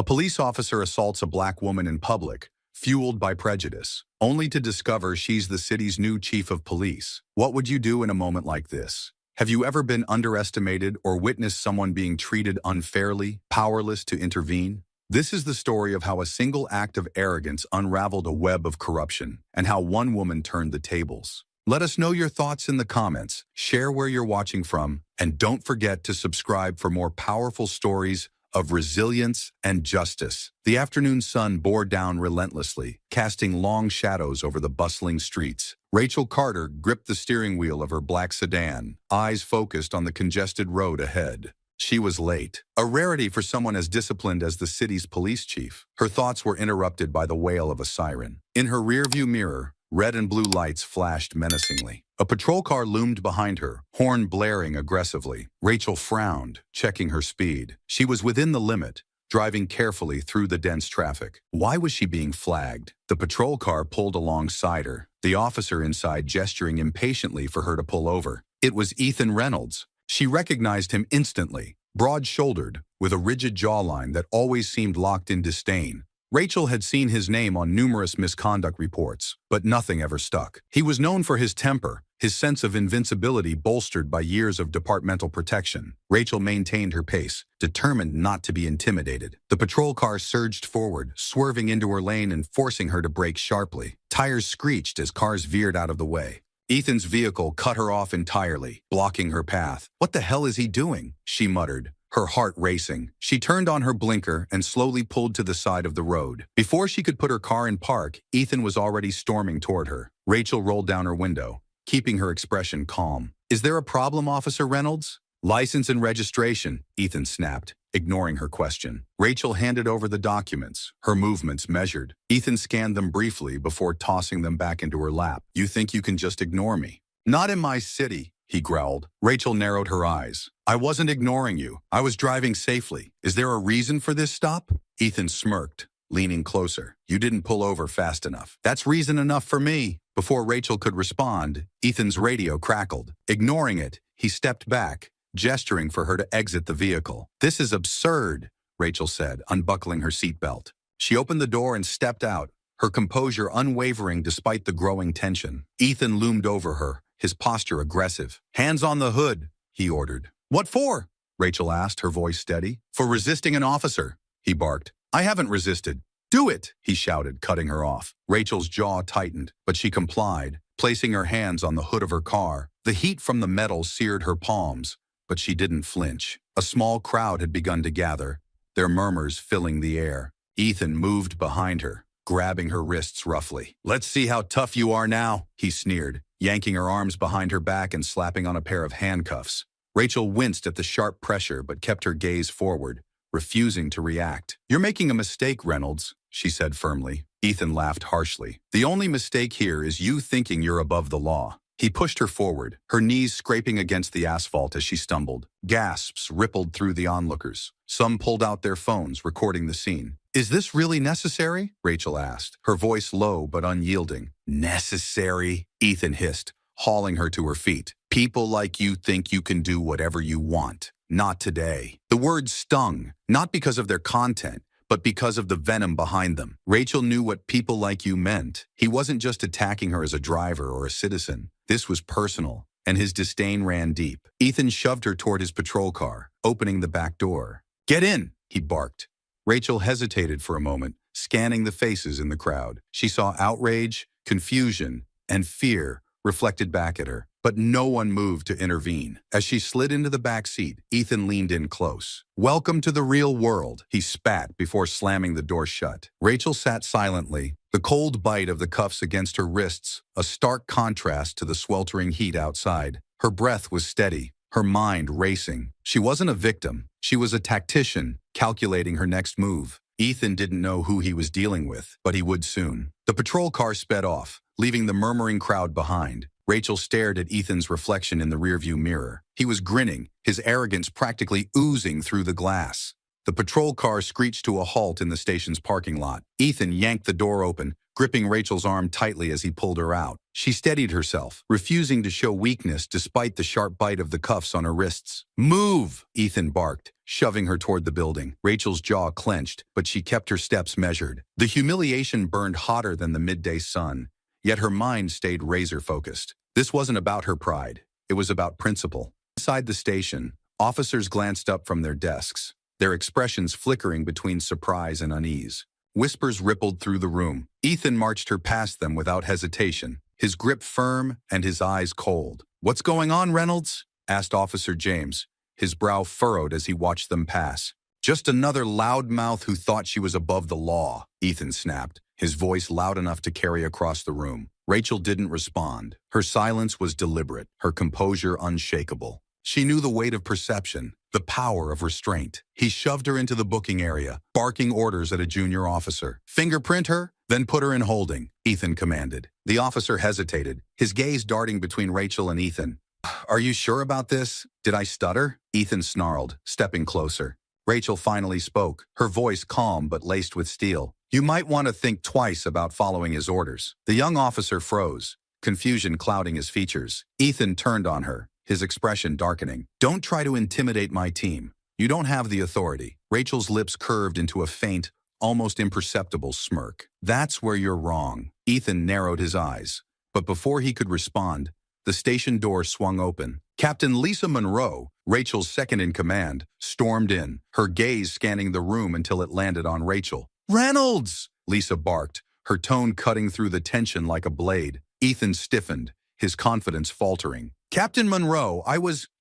A police officer assaults a black woman in public, fueled by prejudice, only to discover she's the city's new chief of police. What would you do in a moment like this? Have you ever been underestimated or witnessed someone being treated unfairly, powerless to intervene? This is the story of how a single act of arrogance unraveled a web of corruption, and how one woman turned the tables. Let us know your thoughts in the comments, share where you're watching from, and don't forget to subscribe for more powerful stories of resilience and justice. The afternoon sun bore down relentlessly, casting long shadows over the bustling streets. Rachel Carter gripped the steering wheel of her black sedan, eyes focused on the congested road ahead. She was late, a rarity for someone as disciplined as the city's police chief. Her thoughts were interrupted by the wail of a siren. In her rearview mirror, red and blue lights flashed menacingly. A patrol car loomed behind her, horn blaring aggressively. Rachel frowned, checking her speed. She was within the limit, driving carefully through the dense traffic. Why was she being flagged? The patrol car pulled alongside her, the officer inside gesturing impatiently for her to pull over. It was Ethan Reynolds. She recognized him instantly, broad-shouldered, with a rigid jawline that always seemed locked in disdain. Rachel had seen his name on numerous misconduct reports, but nothing ever stuck. He was known for his temper, his sense of invincibility bolstered by years of departmental protection. Rachel maintained her pace, determined not to be intimidated. The patrol car surged forward, swerving into her lane and forcing her to brake sharply. Tires screeched as cars veered out of the way. Ethan's vehicle cut her off entirely, blocking her path. "What the hell is he doing?" she muttered, her heart racing. She turned on her blinker and slowly pulled to the side of the road. Before she could put her car in park, Ethan was already storming toward her. Rachel rolled down her window, keeping her expression calm. "Is there a problem, Officer Reynolds?" "License and registration," Ethan snapped, ignoring her question. Rachel handed over the documents, her movements measured. Ethan scanned them briefly before tossing them back into her lap. "You think you can just ignore me?" "Not in my city," he growled. Rachel narrowed her eyes. "I wasn't ignoring you. I was driving safely. Is there a reason for this stop?" Ethan smirked, leaning closer. "You didn't pull over fast enough." "That's reason enough for me." Before Rachel could respond, Ethan's radio crackled. Ignoring it, he stepped back, gesturing for her to exit the vehicle. "This is absurd," Rachel said, unbuckling her seatbelt. She opened the door and stepped out, her composure unwavering despite the growing tension. Ethan loomed over her, his posture aggressive. "Hands on the hood," he ordered. "What for?" Rachel asked, her voice steady. "For resisting an officer," he barked. "I haven't resisted." "Do it," he shouted, cutting her off. Rachel's jaw tightened, but she complied, placing her hands on the hood of her car. The heat from the metal seared her palms, but she didn't flinch. A small crowd had begun to gather, their murmurs filling the air. Ethan moved behind her, grabbing her wrists roughly. "Let's see how tough you are now," he sneered, yanking her arms behind her back and slapping on a pair of handcuffs. Rachel winced at the sharp pressure but kept her gaze forward, refusing to react. "You're making a mistake, Reynolds," she said firmly. Ethan laughed harshly. "The only mistake here is you thinking you're above the law." He pushed her forward, her knees scraping against the asphalt as she stumbled. Gasps rippled through the onlookers. Some pulled out their phones, recording the scene. "Is this really necessary?" Rachel asked, her voice low but unyielding. "Necessary?" Ethan hissed, hauling her to her feet. "People like you think you can do whatever you want. Not today." The words stung, not because of their content, but because of the venom behind them. Rachel knew what "people like you" meant. He wasn't just attacking her as a driver or a citizen. This was personal, and his disdain ran deep. Ethan shoved her toward his patrol car, opening the back door. "Get in," he barked. Rachel hesitated for a moment, scanning the faces in the crowd. She saw outrage, confusion, and fear reflected back at her, but no one moved to intervene. As she slid into the back seat, Ethan leaned in close. "Welcome to the real world," he spat before slamming the door shut. Rachel sat silently, the cold bite of the cuffs against her wrists, a stark contrast to the sweltering heat outside. Her breath was steady, her mind racing. She wasn't a victim. She was a tactician, calculating her next move. Ethan didn't know who he was dealing with, but he would soon. The patrol car sped off, leaving the murmuring crowd behind. Rachel stared at Ethan's reflection in the rearview mirror. He was grinning, his arrogance practically oozing through the glass. The patrol car screeched to a halt in the station's parking lot. Ethan yanked the door open, gripping Rachel's arm tightly as he pulled her out. She steadied herself, refusing to show weakness despite the sharp bite of the cuffs on her wrists. "Move!" Ethan barked, shoving her toward the building. Rachel's jaw clenched, but she kept her steps measured. The humiliation burned hotter than the midday sun, yet her mind stayed razor-focused. This wasn't about her pride. It was about principle. Inside the station, officers glanced up from their desks, their expressions flickering between surprise and unease. Whispers rippled through the room. Ethan marched her past them without hesitation, his grip firm and his eyes cold. "What's going on, Reynolds?" asked Officer James, his brow furrowed as he watched them pass. "Just another loudmouth who thought she was above the law," Ethan snapped, his voice loud enough to carry across the room. Rachel didn't respond. Her silence was deliberate, her composure unshakable. She knew the weight of perception, the power of restraint. He shoved her into the booking area, barking orders at a junior officer. "Fingerprint her, then put her in holding," Ethan commanded. The officer hesitated, his gaze darting between Rachel and Ethan. "Are you sure about this? Did I stutter?" Ethan snarled, stepping closer. Rachel finally spoke, her voice calm but laced with steel. "You might want to think twice about following his orders." The young officer froze, confusion clouding his features. Ethan turned on her, his expression darkening. "Don't try to intimidate my team. You don't have the authority." Rachel's lips curved into a faint, almost imperceptible smirk. "That's where you're wrong." Ethan narrowed his eyes, but before he could respond, the station door swung open. Captain Lisa Monroe, Rachel's second-in-command, stormed in, her gaze scanning the room until it landed on Rachel. "Reynolds!" Lisa barked, her tone cutting through the tension like a blade. Ethan stiffened, his confidence faltering. "Captain Monroe,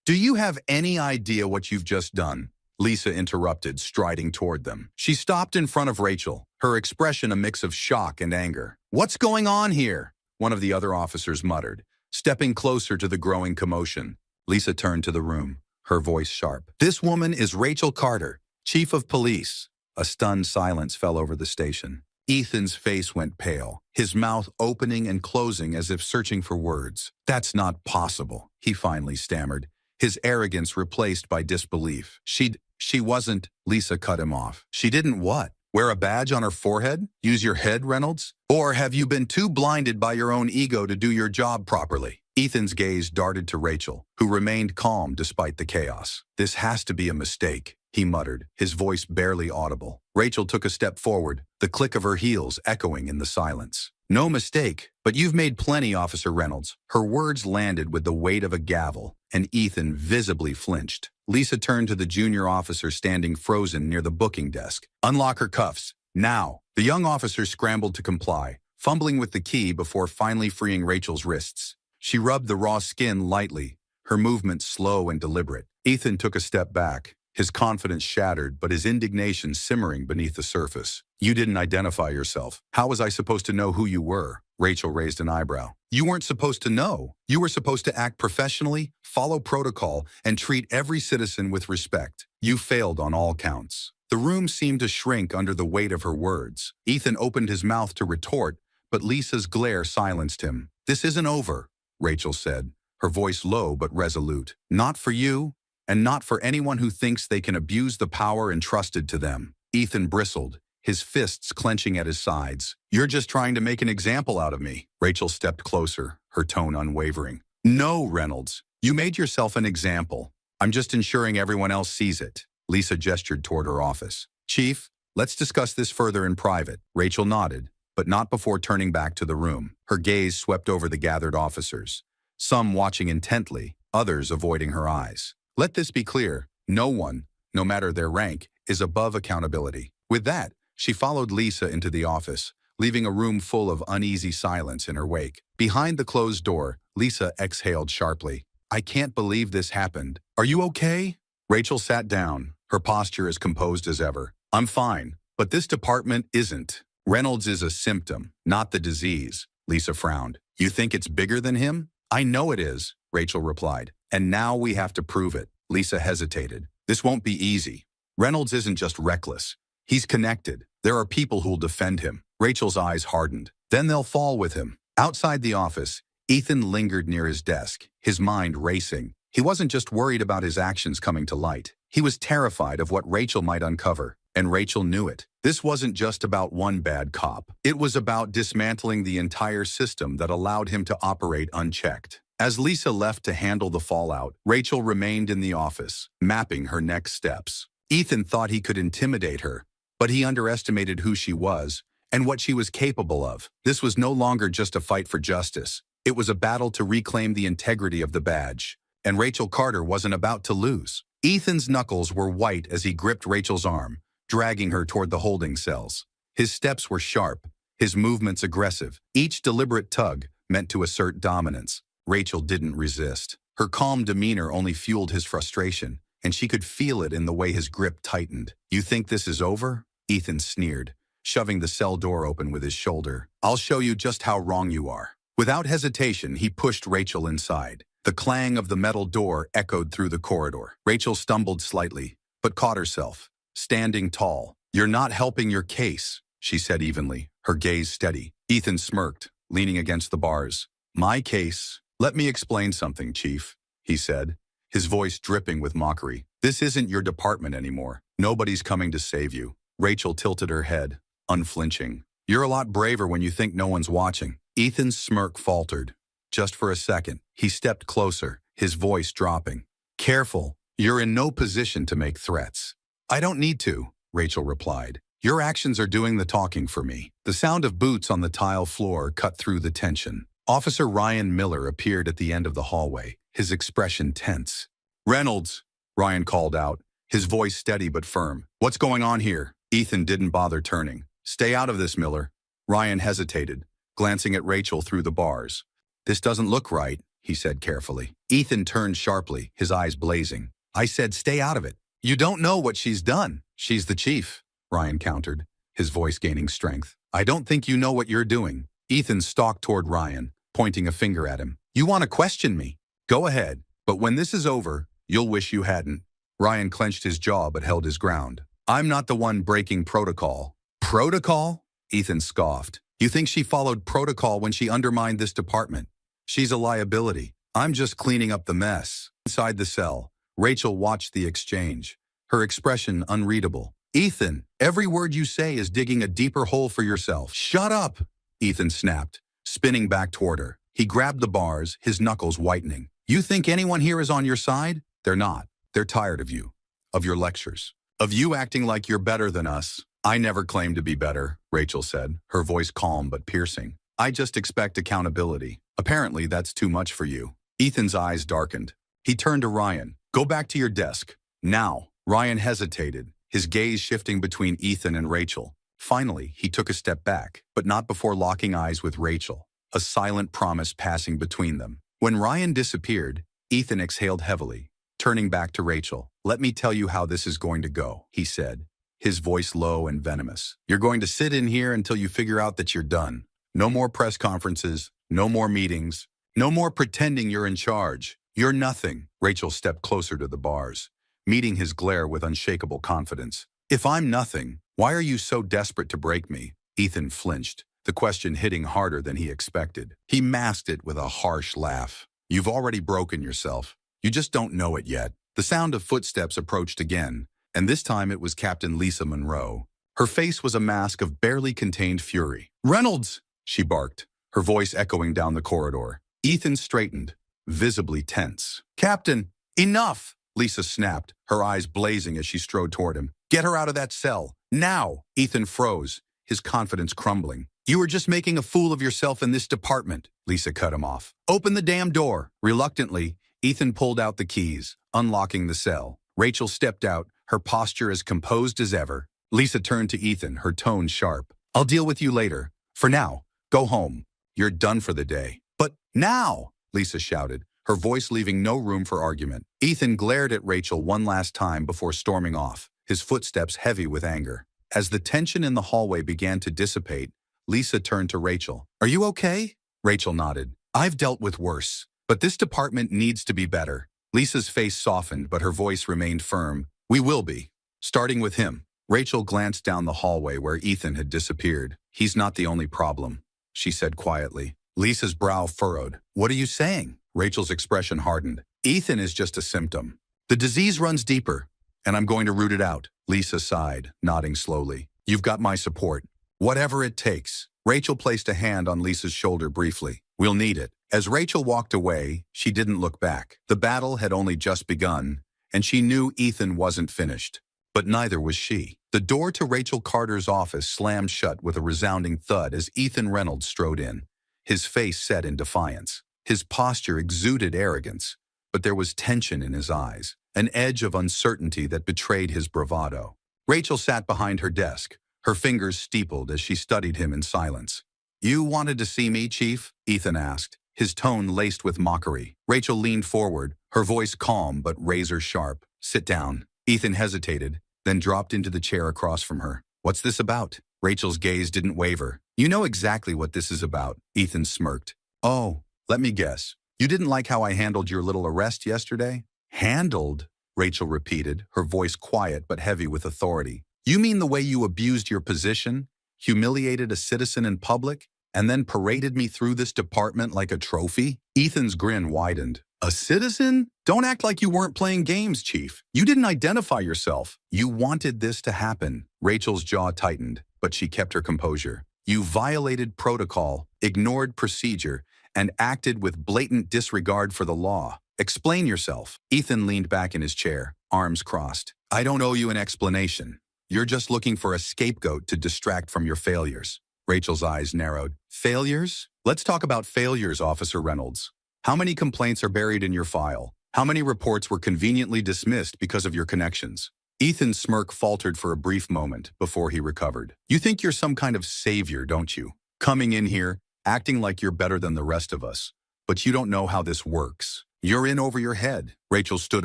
Do you have any idea what you've just done?" Lisa interrupted, striding toward them. She stopped in front of Rachel, her expression a mix of shock and anger. "What's going on here?" one of the other officers muttered, stepping closer to the growing commotion. Lisa turned to the room, her voice sharp. "This woman is Rachel Carter, Chief of Police." A stunned silence fell over the station. Ethan's face went pale, his mouth opening and closing as if searching for words. "That's not possible," he finally stammered, his arrogance replaced by disbelief. She wasn't," Lisa cut him off. "She didn't what? Wear a badge on her forehead? Use your head, Reynolds? Or have you been too blinded by your own ego to do your job properly?" Ethan's gaze darted to Rachel, who remained calm despite the chaos. "This has to be a mistake," he muttered, his voice barely audible. Rachel took a step forward, the click of her heels echoing in the silence. "No mistake, but you've made plenty, Officer Reynolds." Her words landed with the weight of a gavel, and Ethan visibly flinched. Lisa turned to the junior officer standing frozen near the booking desk. "Unlock her cuffs, now." The young officer scrambled to comply, fumbling with the key before finally freeing Rachel's wrists. She rubbed the raw skin lightly, her movements slow and deliberate. Ethan took a step back, his confidence shattered but his indignation simmering beneath the surface. "You didn't identify yourself. How was I supposed to know who you were?" Rachel raised an eyebrow. "You weren't supposed to know. You were supposed to act professionally, follow protocol, and treat every citizen with respect. You failed on all counts." The room seemed to shrink under the weight of her words. Ethan opened his mouth to retort, but Lisa's glare silenced him. "This isn't over," Rachel said, her voice low but resolute. "Not for you, and not for anyone who thinks they can abuse the power entrusted to them." Ethan bristled, his fists clenching at his sides. "You're just trying to make an example out of me." Rachel stepped closer, her tone unwavering. "No, Reynolds, you made yourself an example. I'm just ensuring everyone else sees it." Lisa gestured toward her office. "Chief, let's discuss this further in private." Rachel nodded, but not before turning back to the room. Her gaze swept over the gathered officers, some watching intently, others avoiding her eyes. "Let this be clear. No one, no matter their rank, is above accountability." With that, she followed Lisa into the office, leaving a room full of uneasy silence in her wake. Behind the closed door, Lisa exhaled sharply. "I can't believe this happened. Are you okay?" Rachel sat down, her posture as composed as ever. "I'm fine, but this department isn't. Reynolds is a symptom, not the disease." Lisa frowned. "You think it's bigger than him?" "I know it is," Rachel replied. "And now we have to prove it." Lisa hesitated. "This won't be easy. Reynolds isn't just reckless. He's connected. There are people who'll defend him." Rachel's eyes hardened. "Then they'll fall with him." Outside the office, Ethan lingered near his desk, his mind racing. He wasn't just worried about his actions coming to light. He was terrified of what Rachel might uncover, and Rachel knew it. This wasn't just about one bad cop. It was about dismantling the entire system that allowed him to operate unchecked. As Lisa left to handle the fallout, Rachel remained in the office, mapping her next steps. Ethan thought he could intimidate her, but he underestimated who she was and what she was capable of. This was no longer just a fight for justice. It was a battle to reclaim the integrity of the badge, and Rachel Carter wasn't about to lose. Ethan's knuckles were white as he gripped Rachel's arm, dragging her toward the holding cells. His steps were sharp, his movements aggressive. Each deliberate tug meant to assert dominance. Rachel didn't resist. Her calm demeanor only fueled his frustration, and she could feel it in the way his grip tightened. "You think this is over?" Ethan sneered, shoving the cell door open with his shoulder. "I'll show you just how wrong you are." Without hesitation, he pushed Rachel inside. The clang of the metal door echoed through the corridor. Rachel stumbled slightly, but caught herself, standing tall. "You're not helping your case," she said evenly, her gaze steady. Ethan smirked, leaning against the bars. "My case? Let me explain something, Chief," he said, his voice dripping with mockery. "This isn't your department anymore. Nobody's coming to save you." Rachel tilted her head, unflinching. "You're a lot braver when you think no one's watching." Ethan's smirk faltered. Just for a second, he stepped closer, his voice dropping. "Careful, you're in no position to make threats." "I don't need to," Rachel replied. "Your actions are doing the talking for me." The sound of boots on the tile floor cut through the tension. Officer Ryan Miller appeared at the end of the hallway, his expression tense. "Reynolds," Ryan called out, his voice steady but firm. "What's going on here?" Ethan didn't bother turning. "Stay out of this, Miller." Ryan hesitated, glancing at Rachel through the bars. "This doesn't look right," he said carefully. Ethan turned sharply, his eyes blazing. "I said stay out of it." "You don't know what she's done." "She's the chief," Ryan countered, his voice gaining strength. "I don't think you know what you're doing." Ethan stalked toward Ryan, pointing a finger at him. "You want to question me? Go ahead, but when this is over, you'll wish you hadn't." Ryan clenched his jaw but held his ground. "I'm not the one breaking protocol." "Protocol?" Ethan scoffed. "You think she followed protocol when she undermined this department? She's a liability. I'm just cleaning up the mess." Inside the cell, Rachel watched the exchange, her expression unreadable. "Ethan, every word you say is digging a deeper hole for yourself." "Shut up!" Ethan snapped, spinning back toward her. He grabbed the bars, his knuckles whitening. "You think anyone here is on your side? They're not. They're tired of you, of your lectures, of you acting like you're better than us." "I never claimed to be better," Rachel said, her voice calm but piercing. "I just expect accountability. Apparently, that's too much for you." Ethan's eyes darkened. He turned to Ryan. "Go back to your desk. Now." Ryan hesitated, his gaze shifting between Ethan and Rachel. Finally, he took a step back, but not before locking eyes with Rachel, a silent promise passing between them. When Ryan disappeared, Ethan exhaled heavily, turning back to Rachel. "Let me tell you how this is going to go," he said, his voice low and venomous. "You're going to sit in here until you figure out that you're done. No more press conferences, no more meetings, no more pretending you're in charge. You're nothing." Rachel stepped closer to the bars, meeting his glare with unshakable confidence. "If I'm nothing, why are you so desperate to break me?" Ethan flinched, the question hitting harder than he expected. He masked it with a harsh laugh. "You've already broken yourself. You just don't know it yet." The sound of footsteps approached again, and this time it was Captain Lisa Monroe. Her face was a mask of barely contained fury. "Reynolds!" she barked, her voice echoing down the corridor. Ethan straightened, visibly tense. "Captain, enough!" Lisa snapped, her eyes blazing as she strode toward him. "Get her out of that cell, now!" Ethan froze, his confidence crumbling. "You were just making a fool of yourself in this department," Lisa cut him off. "Open the damn door." Reluctantly, Ethan pulled out the keys, unlocking the cell. Rachel stepped out, her posture as composed as ever. Lisa turned to Ethan, her tone sharp. "I'll deal with you later. For now, go home. You're done for the day." "But now!" Lisa shouted, her voice leaving no room for argument. Ethan glared at Rachel one last time before storming off, his footsteps heavy with anger. As the tension in the hallway began to dissipate, Lisa turned to Rachel. "Are you okay?" Rachel nodded. "I've dealt with worse, but this department needs to be better." Lisa's face softened, but her voice remained firm. "We will be, starting with him." Rachel glanced down the hallway where Ethan had disappeared. "He's not the only problem," she said quietly. Lisa's brow furrowed. "What are you saying?" Rachel's expression hardened. "Ethan is just a symptom. The disease runs deeper, and I'm going to root it out." Lisa sighed, nodding slowly. You've got my support. Whatever it takes. Rachel placed a hand on Lisa's shoulder briefly. We'll need it. As Rachel walked away, she didn't look back. The battle had only just begun, and she knew Ethan wasn't finished. But neither was she. The door to Rachel Carter's office slammed shut with a resounding thud as Ethan Reynolds strode in, his face set in defiance. His posture exuded arrogance, but there was tension in his eyes, an edge of uncertainty that betrayed his bravado. Rachel sat behind her desk, her fingers steepled as she studied him in silence. "You wanted to see me, Chief?" Ethan asked, his tone laced with mockery. Rachel leaned forward, her voice calm but razor-sharp. "Sit down." Ethan hesitated, then dropped into the chair across from her. "What's this about?" Rachel's gaze didn't waver. "You know exactly what this is about," Ethan smirked. "Oh, let me guess. You didn't like how I handled your little arrest yesterday?" "Handled?" Rachel repeated, her voice quiet but heavy with authority. "You mean the way you abused your position, humiliated a citizen in public, and then paraded me through this department like a trophy?" Ethan's grin widened. "A citizen? Don't act like you weren't playing games, Chief. You didn't identify yourself. You wanted this to happen." Rachel's jaw tightened, but she kept her composure. "You violated protocol, ignored procedure, and acted with blatant disregard for the law. Explain yourself." Ethan leaned back in his chair, arms crossed. "I don't owe you an explanation. You're just looking for a scapegoat to distract from your failures." Rachel's eyes narrowed. "Failures? Let's talk about failures, Officer Reynolds. How many complaints are buried in your file? How many reports were conveniently dismissed because of your connections?" Ethan's smirk faltered for a brief moment before he recovered. "You think you're some kind of savior, don't you? Coming in here, acting like you're better than the rest of us. But you don't know how this works. You're in over your head." Rachel stood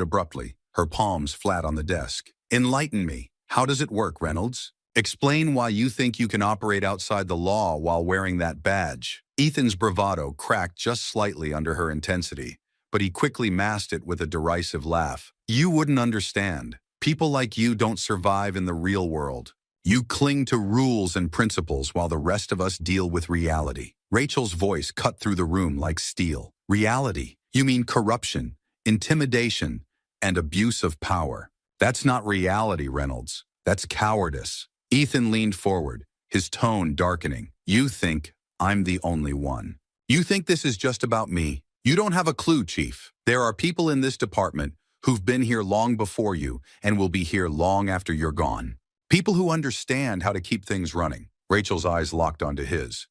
abruptly, her palms flat on the desk. "Enlighten me. How does it work, Reynolds? Explain why you think you can operate outside the law while wearing that badge." Ethan's bravado cracked just slightly under her intensity, but he quickly masked it with a derisive laugh. "You wouldn't understand. People like you don't survive in the real world. You cling to rules and principles while the rest of us deal with reality." Rachel's voice cut through the room like steel. "Reality? You mean corruption, intimidation, and abuse of power? That's not reality, Reynolds. That's cowardice." Ethan leaned forward, his tone darkening. "You think I'm the only one. You think this is just about me. You don't have a clue, Chief. There are people in this department who've been here long before you and will be here long after you're gone. People who understand how to keep things running." Rachel's eyes locked onto his.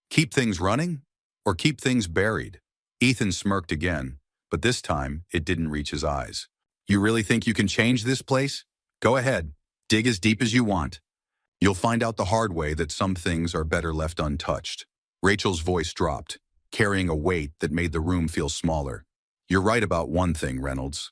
"Keep things running? Or keep things buried?" Ethan smirked again, but this time it didn't reach his eyes. "You really think you can change this place? Go ahead. Dig as deep as you want. You'll find out the hard way that some things are better left untouched." Rachel's voice dropped, carrying a weight that made the room feel smaller. "You're right about one thing, Reynolds.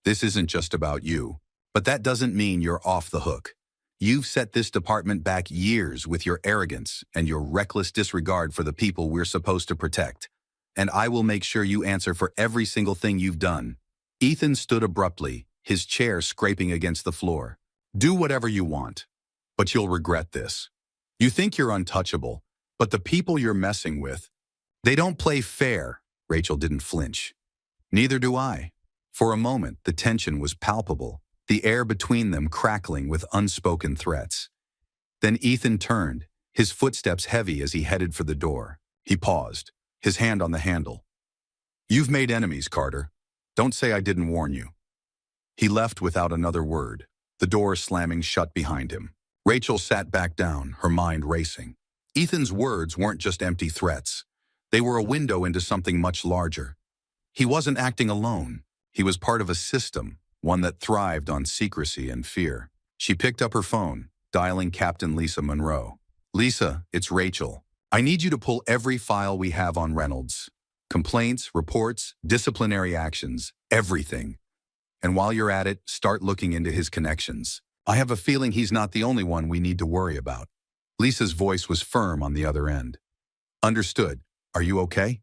This isn't just about you. But that doesn't mean you're off the hook. You've set this department back years with your arrogance and your reckless disregard for the people we're supposed to protect. And I will make sure you answer for every single thing you've done." Ethan stood abruptly, his chair scraping against the floor. "Do whatever you want. But you'll regret this. You think you're untouchable, but the people you're messing with, they don't play fair." Rachel didn't flinch. "Neither do I." For a moment, the tension was palpable, the air between them crackling with unspoken threats. Then Ethan turned, his footsteps heavy as he headed for the door. He paused, his hand on the handle. "You've made enemies, Carter. Don't say I didn't warn you." He left without another word, the door slamming shut behind him. Rachel sat back down, her mind racing. Ethan's words weren't just empty threats. They were a window into something much larger. He wasn't acting alone. He was part of a system, one that thrived on secrecy and fear. She picked up her phone, dialing Captain Lisa Monroe. "Lisa, it's Rachel. I need you to pull every file we have on Reynolds. Complaints, reports, disciplinary actions, everything. And while you're at it, start looking into his connections. I have a feeling he's not the only one we need to worry about." Lisa's voice was firm on the other end. "Understood. Are you okay?"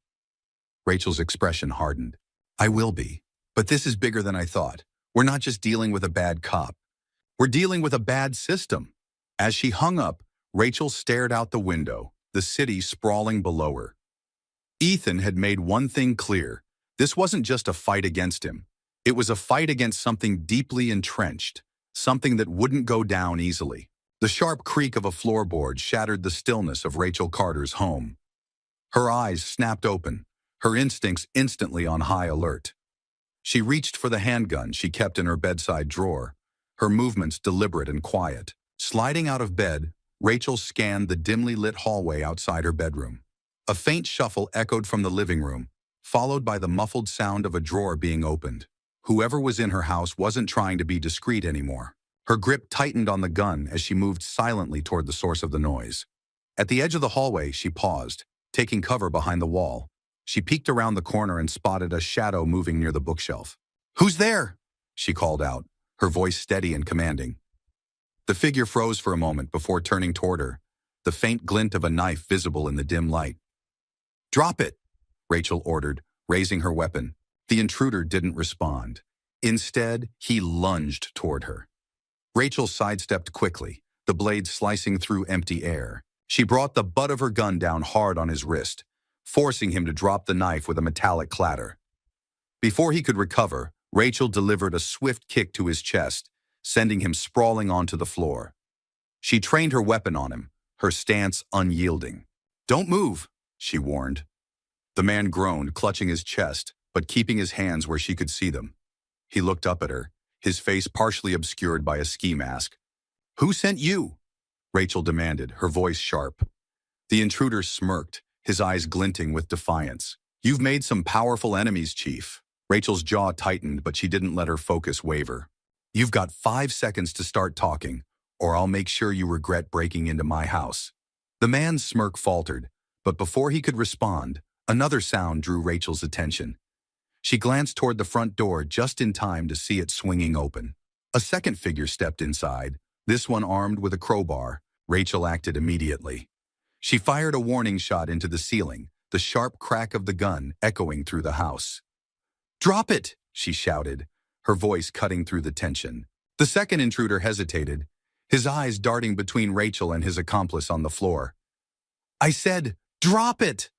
Rachel's expression hardened. "I will be. But this is bigger than I thought. We're not just dealing with a bad cop. We're dealing with a bad system." As she hung up, Rachel stared out the window, the city sprawling below her. Ethan had made one thing clear. This wasn't just a fight against him. It was a fight against something deeply entrenched, something that wouldn't go down easily. The sharp creak of a floorboard shattered the stillness of Rachel Carter's home. Her eyes snapped open, her instincts instantly on high alert. She reached for the handgun she kept in her bedside drawer, her movements deliberate and quiet. Sliding out of bed, Rachel scanned the dimly lit hallway outside her bedroom. A faint shuffle echoed from the living room, followed by the muffled sound of a drawer being opened. Whoever was in her house wasn't trying to be discreet anymore. Her grip tightened on the gun as she moved silently toward the source of the noise. At the edge of the hallway, she paused, taking cover behind the wall. She peeked around the corner and spotted a shadow moving near the bookshelf. "Who's there?" she called out, her voice steady and commanding. The figure froze for a moment before turning toward her, the faint glint of a knife visible in the dim light. "Drop it," Rachel ordered, raising her weapon. The intruder didn't respond. Instead, he lunged toward her. Rachel sidestepped quickly, the blade slicing through empty air. She brought the butt of her gun down hard on his wrist, forcing him to drop the knife with a metallic clatter. Before he could recover, Rachel delivered a swift kick to his chest, sending him sprawling onto the floor. She trained her weapon on him, her stance unyielding. "Don't move," she warned. The man groaned, clutching his chest, but keeping his hands where she could see them. He looked up at her, his face partially obscured by a ski mask. "Who sent you?" Rachel demanded, her voice sharp. The intruder smirked, his eyes glinting with defiance. "You've made some powerful enemies, Chief." Rachel's jaw tightened, but she didn't let her focus waver. "You've got 5 seconds to start talking, or I'll make sure you regret breaking into my house." The man's smirk faltered, but before he could respond, another sound drew Rachel's attention. She glanced toward the front door just in time to see it swinging open. A second figure stepped inside, this one armed with a crowbar. Rachel acted immediately. She fired a warning shot into the ceiling, the sharp crack of the gun echoing through the house. "Drop it!" she shouted, her voice cutting through the tension. The second intruder hesitated, his eyes darting between Rachel and his accomplice on the floor. "I said, drop it!"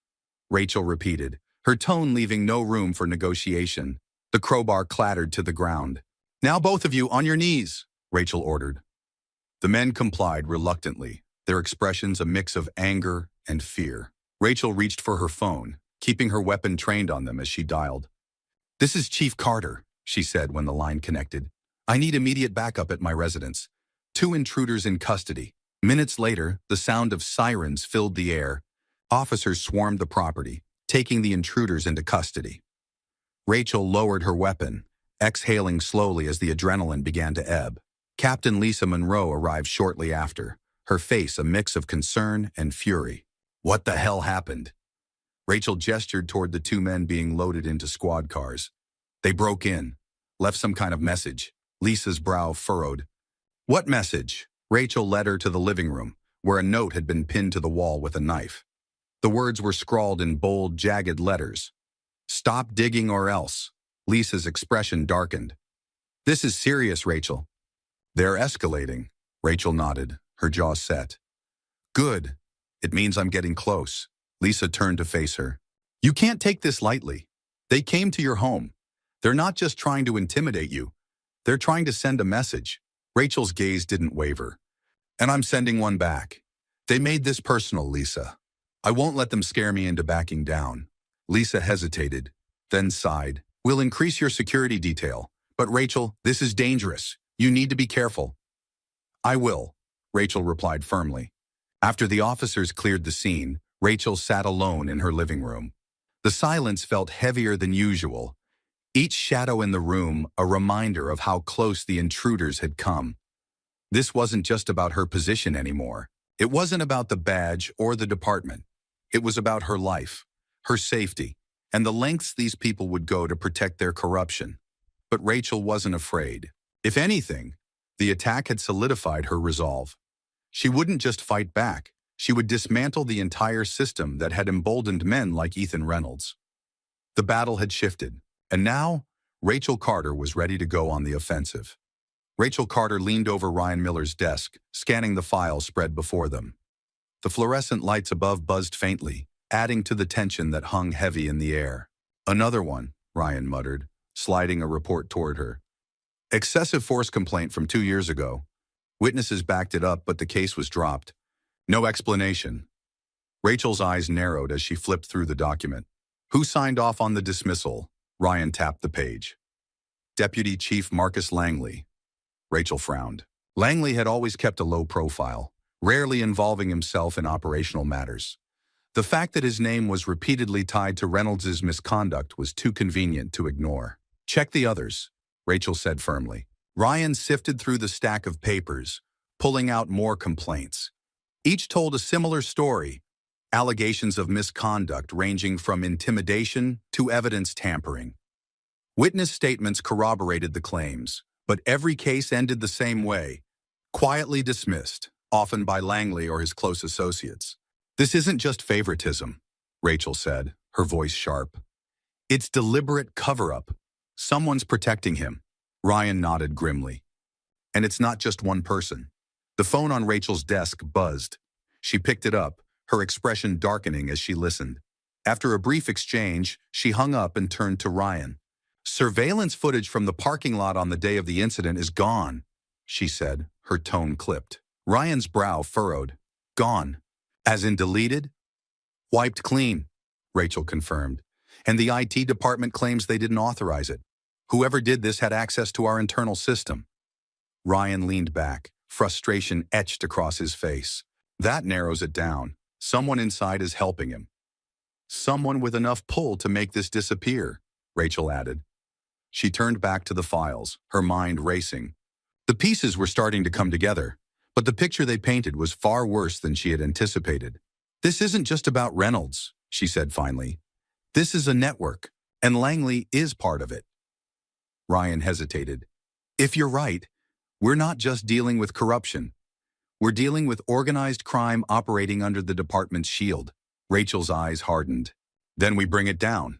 Rachel repeated, her tone leaving no room for negotiation. The crowbar clattered to the ground. "Now both of you on your knees," Rachel ordered. The men complied reluctantly, their expressions a mix of anger and fear. Rachel reached for her phone, keeping her weapon trained on them as she dialed. "This is Chief Carter," she said when the line connected. "I need immediate backup at my residence. 2 intruders in custody." Minutes later, the sound of sirens filled the air. Officers swarmed the property, taking the intruders into custody. Rachel lowered her weapon, exhaling slowly as the adrenaline began to ebb. Captain Lisa Monroe arrived shortly after, her face a mix of concern and fury. "What the hell happened?" Rachel gestured toward the 2 men being loaded into squad cars. "They broke in, left some kind of message." Lisa's brow furrowed. "What message?" Rachel led her to the living room, where a note had been pinned to the wall with a knife. The words were scrawled in bold, jagged letters. "Stop digging or else." Lisa's expression darkened. "This is serious, Rachel." "They're escalating." Rachel nodded, her jaw set. "Good. It means I'm getting close." Lisa turned to face her. "You can't take this lightly. They came to your home. They're not just trying to intimidate you. They're trying to send a message." Rachel's gaze didn't waver. "And I'm sending one back. They made this personal, Lisa. I won't let them scare me into backing down." Lisa hesitated, then sighed. "We'll increase your security detail. But Rachel, this is dangerous. You need to be careful." "I will," Rachel replied firmly. After the officers cleared the scene, Rachel sat alone in her living room. The silence felt heavier than usual, each shadow in the room a reminder of how close the intruders had come. This wasn't just about her position anymore. It wasn't about the badge or the department. It was about her life, her safety, and the lengths these people would go to protect their corruption. But Rachel wasn't afraid. If anything, the attack had solidified her resolve. She wouldn't just fight back. She would dismantle the entire system that had emboldened men like Ethan Reynolds. The battle had shifted, and now Rachel Carter was ready to go on the offensive. Rachel Carter leaned over Ryan Miller's desk, scanning the files spread before them. The fluorescent lights above buzzed faintly, adding to the tension that hung heavy in the air. "Another one," Ryan muttered, sliding a report toward her. "Excessive force complaint from 2 years ago. Witnesses backed it up, but the case was dropped. No explanation. Rachel's eyes narrowed as she flipped through the document. Who signed off on the dismissal? Ryan tapped the page. Deputy Chief Marcus Langley. Rachel frowned. Langley had always kept a low profile, rarely involving himself in operational matters. The fact that his name was repeatedly tied to Reynolds' misconduct was too convenient to ignore. Check the others, Rachel said firmly. Ryan sifted through the stack of papers, pulling out more complaints. Each told a similar story, allegations of misconduct ranging from intimidation to evidence tampering. Witness statements corroborated the claims, but every case ended the same way, quietly dismissed, often by Langley or his close associates. This isn't just favoritism, Rachel said, her voice sharp. It's deliberate cover-up. Someone's protecting him. Ryan nodded grimly. And it's not just one person. The phone on Rachel's desk buzzed. She picked it up, her expression darkening as she listened. After a brief exchange, she hung up and turned to Ryan. Surveillance footage from the parking lot on the day of the incident is gone, she said, her tone clipped. Ryan's brow furrowed. Gone. As in deleted? Wiped clean, Rachel confirmed. And the IT department claims they didn't authorize it. Whoever did this had access to our internal system. Ryan leaned back, frustration etched across his face. That narrows it down. Someone inside is helping him. Someone with enough pull to make this disappear, Rachel added. She turned back to the files, her mind racing. The pieces were starting to come together, but the picture they painted was far worse than she had anticipated. This isn't just about Reynolds, she said finally. This is a network, and Langley is part of it. Ryan hesitated. If you're right, we're not just dealing with corruption. We're dealing with organized crime operating under the department's shield. Rachel's eyes hardened. Then we bring it down.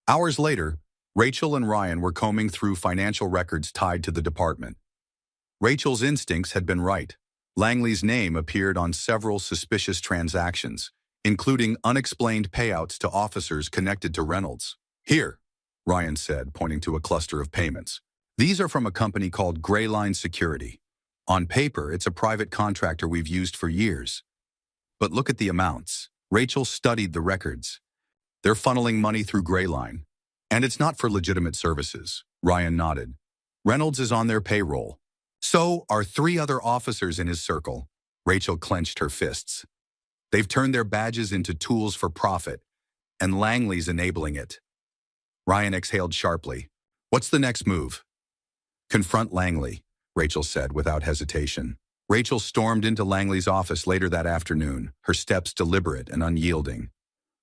Hours later, Rachel and Ryan were combing through financial records tied to the department. Rachel's instincts had been right. Langley's name appeared on several suspicious transactions, including unexplained payouts to officers connected to Reynolds. Here, Ryan said, pointing to a cluster of payments. These are from a company called Greyline Security. On paper, it's a private contractor we've used for years. But look at the amounts. Rachel studied the records. They're funneling money through Greyline. And it's not for legitimate services. Ryan nodded. Reynolds is on their payroll. So are 3 other officers in his circle. Rachel clenched her fists. They've turned their badges into tools for profit, and Langley's enabling it. Ryan exhaled sharply. What's the next move? Confront Langley, Rachel said without hesitation. Rachel stormed into Langley's office later that afternoon, her steps deliberate and unyielding.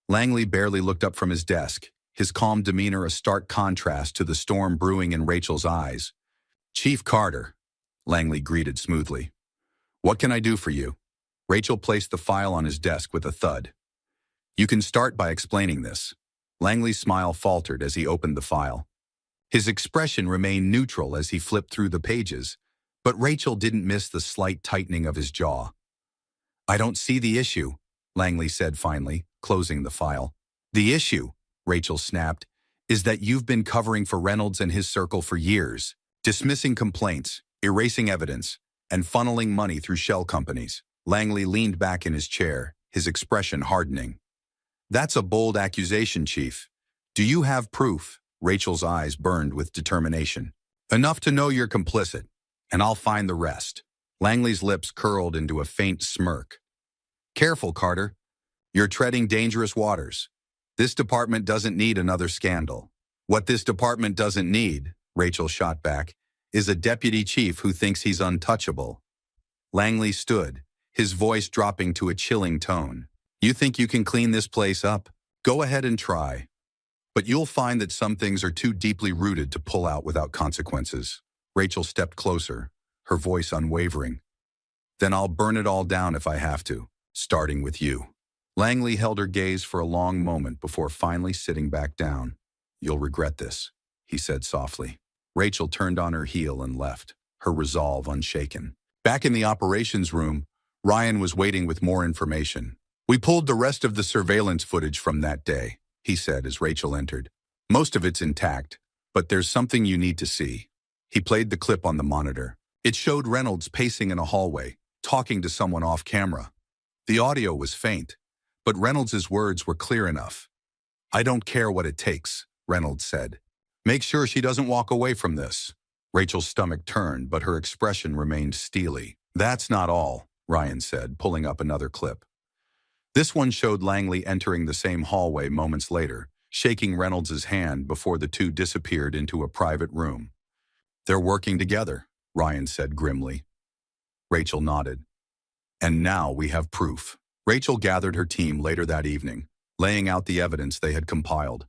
Langley barely looked up from his desk, his calm demeanor a stark contrast to the storm brewing in Rachel's eyes. Chief Carter, Langley greeted smoothly. What can I do for you? Rachel placed the file on his desk with a thud. You can start by explaining this. Langley's smile faltered as he opened the file. His expression remained neutral as he flipped through the pages, but Rachel didn't miss the slight tightening of his jaw. I don't see the issue, Langley said finally, closing the file. The issue, Rachel snapped, is that you've been covering for Reynolds and his circle for years, dismissing complaints, erasing evidence, and funneling money through shell companies. Langley leaned back in his chair, his expression hardening. That's a bold accusation, Chief. Do you have proof? Rachel's eyes burned with determination. Enough to know you're complicit, and I'll find the rest. Langley's lips curled into a faint smirk. Careful, Carter. You're treading dangerous waters. This department doesn't need another scandal. What this department doesn't need, Rachel shot back, is a deputy chief who thinks he's untouchable. Langley stood, his voice dropping to a chilling tone. You think you can clean this place up? Go ahead and try. But you'll find that some things are too deeply rooted to pull out without consequences. Rachel stepped closer, her voice unwavering. Then I'll burn it all down if I have to, starting with you. Langley held her gaze for a long moment before finally sitting back down. You'll regret this, he said softly. Rachel turned on her heel and left, her resolve unshaken. Back in the operations room, Ryan was waiting with more information. We pulled the rest of the surveillance footage from that day, he said as Rachel entered. Most of it's intact, but there's something you need to see. He played the clip on the monitor. It showed Reynolds pacing in a hallway, talking to someone off camera. The audio was faint, but Reynolds' words were clear enough. "I don't care what it takes," Reynolds said. "Make sure she doesn't walk away from this." Rachel's stomach turned, but her expression remained steely. "That's not all," Ryan said, pulling up another clip. This one showed Langley entering the same hallway moments later, shaking Reynolds' hand before the two disappeared into a private room. "They're working together," Ryan said grimly. Rachel nodded. "And now we have proof." Rachel gathered her team later that evening, laying out the evidence they had compiled.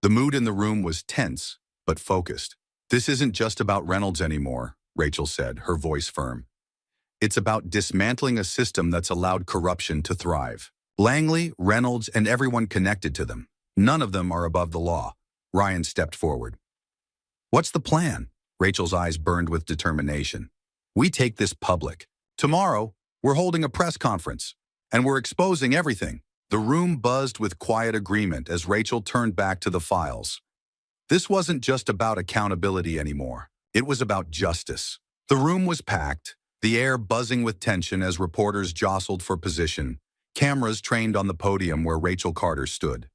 The mood in the room was tense, but focused. "This isn't just about Reynolds anymore," Rachel said, her voice firm. "It's about dismantling a system that's allowed corruption to thrive. Langley, Reynolds, and everyone connected to them. None of them are above the law." Ryan stepped forward. "What's the plan?" Rachel's eyes burned with determination. "We take this public. Tomorrow, we're holding a press conference, and we're exposing everything." The room buzzed with quiet agreement as Rachel turned back to the files. This wasn't just about accountability anymore. It was about justice. The room was packed, the air buzzing with tension as reporters jostled for position, cameras trained on the podium where Rachel Carter stood.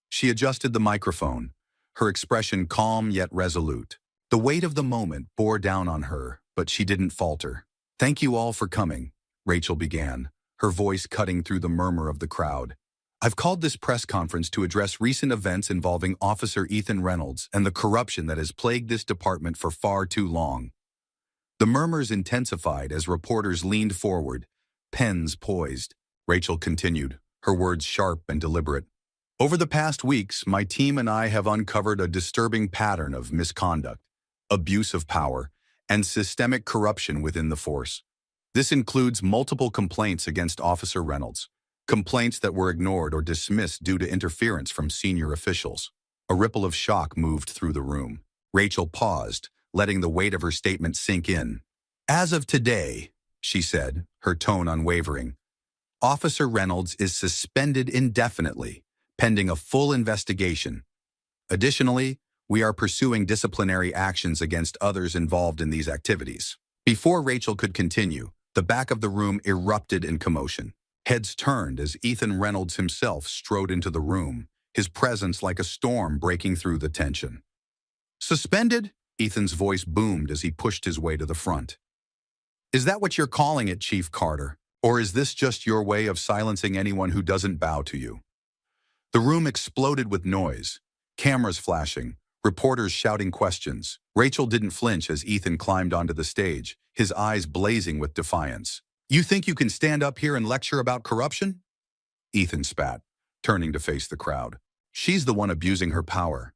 She adjusted the microphone, her expression calm yet resolute. The weight of the moment bore down on her, but she didn't falter. "Thank you all for coming," Rachel began, her voice cutting through the murmur of the crowd. "I've called this press conference to address recent events involving Officer Ethan Reynolds and the corruption that has plagued this department for far too long." The murmurs intensified as reporters leaned forward, pens poised. Rachel continued, her words sharp and deliberate. "Over the past weeks, my team and I have uncovered a disturbing pattern of misconduct, abuse of power, and systemic corruption within the force. This includes multiple complaints against Officer Reynolds, complaints that were ignored or dismissed due to interference from senior officials." A ripple of shock moved through the room. Rachel paused, letting the weight of her statement sink in. "As of today," she said, her tone unwavering, "Officer Reynolds is suspended indefinitely, pending a full investigation. Additionally, we are pursuing disciplinary actions against others involved in these activities." Before Rachel could continue, the back of the room erupted in commotion. Heads turned as Ethan Reynolds himself strode into the room, his presence like a storm breaking through the tension. "Suspended?" Ethan's voice boomed as he pushed his way to the front. "Is that what you're calling it, Chief Carter? Or is this just your way of silencing anyone who doesn't bow to you?" The room exploded with noise, cameras flashing, reporters shouting questions. Rachel didn't flinch as Ethan climbed onto the stage, his eyes blazing with defiance. "You think you can stand up here and lecture about corruption?" Ethan spat, turning to face the crowd. "She's the one abusing her power.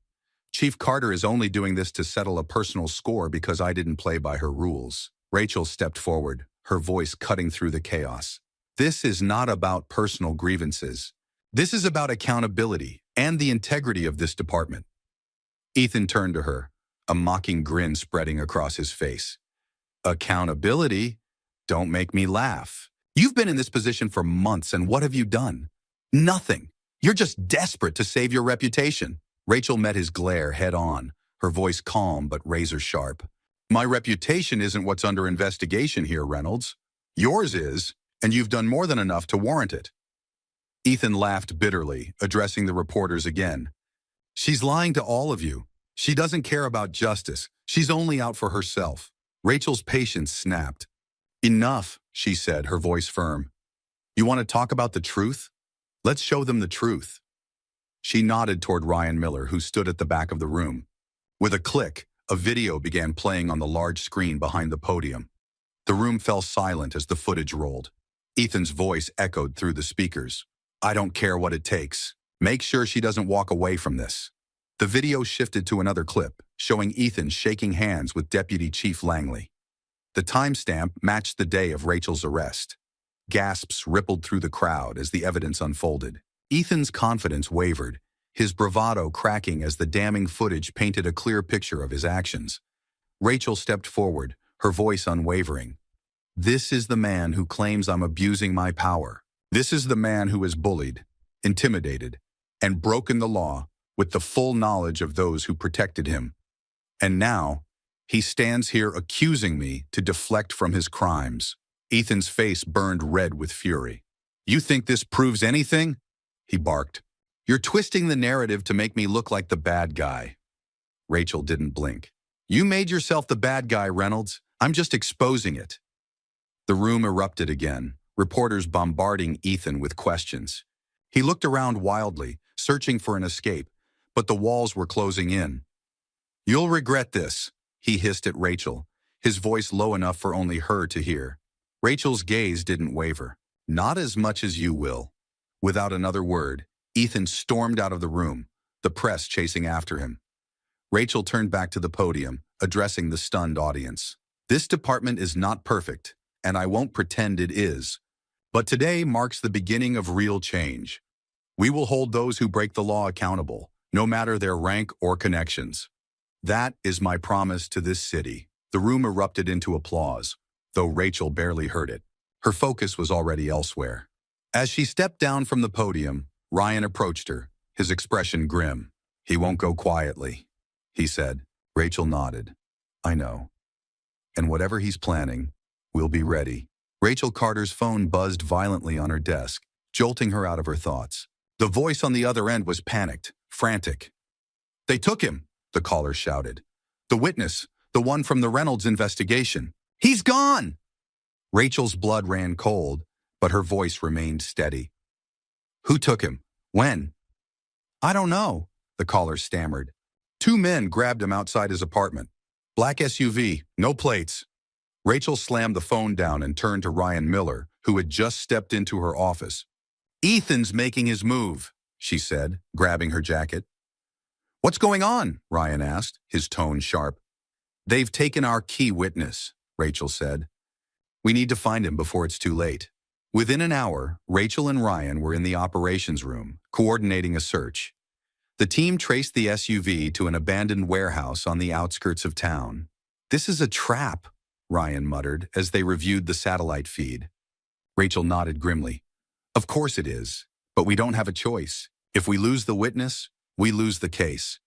Chief Carter is only doing this to settle a personal score because I didn't play by her rules." Rachel stepped forward, her voice cutting through the chaos. "This is not about personal grievances. This is about accountability and the integrity of this department." Ethan turned to her, a mocking grin spreading across his face. "Accountability? Don't make me laugh. You've been in this position for months, and what have you done? Nothing. You're just desperate to save your reputation." Rachel met his glare head on, her voice calm but razor sharp. "My reputation isn't what's under investigation here, Reynolds. Yours is, and you've done more than enough to warrant it." Ethan laughed bitterly, addressing the reporters again. "She's lying to all of you. She doesn't care about justice. She's only out for herself." Rachel's patience snapped. "Enough," she said, her voice firm. "You want to talk about the truth? Let's show them the truth." She nodded toward Ryan Miller, who stood at the back of the room. With a click, a video began playing on the large screen behind the podium. The room fell silent as the footage rolled. Ethan's voice echoed through the speakers. "I don't care what it takes. Make sure she doesn't walk away from this." The video shifted to another clip, showing Ethan shaking hands with Deputy Chief Langley. The timestamp matched the day of Rachel's arrest. Gasps rippled through the crowd as the evidence unfolded. Ethan's confidence wavered, his bravado cracking as the damning footage painted a clear picture of his actions. Rachel stepped forward, her voice unwavering. "This is the man who claims I'm abusing my power. This is the man who has bullied, intimidated, and broken the law with the full knowledge of those who protected him. And now, He stands here accusing me to deflect from his crimes. Ethan's face burned red with fury. You think this proves anything? He barked. You're twisting the narrative to make me look like the bad guy. Rachel didn't blink. You made yourself the bad guy, Reynolds. I'm just exposing it. The room erupted again, reporters bombarding Ethan with questions. He looked around wildly, searching for an escape, but the walls were closing in. You'll regret this, he hissed at Rachel, his voice low enough for only her to hear. Rachel's gaze didn't waver. Not as much as you will. Without another word, Ethan stormed out of the room, the press chasing after him. Rachel turned back to the podium, addressing the stunned audience. This department is not perfect, and I won't pretend it is. But today marks the beginning of real change. We will hold those who break the law accountable, no matter their rank or connections. That is my promise to this city. The room erupted into applause, though Rachel barely heard it. Her focus was already elsewhere. As she stepped down from the podium, Ryan approached her, his expression grim. He won't go quietly, he said. Rachel nodded. I know. And whatever he's planning, we'll be ready. Rachel Carter's phone buzzed violently on her desk, jolting her out of her thoughts. The voice on the other end was panicked, frantic. They took him, the caller shouted. The witness, the one from the Reynolds investigation. He's gone! Rachel's blood ran cold, but her voice remained steady. Who took him? When? I don't know, the caller stammered. 2 men grabbed him outside his apartment. Black SUV, no plates. Rachel slammed the phone down and turned to Ryan Miller, who had just stepped into her office. Ethan's making his move, she said, grabbing her jacket. What's going on? Ryan asked, his tone sharp. They've taken our key witness, Rachel said. We need to find him before it's too late. Within an hour, Rachel and Ryan were in the operations room, coordinating a search. The team traced the SUV to an abandoned warehouse on the outskirts of town. This is a trap, Ryan muttered as they reviewed the satellite feed. Rachel nodded grimly. Of course it is, but we don't have a choice. If we lose the witness, we lose the case.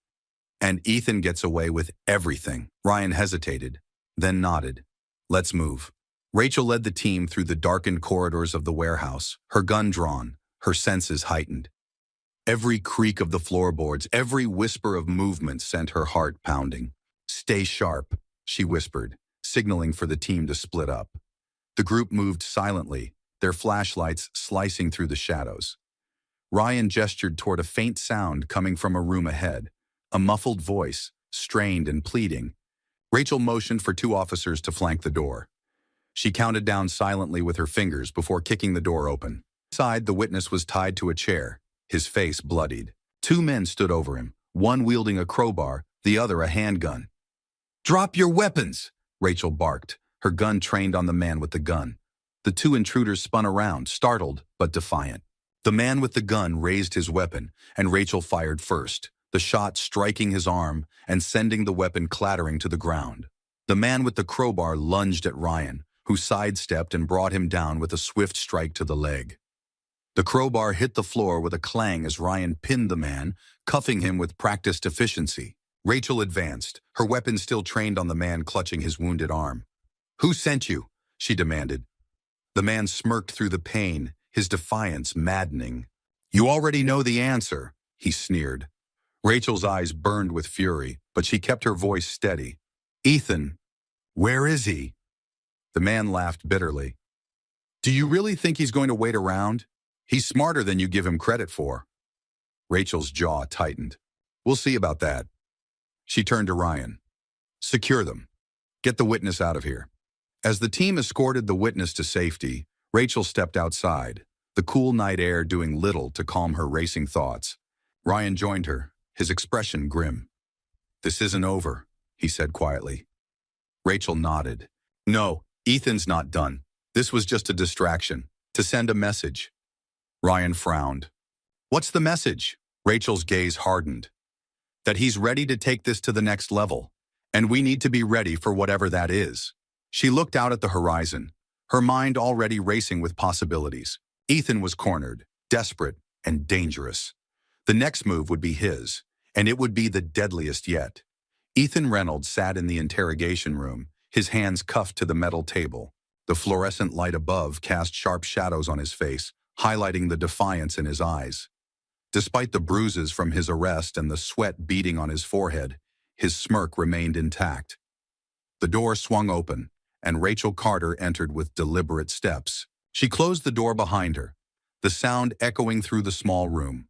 And Ethan gets away with everything. Ryan hesitated, then nodded. Let's move. Rachel led the team through the darkened corridors of the warehouse, her gun drawn, her senses heightened. Every creak of the floorboards, every whisper of movement sent her heart pounding. Stay sharp, she whispered, signaling for the team to split up. The group moved silently, their flashlights slicing through the shadows. Ryan gestured toward a faint sound coming from a room ahead, a muffled voice, strained and pleading. Rachel motioned for 2 officers to flank the door. She counted down silently with her fingers before kicking the door open. Inside, the witness was tied to a chair, his face bloodied. 2 men stood over him, one wielding a crowbar, the other a handgun. Drop your weapons, Rachel barked, her gun trained on the man with the gun. The 2 intruders spun around, startled but defiant. The man with the gun raised his weapon, and Rachel fired first, the shot striking his arm and sending the weapon clattering to the ground. The man with the crowbar lunged at Ryan, who sidestepped and brought him down with a swift strike to the leg. The crowbar hit the floor with a clang as Ryan pinned the man, cuffing him with practiced efficiency. Rachel advanced, her weapon still trained on the man clutching his wounded arm. Who sent you? She demanded. The man smirked through the pain, his defiance maddening. You already know the answer, he sneered. Rachel's eyes burned with fury, but she kept her voice steady. Ethan, where is he? The man laughed bitterly. Do you really think he's going to wait around? He's smarter than you give him credit for. Rachel's jaw tightened. We'll see about that. She turned to Ryan. Secure them. Get the witness out of here. As the team escorted the witness to safety, Rachel stepped outside, the cool night air doing little to calm her racing thoughts. Ryan joined her, his expression grim. This isn't over, he said quietly. Rachel nodded. No, Ethan's not done. This was just a distraction, to send a message. Ryan frowned. What's the message? Rachel's gaze hardened. That he's ready to take this to the next level, and we need to be ready for whatever that is. She looked out at the horizon, her mind already racing with possibilities. Ethan was cornered, desperate, and dangerous. The next move would be his, and it would be the deadliest yet. Ethan Reynolds sat in the interrogation room, his hands cuffed to the metal table. The fluorescent light above cast sharp shadows on his face, highlighting the defiance in his eyes. Despite the bruises from his arrest and the sweat beading on his forehead, his smirk remained intact. The door swung open, and Rachel Carter entered with deliberate steps. She closed the door behind her, the sound echoing through the small room.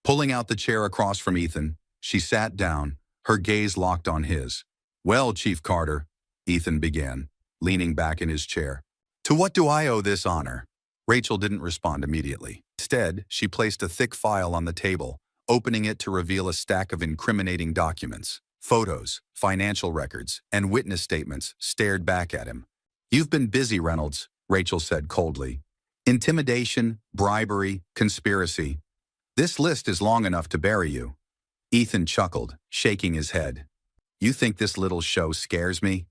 Pulling out the chair across from Ethan, she sat down, her gaze locked on his. "Well, Chief Carter," Ethan began, leaning back in his chair. "To what do I owe this honor?" Rachel didn't respond immediately. Instead, she placed a thick file on the table, opening it to reveal a stack of incriminating documents. Photos, financial records, and witness statements stared back at him. "You've been busy, Reynolds," Rachel said coldly. "Intimidation, bribery, conspiracy. This list is long enough to bury you." Ethan chuckled, shaking his head. "You think this little show scares me?"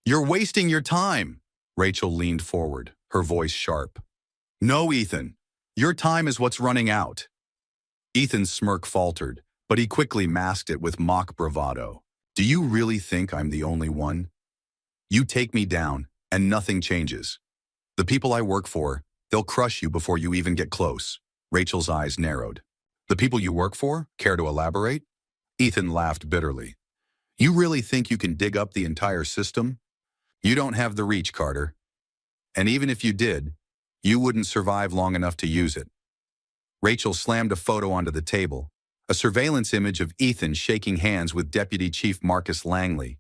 "You're wasting your time." Rachel leaned forward, her voice sharp. "No, Ethan. Your time is what's running out." Ethan's smirk faltered, but he quickly masked it with mock bravado. "Do you really think I'm the only one? You take me down, and nothing changes. The people I work for, they'll crush you before you even get close." Rachel's eyes narrowed. "The people you work for? Care to elaborate?" Ethan laughed bitterly. "You really think you can dig up the entire system? You don't have the reach, Carter. And even if you did, you wouldn't survive long enough to use it." Rachel slammed a photo onto the table, a surveillance image of Ethan shaking hands with Deputy Chief Marcus Langley.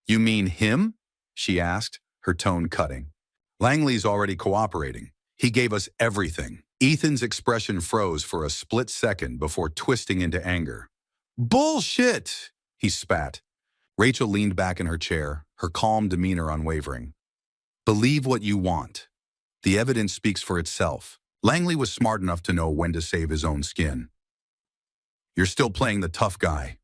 "You mean him?" she asked, her tone cutting. "Langley's already cooperating. He gave us everything." Ethan's expression froze for a split second before twisting into anger. "Bullshit!" he spat. Rachel leaned back in her chair, her calm demeanor unwavering. "Believe what you want. The evidence speaks for itself. Langley was smart enough to know when to save his own skin." "You're still playing the tough guy."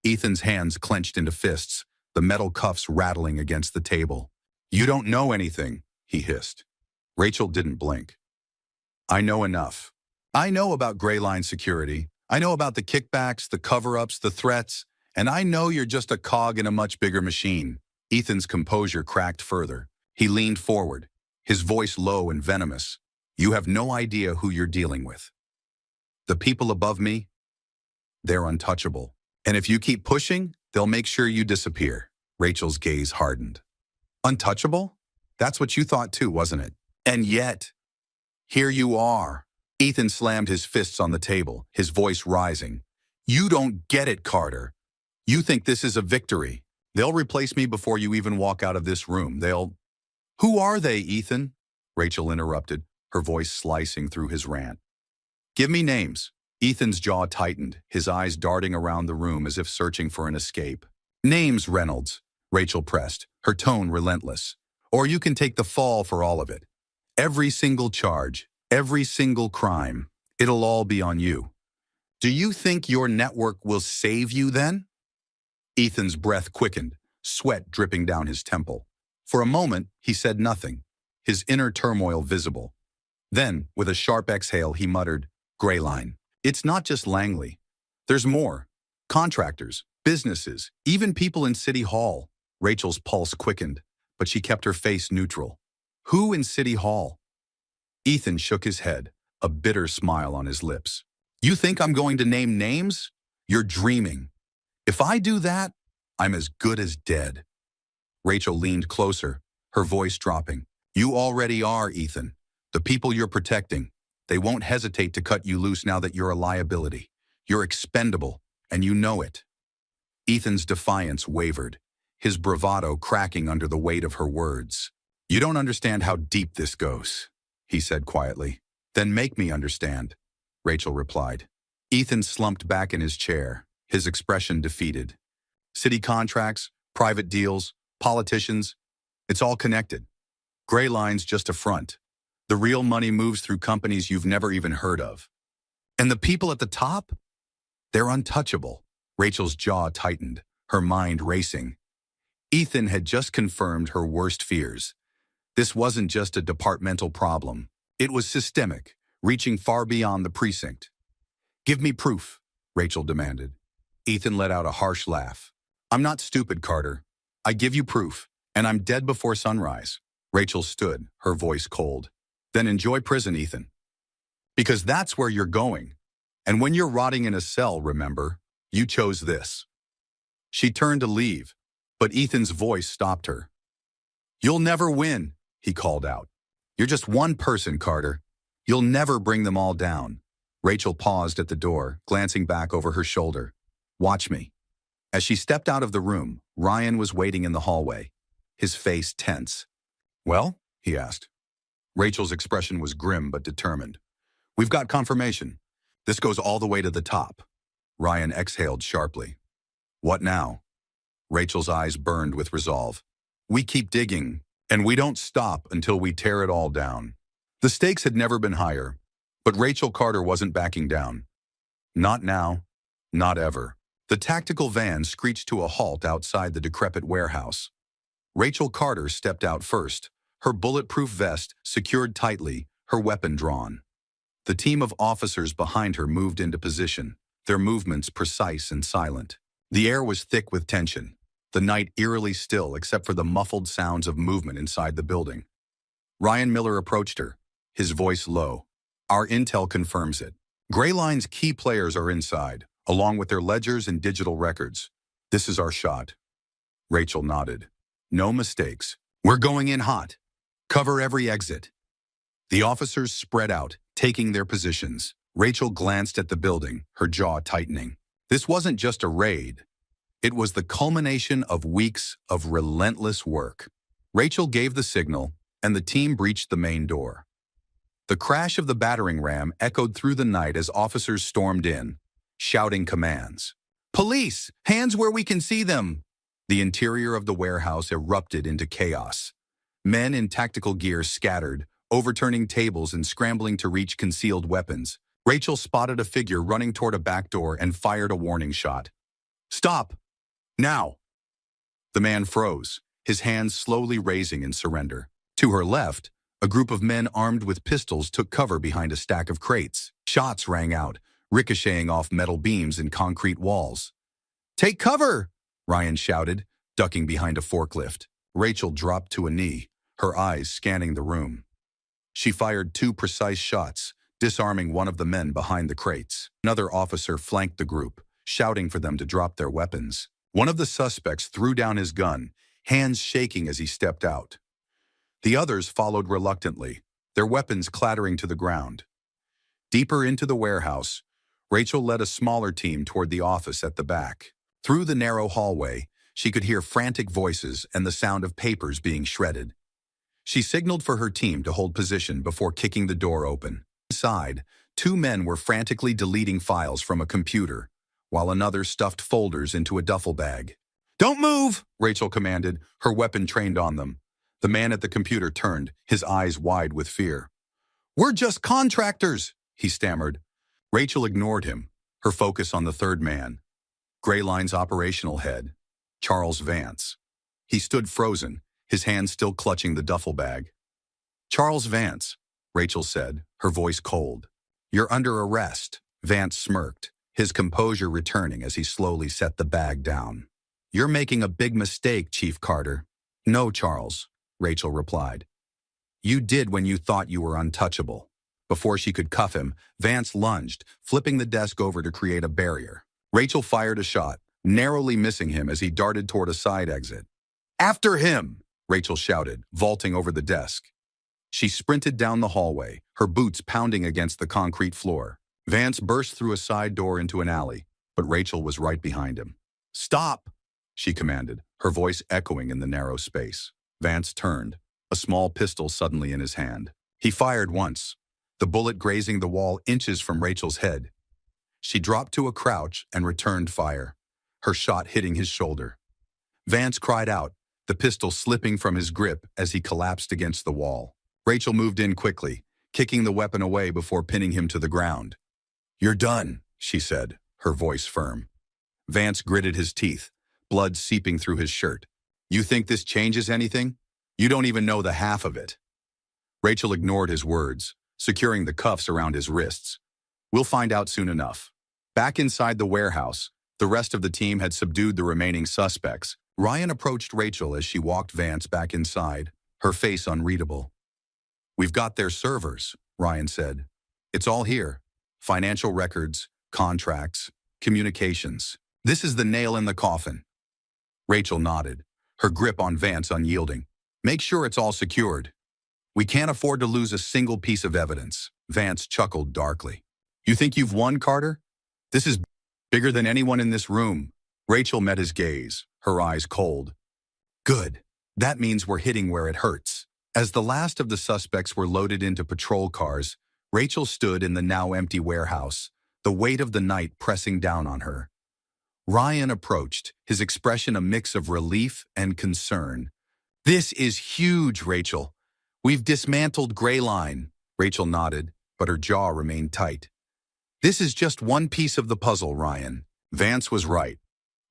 Ethan's hands clenched into fists, the metal cuffs rattling against the table. "You don't know anything," he hissed. Rachel didn't blink. "I know enough. I know about Gray Line Security. I know about the kickbacks, the cover-ups, the threats, and I know you're just a cog in a much bigger machine." Ethan's composure cracked further. He leaned forward, his voice low and venomous. "You have no idea who you're dealing with. The people above me, they're untouchable. And if you keep pushing, they'll make sure you disappear." Rachel's gaze hardened. "Untouchable? That's what you thought too, wasn't it? And yet, here you are." Ethan slammed his fists on the table, his voice rising. "You don't get it, Carter. You think this is a victory. They'll replace me before you even walk out of this room. Who are they, Ethan?" Rachel interrupted, her voice slicing through his rant. "Give me names." Ethan's jaw tightened, his eyes darting around the room as if searching for an escape. "Names, Reynolds," Rachel pressed, her tone relentless. "Or you can take the fall for all of it. Every single charge, every single crime, it'll all be on you. Do you think your network will save you then?" Ethan's breath quickened, sweat dripping down his temple. For a moment, he said nothing, his inner turmoil visible. Then, with a sharp exhale, he muttered, "Gray Line. It's not just Langley. There's more. Contractors, businesses, even people in City Hall." Rachel's pulse quickened, but she kept her face neutral. "Who in City Hall?" Ethan shook his head, a bitter smile on his lips. "You think I'm going to name names? You're dreaming. If I do that, I'm as good as dead." Rachel leaned closer, her voice dropping. "You already are, Ethan. The people you're protecting, they won't hesitate to cut you loose now that you're a liability. You're expendable, and you know it." Ethan's defiance wavered, his bravado cracking under the weight of her words. "You don't understand how deep this goes," he said quietly. "Then make me understand," Rachel replied. Ethan slumped back in his chair, his expression defeated. "City contracts, private deals, politicians, it's all connected. Gray Line's just a front. The real money moves through companies you've never even heard of. And the people at the top? They're untouchable." Rachel's jaw tightened, her mind racing. Ethan had just confirmed her worst fears. This wasn't just a departmental problem. It was systemic, reaching far beyond the precinct. "Give me proof," Rachel demanded. Ethan let out a harsh laugh. I'm not stupid, Carter. I give you proof, and I'm dead before sunrise. Rachel stood, her voice cold. Then enjoy prison, Ethan. Because that's where you're going. And when you're rotting in a cell, remember, you chose this. She turned to leave, but Ethan's voice stopped her. You'll never win, he called out. You're just one person, Carter. You'll never bring them all down. Rachel paused at the door, glancing back over her shoulder. Watch me. As she stepped out of the room, Ryan was waiting in the hallway, his face tense. Well? He asked. Rachel's expression was grim but determined. We've got confirmation. This goes all the way to the top. Ryan exhaled sharply. What now? Rachel's eyes burned with resolve. We keep digging, and we don't stop until we tear it all down. The stakes had never been higher, but Rachel Carter wasn't backing down. Not now, not ever. The tactical van screeched to a halt outside the decrepit warehouse. Rachel Carter stepped out first, her bulletproof vest secured tightly, her weapon drawn. The team of officers behind her moved into position, their movements precise and silent. The air was thick with tension, the night eerily still except for the muffled sounds of movement inside the building. Ryan Miller approached her, his voice low. Our intel confirms it. Greyline's key players are inside, along with their ledgers and digital records. This is our shot. Rachel nodded. No mistakes. We're going in hot. Cover every exit. The officers spread out, taking their positions. Rachel glanced at the building, her jaw tightening. This wasn't just a raid. It was the culmination of weeks of relentless work. Rachel gave the signal, and the team breached the main door. The crash of the battering ram echoed through the night as officers stormed in, shouting commands. Police! Hands where we can see them! The interior of the warehouse erupted into chaos. Men in tactical gear scattered, overturning tables and scrambling to reach concealed weapons. Rachel spotted a figure running toward a back door and fired a warning shot. Stop! Now! The man froze, his hands slowly raising in surrender. To her left, a group of men armed with pistols took cover behind a stack of crates. Shots rang out, ricocheting off metal beams and concrete walls. Take cover! Ryan shouted, ducking behind a forklift. Rachel dropped to a knee, her eyes scanning the room. She fired 2 precise shots, disarming one of the men behind the crates. Another officer flanked the group, shouting for them to drop their weapons. One of the suspects threw down his gun, hands shaking as he stepped out. The others followed reluctantly, their weapons clattering to the ground. Deeper into the warehouse, Rachel led a smaller team toward the office at the back. Through the narrow hallway, she could hear frantic voices and the sound of papers being shredded. She signaled for her team to hold position before kicking the door open. Inside, 2 men were frantically deleting files from a computer, while another stuffed folders into a duffel bag. Don't move, Rachel commanded, her weapon trained on them. The man at the computer turned, his eyes wide with fear. We're just contractors, he stammered. Rachel ignored him, her focus on the third man, Greyline's operational head, Charles Vance. He stood frozen, his hand still clutching the duffel bag. Charles Vance, Rachel said, her voice cold. You're under arrest. Vance smirked, his composure returning as he slowly set the bag down. You're making a big mistake, Chief Carter. No, Charles, Rachel replied. You did when you thought you were untouchable. Before she could cuff him, Vance lunged, flipping the desk over to create a barrier. Rachel fired a shot, narrowly missing him as he darted toward a side exit. After him, Rachel shouted, vaulting over the desk. She sprinted down the hallway, her boots pounding against the concrete floor. Vance burst through a side door into an alley, but Rachel was right behind him. Stop, she commanded, her voice echoing in the narrow space. Vance turned, a small pistol suddenly in his hand. He fired once, the bullet grazing the wall inches from Rachel's head. She dropped to a crouch and returned fire, her shot hitting his shoulder. Vance cried out, the pistol slipping from his grip as he collapsed against the wall. Rachel moved in quickly, kicking the weapon away before pinning him to the ground. You're done, she said, her voice firm. Vance gritted his teeth, blood seeping through his shirt. You think this changes anything? You don't even know the half of it. Rachel ignored his words, securing the cuffs around his wrists. We'll find out soon enough. Back inside the warehouse, The rest of the team had subdued the remaining suspects. Ryan approached Rachel as she walked Vance back inside, her face unreadable. "We've got their servers," Ryan said. "It's all here. Financial records, contracts, communications. This is the nail in the coffin." Rachel nodded, her grip on Vance unyielding. "Make sure it's all secured. We can't afford to lose a single piece of evidence." Vance chuckled darkly. "You think you've won, Carter? This is bigger than anyone in this room." Rachel met his gaze, her eyes cold. "Good. That means we're hitting where it hurts." As the last of the suspects were loaded into patrol cars, Rachel stood in the now empty warehouse, the weight of the night pressing down on her. Ryan approached, his expression a mix of relief and concern. "This is huge, Rachel. We've dismantled Gray Line." Rachel nodded, but her jaw remained tight. "This is just one piece of the puzzle, Ryan." Vance was right.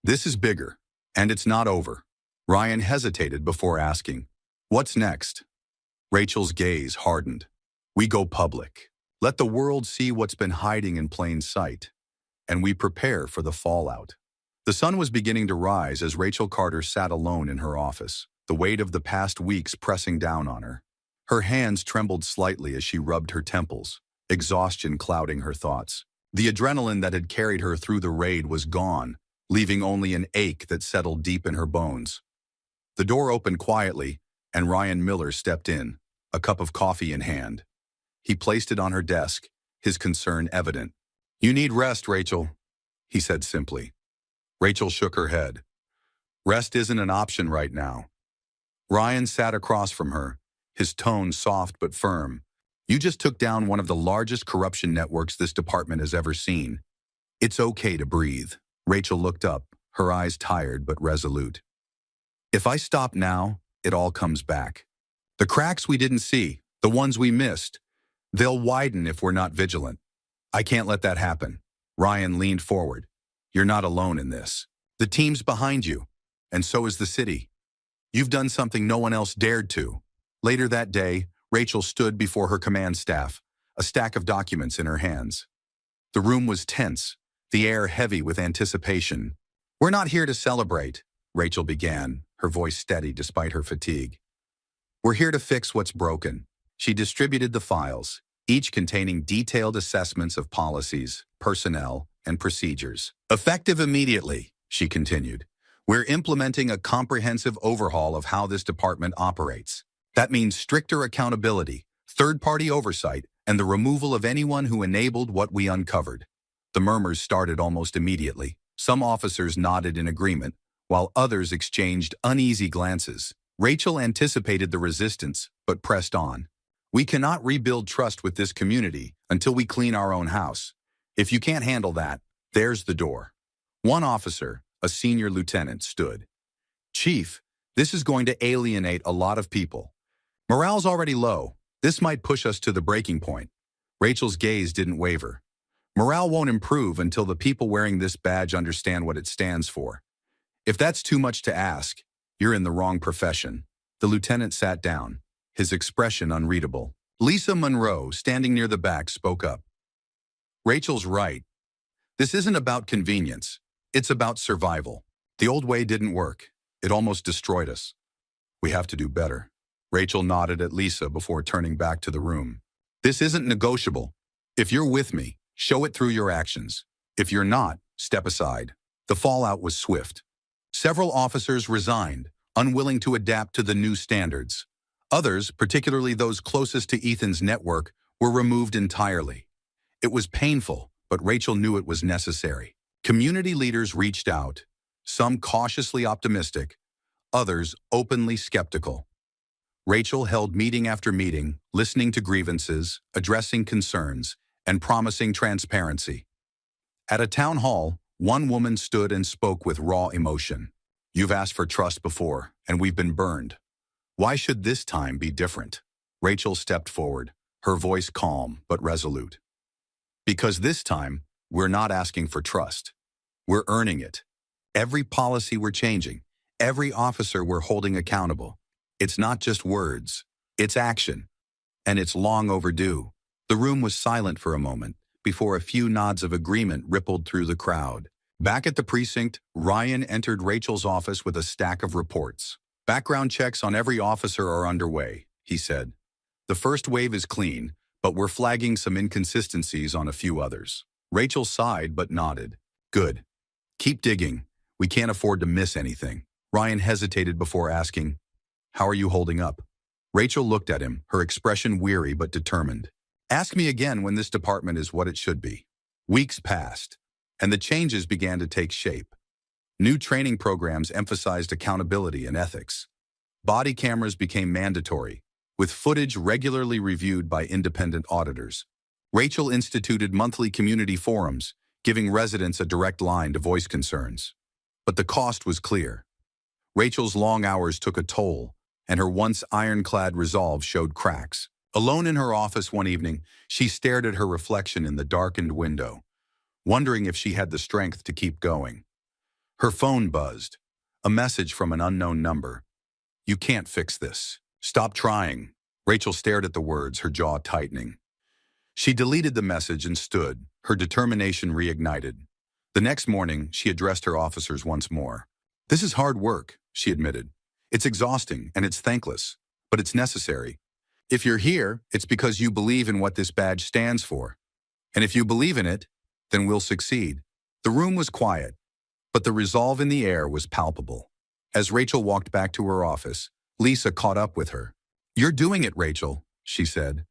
"This is bigger, and it's not over." Ryan hesitated before asking, "What's next?" Rachel's gaze hardened. "We go public. Let the world see what's been hiding in plain sight. And we prepare for the fallout." The sun was beginning to rise as Rachel Carter sat alone in her office, the weight of the past weeks pressing down on her. Her hands trembled slightly as she rubbed her temples, exhaustion clouding her thoughts. The adrenaline that had carried her through the raid was gone, leaving only an ache that settled deep in her bones. The door opened quietly, and Ryan Miller stepped in, a cup of coffee in hand. He placed it on her desk, his concern evident. "You need rest, Rachel," he said simply. Rachel shook her head. "Rest isn't an option right now." Ryan sat across from her, his tone soft but firm. "You just took down one of the largest corruption networks this department has ever seen. It's okay to breathe." Rachel looked up, her eyes tired but resolute. "If I stop now, it all comes back. The cracks we didn't see, the ones we missed, they'll widen if we're not vigilant. I can't let that happen." Ryan leaned forward. "You're not alone in this. The team's behind you, and so is the city. You've done something no one else dared to." Later that day, Rachel stood before her command staff, a stack of documents in her hands. The room was tense, the air heavy with anticipation. "We're not here to celebrate," Rachel began, her voice steady despite her fatigue. "We're here to fix what's broken." She distributed the files, each containing detailed assessments of policies, personnel, and procedures. "Effective immediately," she continued. "We're implementing a comprehensive overhaul of how this department operates. That means stricter accountability, third-party oversight, and the removal of anyone who enabled what we uncovered." The murmurs started almost immediately. Some officers nodded in agreement, while others exchanged uneasy glances. Rachel anticipated the resistance, but pressed on. "We cannot rebuild trust with this community until we clean our own house. If you can't handle that, there's the door." One officer, a senior lieutenant, stood. "Chief, this is going to alienate a lot of people. Morale's already low. This might push us to the breaking point." Rachel's gaze didn't waver. "Morale won't improve until the people wearing this badge understand what it stands for. If that's too much to ask, you're in the wrong profession." The lieutenant sat down, his expression unreadable. Lisa Monroe, standing near the back, spoke up. "Rachel's right. This isn't about convenience. It's about survival. The old way didn't work. It almost destroyed us. We have to do better." Rachel nodded at Lisa before turning back to the room. "This isn't negotiable. If you're with me, show it through your actions. If you're not, step aside." The fallout was swift. Several officers resigned, unwilling to adapt to the new standards. Others, particularly those closest to Ethan's network, were removed entirely. It was painful, but Rachel knew it was necessary. Community leaders reached out, some cautiously optimistic, others openly skeptical. Rachel held meeting after meeting, listening to grievances, addressing concerns, and promising transparency. At a town hall, one woman stood and spoke with raw emotion. "You've asked for trust before, and we've been burned. Why should this time be different?" Rachel stepped forward, her voice calm but resolute. "Because this time, we're not asking for trust. We're earning it. Every policy we're changing, every officer we're holding accountable. It's not just words, it's action. And it's long overdue." The room was silent for a moment, before a few nods of agreement rippled through the crowd. Back at the precinct, Ryan entered Rachel's office with a stack of reports. Background checks on every officer are underway, he said. The first wave is clean, but we're flagging some inconsistencies on a few others. Rachel sighed but nodded. Good. Keep digging. We can't afford to miss anything. Ryan hesitated before asking, how are you holding up? Rachel looked at him, her expression weary but determined. Ask me again when this department is what it should be. Weeks passed, and the changes began to take shape. New training programs emphasized accountability and ethics. Body cameras became mandatory, with footage regularly reviewed by independent auditors. Rachel instituted monthly community forums, giving residents a direct line to voice concerns. But the cost was clear. Rachel's long hours took a toll, and her once ironclad resolve showed cracks. Alone in her office one evening, she stared at her reflection in the darkened window, wondering if she had the strength to keep going. Her phone buzzed. A message from an unknown number. You can't fix this. Stop trying. Rachel stared at the words, her jaw tightening. She deleted the message and stood, her determination reignited. The next morning, she addressed her officers once more. This is hard work, she admitted. It's exhausting and it's thankless, but it's necessary. If you're here, it's because you believe in what this badge stands for. And if you believe in it, then we'll succeed. The room was quiet, but the resolve in the air was palpable. As Rachel walked back to her office, Lisa caught up with her. You're doing it, Rachel, she said.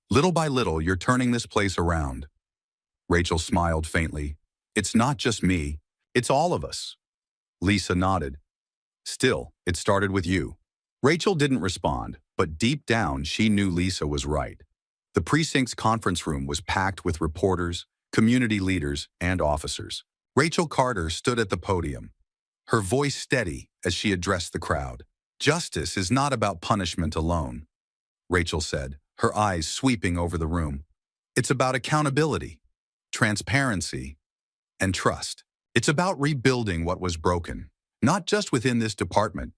Little by little, you're turning this place around. Rachel smiled faintly. It's not just me, it's all of us. Lisa nodded. Still, it started with you. Rachel didn't respond, but deep down, she knew Lisa was right. The precinct's conference room was packed with reporters, community leaders, and officers. Rachel Carter stood at the podium, her voice steady as she addressed the crowd. Justice is not about punishment alone, Rachel said, her eyes sweeping over the room. It's about accountability, transparency, and trust. It's about rebuilding what was broken, not just within this department,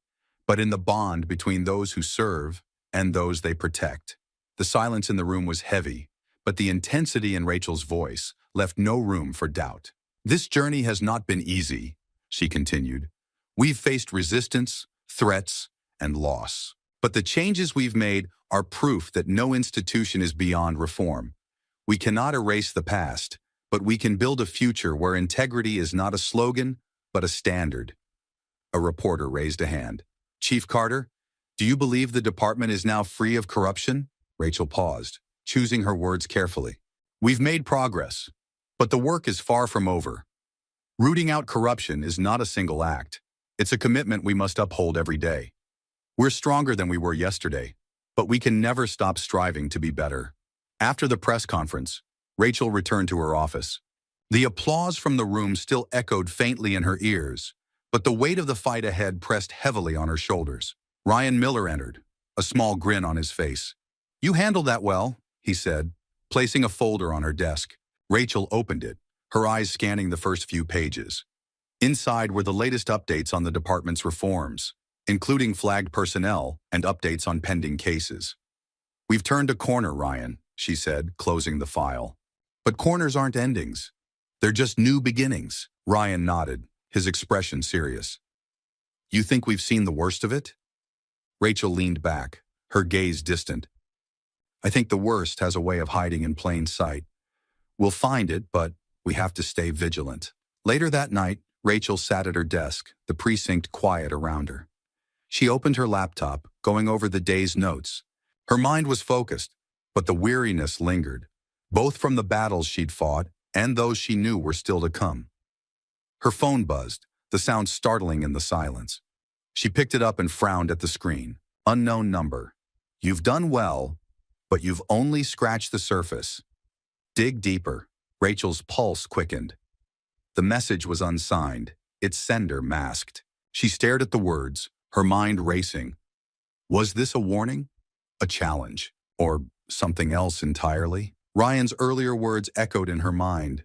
but in the bond between those who serve and those they protect. The silence in the room was heavy, but the intensity in Rachel's voice left no room for doubt. This journey has not been easy, she continued. We've faced resistance, threats, and loss. But the changes we've made are proof that no institution is beyond reform. We cannot erase the past, but we can build a future where integrity is not a slogan, but a standard. A reporter raised a hand. Chief Carter, do you believe the department is now free of corruption? Rachel paused, choosing her words carefully. We've made progress, but the work is far from over. Rooting out corruption is not a single act. It's a commitment we must uphold every day. We're stronger than we were yesterday, but we can never stop striving to be better. After the press conference, Rachel returned to her office. The applause from the room still echoed faintly in her ears, but the weight of the fight ahead pressed heavily on her shoulders. Ryan Miller entered, a small grin on his face. You handled that well, he said, placing a folder on her desk. Rachel opened it, her eyes scanning the first few pages. Inside were the latest updates on the department's reforms, including flagged personnel and updates on pending cases. We've turned a corner, Ryan, she said, closing the file. But corners aren't endings. They're just new beginnings. Ryan nodded, his expression serious. You think we've seen the worst of it? Rachel leaned back, her gaze distant. I think the worst has a way of hiding in plain sight. We'll find it, but we have to stay vigilant. Later that night, Rachel sat at her desk, the precinct quiet around her. She opened her laptop, going over the day's notes. Her mind was focused, but the weariness lingered, both from the battles she'd fought and those she knew were still to come. Her phone buzzed, the sound startling in the silence. She picked it up and frowned at the screen. Unknown number. You've done well, but you've only scratched the surface. Dig deeper. Rachel's pulse quickened. The message was unsigned, its sender masked. She stared at the words, her mind racing. Was this a warning? A challenge? Or something else entirely? Ryan's earlier words echoed in her mind.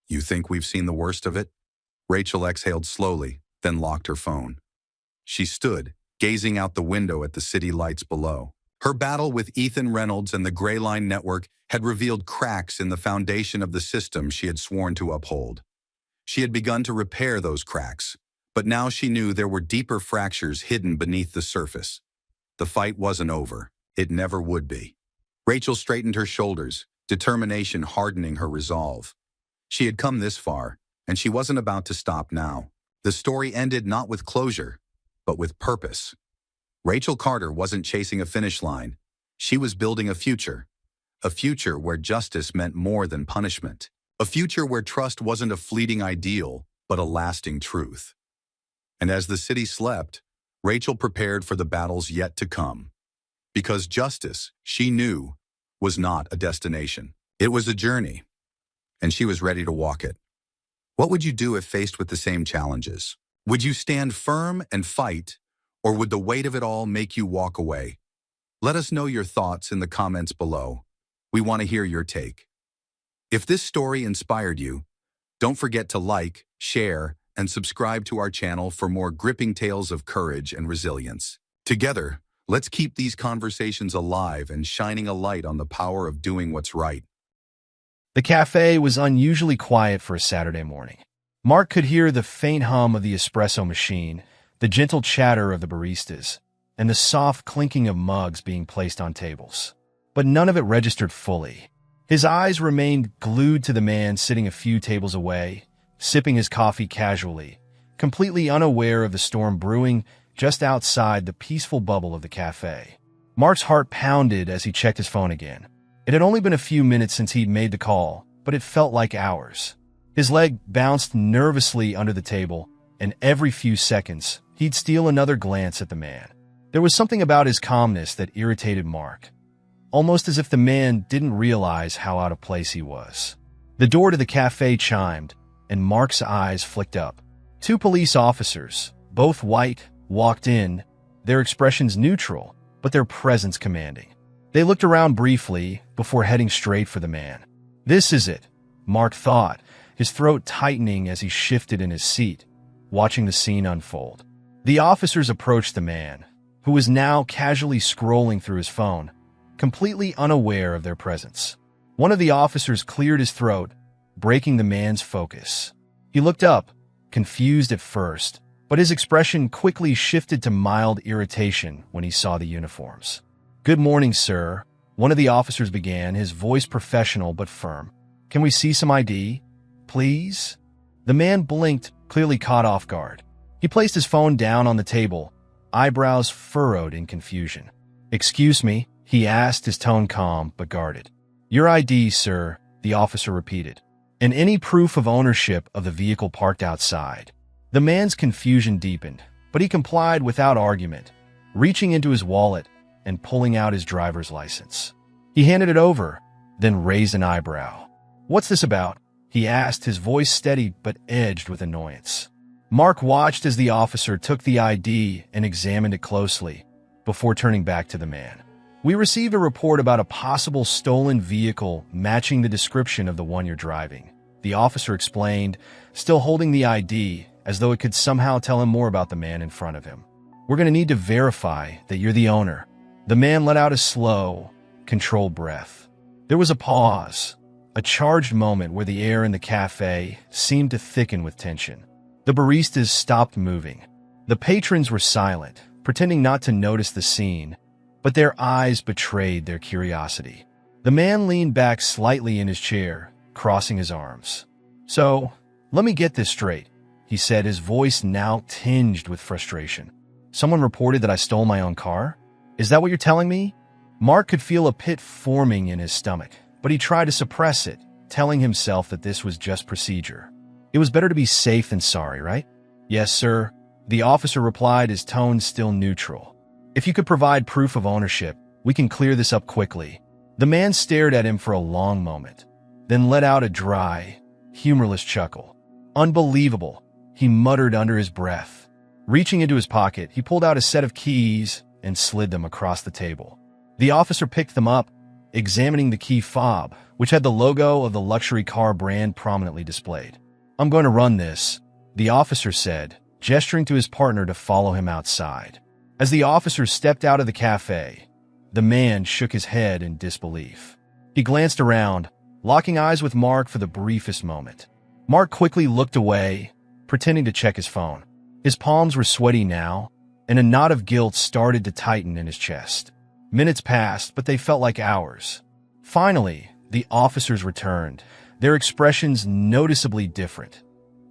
You think we've seen the worst of it? Rachel exhaled slowly, then locked her phone. She stood, gazing out the window at the city lights below. Her battle with Ethan Reynolds and the Gray Line Network had revealed cracks in the foundation of the system she had sworn to uphold. She had begun to repair those cracks, but now she knew there were deeper fractures hidden beneath the surface. The fight wasn't over. It never would be. Rachel straightened her shoulders, determination hardening her resolve. She had come this far, and she wasn't about to stop now. The story ended not with closure, but with purpose. Rachel Carter wasn't chasing a finish line. She was building a future where justice meant more than punishment, a future where trust wasn't a fleeting ideal, but a lasting truth. And as the city slept, Rachel prepared for the battles yet to come. Because justice, she knew, was not a destination. It was a journey, and she was ready to walk it. What would you do if faced with the same challenges? Would you stand firm and fight, or would the weight of it all make you walk away? Let us know your thoughts in the comments below. We want to hear your take. If this story inspired you, don't forget to like, share, and subscribe to our channel for more gripping tales of courage and resilience. Together, let's keep these conversations alive and shining a light on the power of doing what's right. The cafe was unusually quiet for a Saturday morning. Mark could hear the faint hum of the espresso machine, the gentle chatter of the baristas, and the soft clinking of mugs being placed on tables. But none of it registered fully. His eyes remained glued to the man sitting a few tables away, sipping his coffee casually, completely unaware of the storm brewing just outside the peaceful bubble of the cafe. Mark's heart pounded as he checked his phone again. It had only been a few minutes since he'd made the call, but it felt like hours. His leg bounced nervously under the table, and every few seconds, he'd steal another glance at the man. There was something about his calmness that irritated Mark, almost as if the man didn't realize how out of place he was. The door to the cafe chimed, and Mark's eyes flicked up. Two police officers, both white, walked in, their expressions neutral, but their presence commanding. They looked around briefly before heading straight for the man. This is it, Mark thought, his throat tightening as he shifted in his seat, watching the scene unfold. The officers approached the man, who was now casually scrolling through his phone, completely unaware of their presence. One of the officers cleared his throat, breaking the man's focus. He looked up, confused at first, but his expression quickly shifted to mild irritation when he saw the uniforms. "Good morning, sir," one of the officers began, his voice professional but firm. "Can we see some ID, please?" The man blinked, clearly caught off guard. He placed his phone down on the table, eyebrows furrowed in confusion. "Excuse me?" he asked, his tone calm but guarded. "Your ID, sir," the officer repeated, "and any proof of ownership of the vehicle parked outside." The man's confusion deepened, but he complied without argument, reaching into his wallet and pulling out his driver's license. He handed it over, then raised an eyebrow. "What's this about?" he asked, his voice steady but edged with annoyance. Mark watched as the officer took the ID and examined it closely, before turning back to the man. "We received a report about a possible stolen vehicle matching the description of the one you're driving," the officer explained, still holding the ID as though it could somehow tell him more about the man in front of him. "We're going to need to verify that you're the owner." The man let out a slow, controlled breath. There was a pause, a charged moment where the air in the cafe seemed to thicken with tension. The baristas stopped moving. The patrons were silent, pretending not to notice the scene, but their eyes betrayed their curiosity. The man leaned back slightly in his chair, crossing his arms. "So, let me get this straight," he said, his voice now tinged with frustration. "Someone reported that I stole my own car? Is that what you're telling me?" Mark could feel a pit forming in his stomach, but he tried to suppress it, telling himself that this was just procedure. It was better to be safe than sorry, right? "Yes, sir," the officer replied, his tone still neutral. "If you could provide proof of ownership, we can clear this up quickly." The man stared at him for a long moment, then let out a dry, humorless chuckle. "Unbelievable," he muttered under his breath. Reaching into his pocket, he pulled out a set of keys and slid them across the table. The officer picked them up, examining the key fob, which had the logo of the luxury car brand prominently displayed. "I'm going to run this," the officer said, gesturing to his partner to follow him outside. As the officer stepped out of the cafe, the man shook his head in disbelief. He glanced around, locking eyes with Mark for the briefest moment. Mark quickly looked away, pretending to check his phone. His palms were sweaty now, and a knot of guilt started to tighten in his chest. Minutes passed, but they felt like hours. Finally, the officers returned, their expressions noticeably different.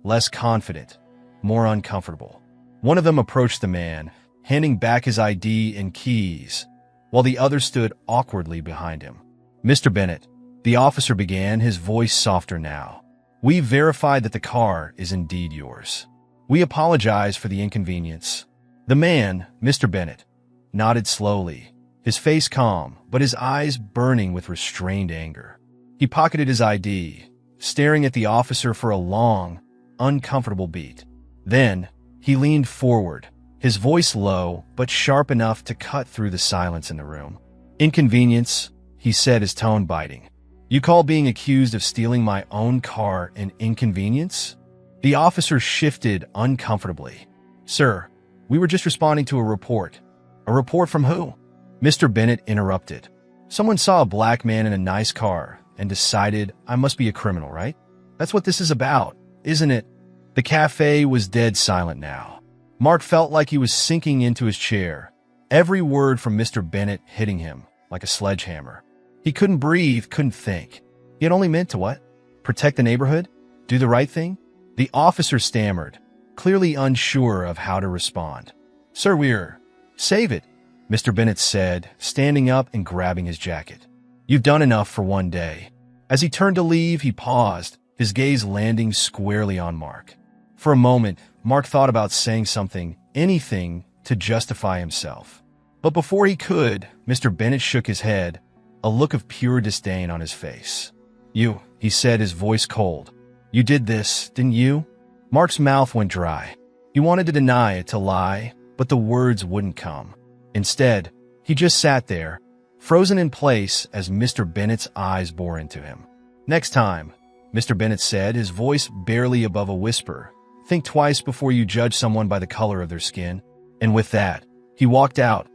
Less confident, more uncomfortable. One of them approached the man, handing back his ID and keys, while the other stood awkwardly behind him. "Mr. Bennett," the officer began, his voice softer now. "We verified that the car is indeed yours. We apologize for the inconvenience." The man, Mr. Bennett, nodded slowly, his face calm, but his eyes burning with restrained anger. He pocketed his ID, staring at the officer for a long, uncomfortable beat. Then, he leaned forward, his voice low but sharp enough to cut through the silence in the room. "Inconvenience," he said, his tone biting. "You call being accused of stealing my own car an inconvenience?" The officer shifted uncomfortably. "Sir, we were just responding to a report." "A report from who?" Mr. Bennett interrupted. "Someone saw a black man in a nice car and decided I must be a criminal, right? That's what this is about, isn't it?" The cafe was dead silent now. Mark felt like he was sinking into his chair, every word from Mr. Bennett hitting him like a sledgehammer. He couldn't breathe, couldn't think. He had only meant to what? Protect the neighborhood? Do the right thing? The officer stammered, clearly unsure of how to respond. "Sir, we're—" "Save it," Mr. Bennett said, standing up and grabbing his jacket. "You've done enough for one day." As he turned to leave, he paused, his gaze landing squarely on Mark. For a moment, Mark thought about saying something, anything, to justify himself. But before he could, Mr. Bennett shook his head, a look of pure disdain on his face. "You," he said, his voice cold. "You did this, didn't you?" Mark's mouth went dry. He wanted to deny it, to lie, but the words wouldn't come. Instead, he just sat there, frozen in place as Mr. Bennett's eyes bore into him. "Next time," Mr. Bennett said, his voice barely above a whisper, "think twice before you judge someone by the color of their skin." And with that, he walked out,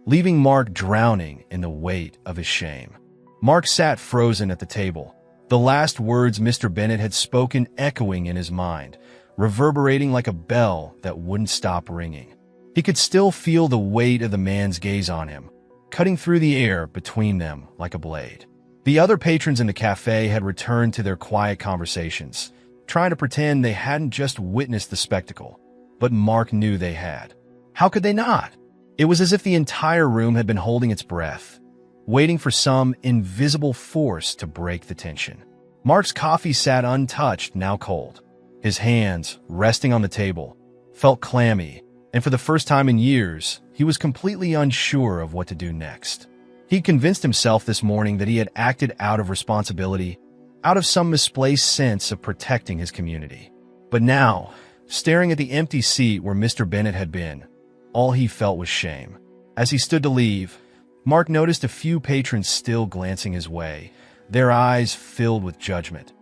leaving Mark drowning in the weight of his shame. Mark sat frozen at the table, the last words Mr. Bennett had spoken echoing in his mind, reverberating like a bell that wouldn't stop ringing. He could still feel the weight of the man's gaze on him, cutting through the air between them like a blade. The other patrons in the cafe had returned to their quiet conversations, trying to pretend they hadn't just witnessed the spectacle, but Mark knew they had. How could they not? It was as if the entire room had been holding its breath, waiting for some invisible force to break the tension. Mark's coffee sat untouched, now cold. His hands, resting on the table, felt clammy, and for the first time in years, he was completely unsure of what to do next. He'd convinced himself this morning that he had acted out of responsibility, out of some misplaced sense of protecting his community. But now, staring at the empty seat where Mr. Bennett had been, all he felt was shame. As he stood to leave, Mark noticed a few patrons still glancing his way, their eyes filled with judgment.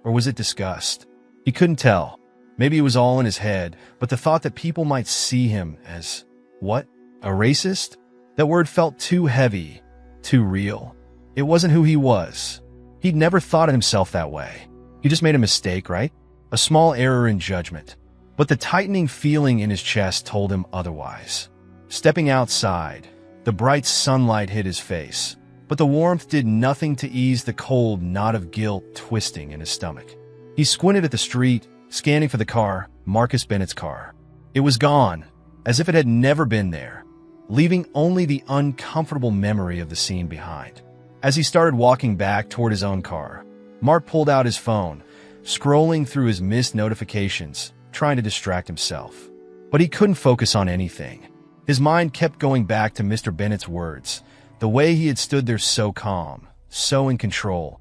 Or was it disgust? He couldn't tell. Maybe it was all in his head, but the thought that people might see him as, what? A racist? That word felt too heavy, too real. It wasn't who he was. He'd never thought of himself that way. He just made a mistake, right? A small error in judgment. But the tightening feeling in his chest told him otherwise. Stepping outside, the bright sunlight hit his face, but the warmth did nothing to ease the cold knot of guilt twisting in his stomach. He squinted at the street, scanning for the car, Marcus Bennett's car. It was gone, as if it had never been there, leaving only the uncomfortable memory of the scene behind. As he started walking back toward his own car, Mark pulled out his phone, scrolling through his missed notifications, trying to distract himself. But he couldn't focus on anything. His mind kept going back to Mr. Bennett's words, the way he had stood there so calm, so in control,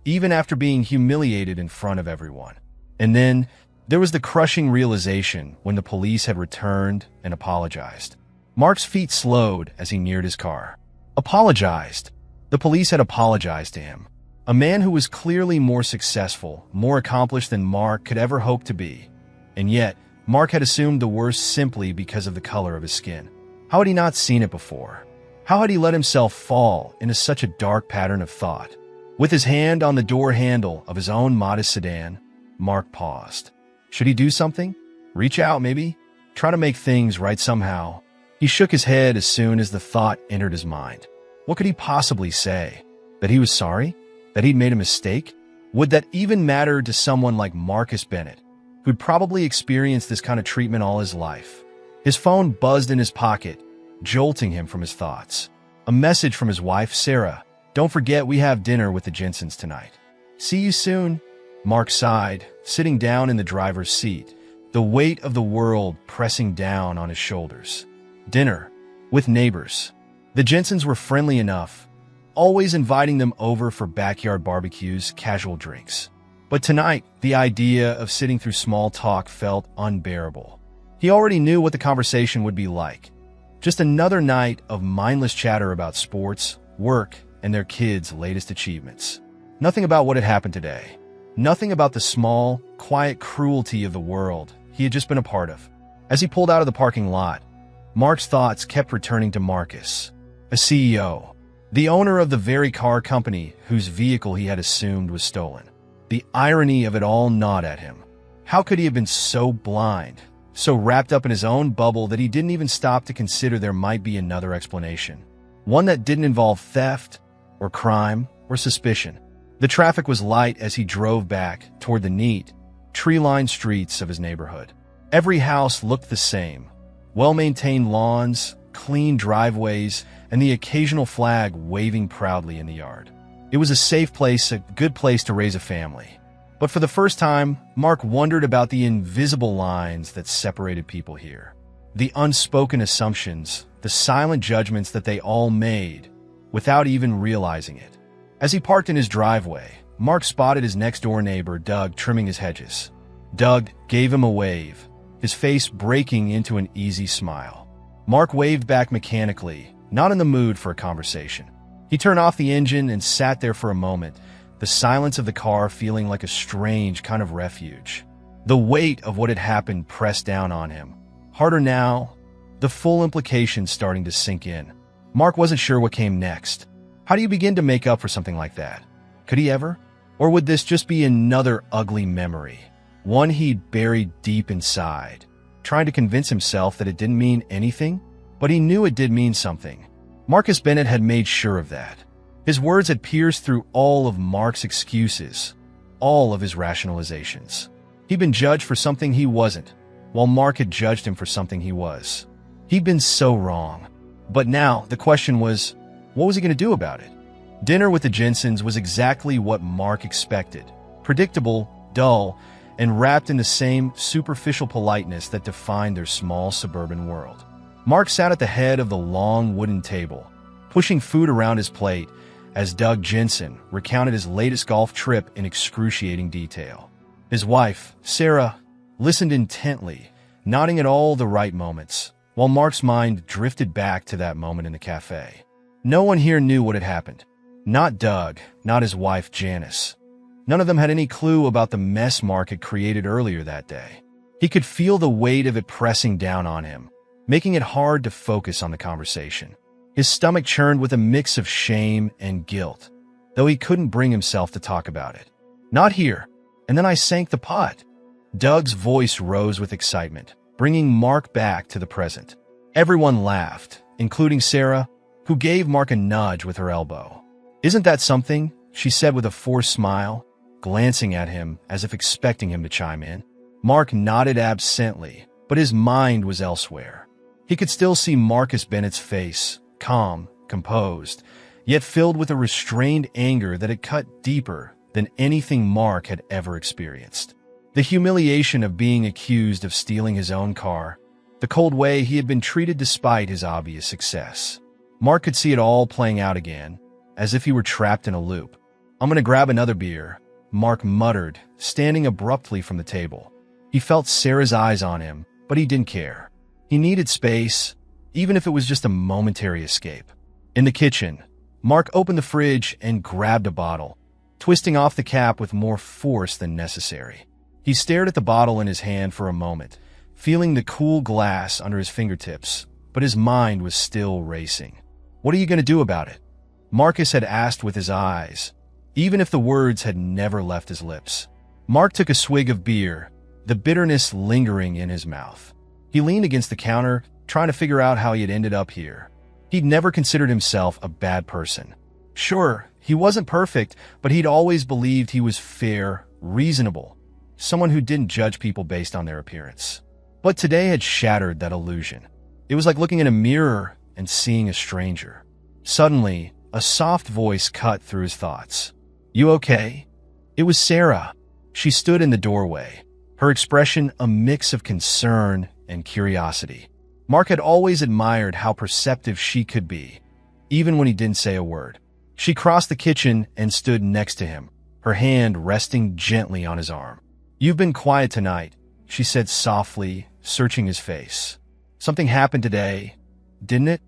even after being humiliated in front of everyone. And then, there was the crushing realization when the police had returned and apologized. Mark's feet slowed as he neared his car. Apologized. The police had apologized to him. A man who was clearly more successful, more accomplished than Mark could ever hope to be. And yet, Mark had assumed the worst simply because of the color of his skin. How had he not seen it before? How had he let himself fall into such a dark pattern of thought? With his hand on the door handle of his own modest sedan, Mark paused. Should he do something? Reach out, maybe? Try to make things right somehow. He shook his head as soon as the thought entered his mind. What could he possibly say? That he was sorry? That he'd made a mistake? Would that even matter to someone like Marcus Bennett, who'd probably experienced this kind of treatment all his life? His phone buzzed in his pocket, jolting him from his thoughts. A message from his wife, Sarah. Don't forget we have dinner with the Jensens tonight. See you soon. Mark sighed, sitting down in the driver's seat, the weight of the world pressing down on his shoulders. Dinner. With neighbors. The Jensens were friendly enough, always inviting them over for backyard barbecues, casual drinks. But tonight, the idea of sitting through small talk felt unbearable. He already knew what the conversation would be like. Just another night of mindless chatter about sports, work, and their kids' latest achievements. Nothing about what had happened today. Nothing about the small, quiet cruelty of the world he had just been a part of. As he pulled out of the parking lot, Mark's thoughts kept returning to Marcus, a CEO, the owner of the very car company whose vehicle he had assumed was stolen. The irony of it all gnawed at him. How could he have been so blind, so wrapped up in his own bubble that he didn't even stop to consider there might be another explanation? One that didn't involve theft, or crime, or suspicion. The traffic was light as he drove back toward the neat, tree-lined streets of his neighborhood. Every house looked the same. Well-maintained lawns, clean driveways, and the occasional flag waving proudly in the yard. It was a safe place, a good place to raise a family. But for the first time, Mark wondered about the invisible lines that separated people here. The unspoken assumptions, the silent judgments that they all made without even realizing it. As he parked in his driveway, Mark spotted his next-door neighbor, Doug, trimming his hedges. Doug gave him a wave, his face breaking into an easy smile. Mark waved back mechanically, not in the mood for a conversation. He turned off the engine and sat there for a moment, the silence of the car feeling like a strange kind of refuge. The weight of what had happened pressed down on him. Harder now, the full implications starting to sink in. Mark wasn't sure what came next. How do you begin to make up for something like that? Could he ever? Or would this just be another ugly memory? One he'd buried deep inside, trying to convince himself that it didn't mean anything? But he knew it did mean something. Marcus Bennett had made sure of that. His words had pierced through all of Mark's excuses, all of his rationalizations. He'd been judged for something he wasn't, while Mark had judged him for something he was. He'd been so wrong. But now, the question was, what was he going to do about it? Dinner with the Jensens was exactly what Mark expected. Predictable, dull, and wrapped in the same superficial politeness that defined their small suburban world. Mark sat at the head of the long wooden table, pushing food around his plate as Doug Jensen recounted his latest golf trip in excruciating detail. His wife, Sarah, listened intently, nodding at all the right moments, while Mark's mind drifted back to that moment in the cafe. No one here knew what had happened. Not Doug, not his wife Janice. None of them had any clue about the mess Mark had created earlier that day. He could feel the weight of it pressing down on him, making it hard to focus on the conversation. His stomach churned with a mix of shame and guilt, though he couldn't bring himself to talk about it. Not here. And then I sank the pot. Doug's voice rose with excitement, bringing Mark back to the present. Everyone laughed, including Sarah, who gave Mark a nudge with her elbow. Isn't that something? She said with a forced smile, glancing at him as if expecting him to chime in. Mark nodded absently, but his mind was elsewhere. He could still see Marcus Bennett's face, calm, composed, yet filled with a restrained anger that had cut deeper than anything Mark had ever experienced. The humiliation of being accused of stealing his own car, the cold way he had been treated despite his obvious success. Mark could see it all playing out again, as if he were trapped in a loop. I'm going to grab another beer, Mark muttered, standing abruptly from the table. He felt Sarah's eyes on him, but he didn't care. He needed space, even if it was just a momentary escape. In the kitchen, Mark opened the fridge and grabbed a bottle, twisting off the cap with more force than necessary. He stared at the bottle in his hand for a moment, feeling the cool glass under his fingertips, but his mind was still racing. What are you going to do about it? Marcus had asked with his eyes, even if the words had never left his lips. Mark took a swig of beer, the bitterness lingering in his mouth. He leaned against the counter, trying to figure out how he had ended up here. He'd never considered himself a bad person. Sure, he wasn't perfect, but he'd always believed he was fair, reasonable, someone who didn't judge people based on their appearance. But today had shattered that illusion. It was like looking in a mirror and seeing a stranger. Suddenly, a soft voice cut through his thoughts. "You okay?" It was Sarah. She stood in the doorway, her expression a mix of concern and curiosity. Mark had always admired how perceptive she could be, even when he didn't say a word. She crossed the kitchen and stood next to him, her hand resting gently on his arm. "You've been quiet tonight," she said softly, searching his face. "Something happened today, didn't it?"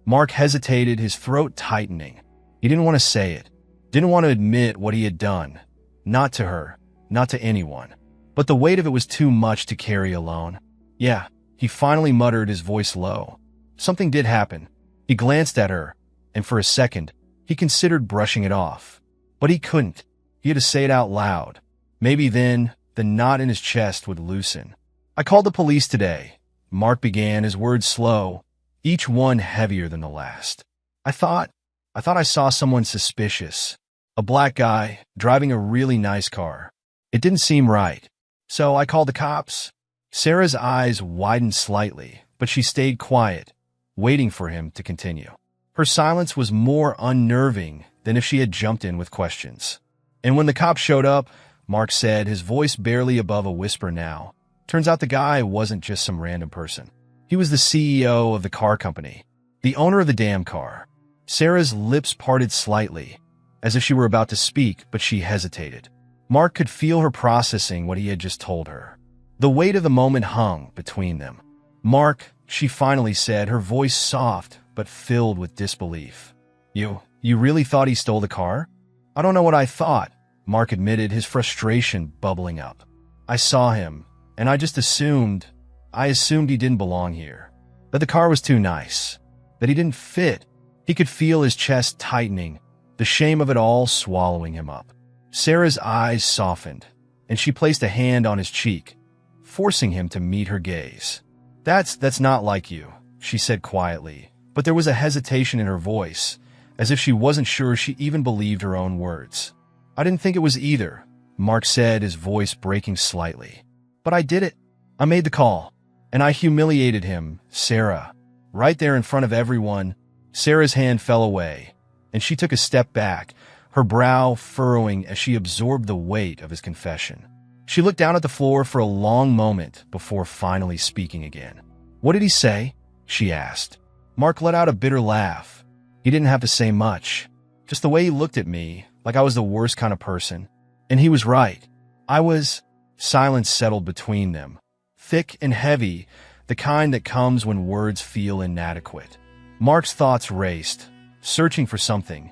Mark hesitated, his throat tightening. He didn't want to say it, didn't want to admit what he had done. Not to her, not to anyone. But the weight of it was too much to carry alone. "Yeah," he finally muttered, his voice low. "Something did happen." He glanced at her, and for a second, he considered brushing it off. But he couldn't. He had to say it out loud. Maybe then, the knot in his chest would loosen. "I called the police today," Mark began, his words slow, each one heavier than the last. I thought I saw someone suspicious. A black guy, driving a really nice car. It didn't seem right. So I called the cops." Sarah's eyes widened slightly, but she stayed quiet, waiting for him to continue. Her silence was more unnerving than if she had jumped in with questions. "And when the cops showed up," Mark said, his voice barely above a whisper now, "turns out the guy wasn't just some random person. He was the CEO of the car company, the owner of the damn car." Sarah's lips parted slightly, as if she were about to speak, but she hesitated. Mark could feel her processing what he had just told her. The weight of the moment hung between them. "Mark," she finally said, her voice soft but filled with disbelief. You really thought he stole the car?" "I don't know what I thought," Mark admitted, his frustration bubbling up. "I saw him, and I assumed he didn't belong here. That the car was too nice. That he didn't fit." He could feel his chest tightening, the shame of it all swallowing him up. Sarah's eyes softened, and she placed a hand on his cheek, forcing him to meet her gaze. That's not like you," she said quietly, but there was a hesitation in her voice, as if she wasn't sure she even believed her own words. "I didn't think it was either," Mark said, his voice breaking slightly. "But I did it. I made the call, and I humiliated him, Sarah, right there in front of everyone." Sarah's hand fell away, and she took a step back, her brow furrowing as she absorbed the weight of his confession. She looked down at the floor for a long moment before finally speaking again. "What did he say?" she asked. Mark let out a bitter laugh. He didn't have to say much, just the way he looked at me, like I was the worst kind of person. And he was right. I was. Silence settled between them, thick and heavy, the kind that comes when words feel inadequate. Mark's thoughts raced, searching for something,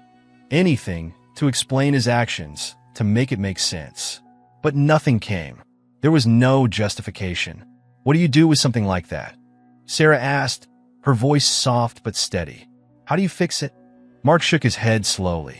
anything, to explain his actions, to make it make sense. But nothing came. There was no justification. "What do you do with something like that?" Sarah asked, her voice soft but steady. "How do you fix it?" Mark shook his head slowly.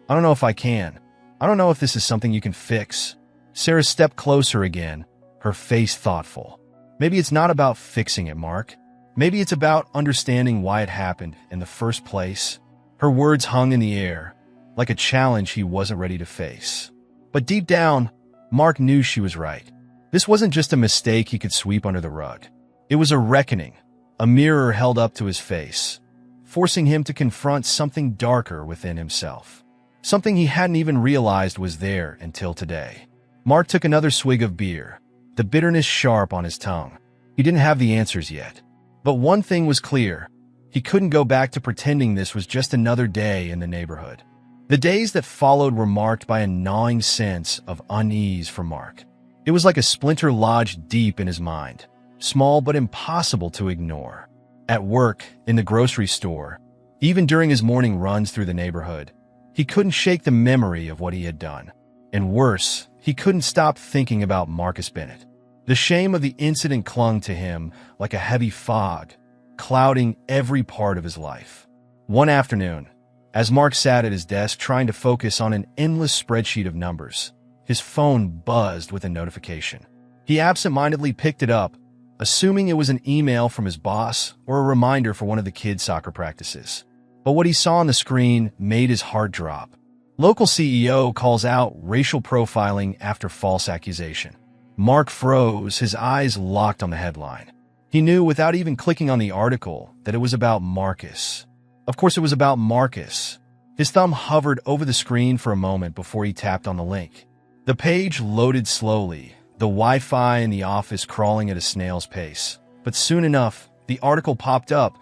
"I don't know if I can. I don't know if this is something you can fix." Sarah stepped closer again, her face thoughtful. "Maybe it's not about fixing it, Mark. Maybe it's about understanding why it happened in the first place." Her words hung in the air, like a challenge he wasn't ready to face. But deep down, Mark knew she was right. This wasn't just a mistake he could sweep under the rug. It was a reckoning, a mirror held up to his face, forcing him to confront something darker within himself. Something he hadn't even realized was there until today. Mark took another swig of beer, the bitterness sharp on his tongue. He didn't have the answers yet. But one thing was clear. He couldn't go back to pretending this was just another day in the neighborhood. The days that followed were marked by a gnawing sense of unease for Mark. It was like a splinter lodged deep in his mind, small but impossible to ignore. At work, in the grocery store, even during his morning runs through the neighborhood, he couldn't shake the memory of what he had done. And worse, he couldn't stop thinking about Marcus Bennett. The shame of the incident clung to him like a heavy fog, clouding every part of his life. One afternoon, as Mark sat at his desk trying to focus on an endless spreadsheet of numbers, His phone buzzed with a notification. He absentmindedly picked it up, assuming it was an email from his boss or a reminder for one of the kids' soccer practices. But what he saw on the screen made his heart drop. Local CEO calls out racial profiling after false accusation. Mark froze, his eyes locked on the headline. He knew without even clicking on the article that it was about Marcus. Of course, it was about Marcus. His thumb hovered over the screen for a moment before he tapped on the link. The page loaded slowly, the Wi-Fi in the office crawling at a snail's pace. But soon enough, the article popped up,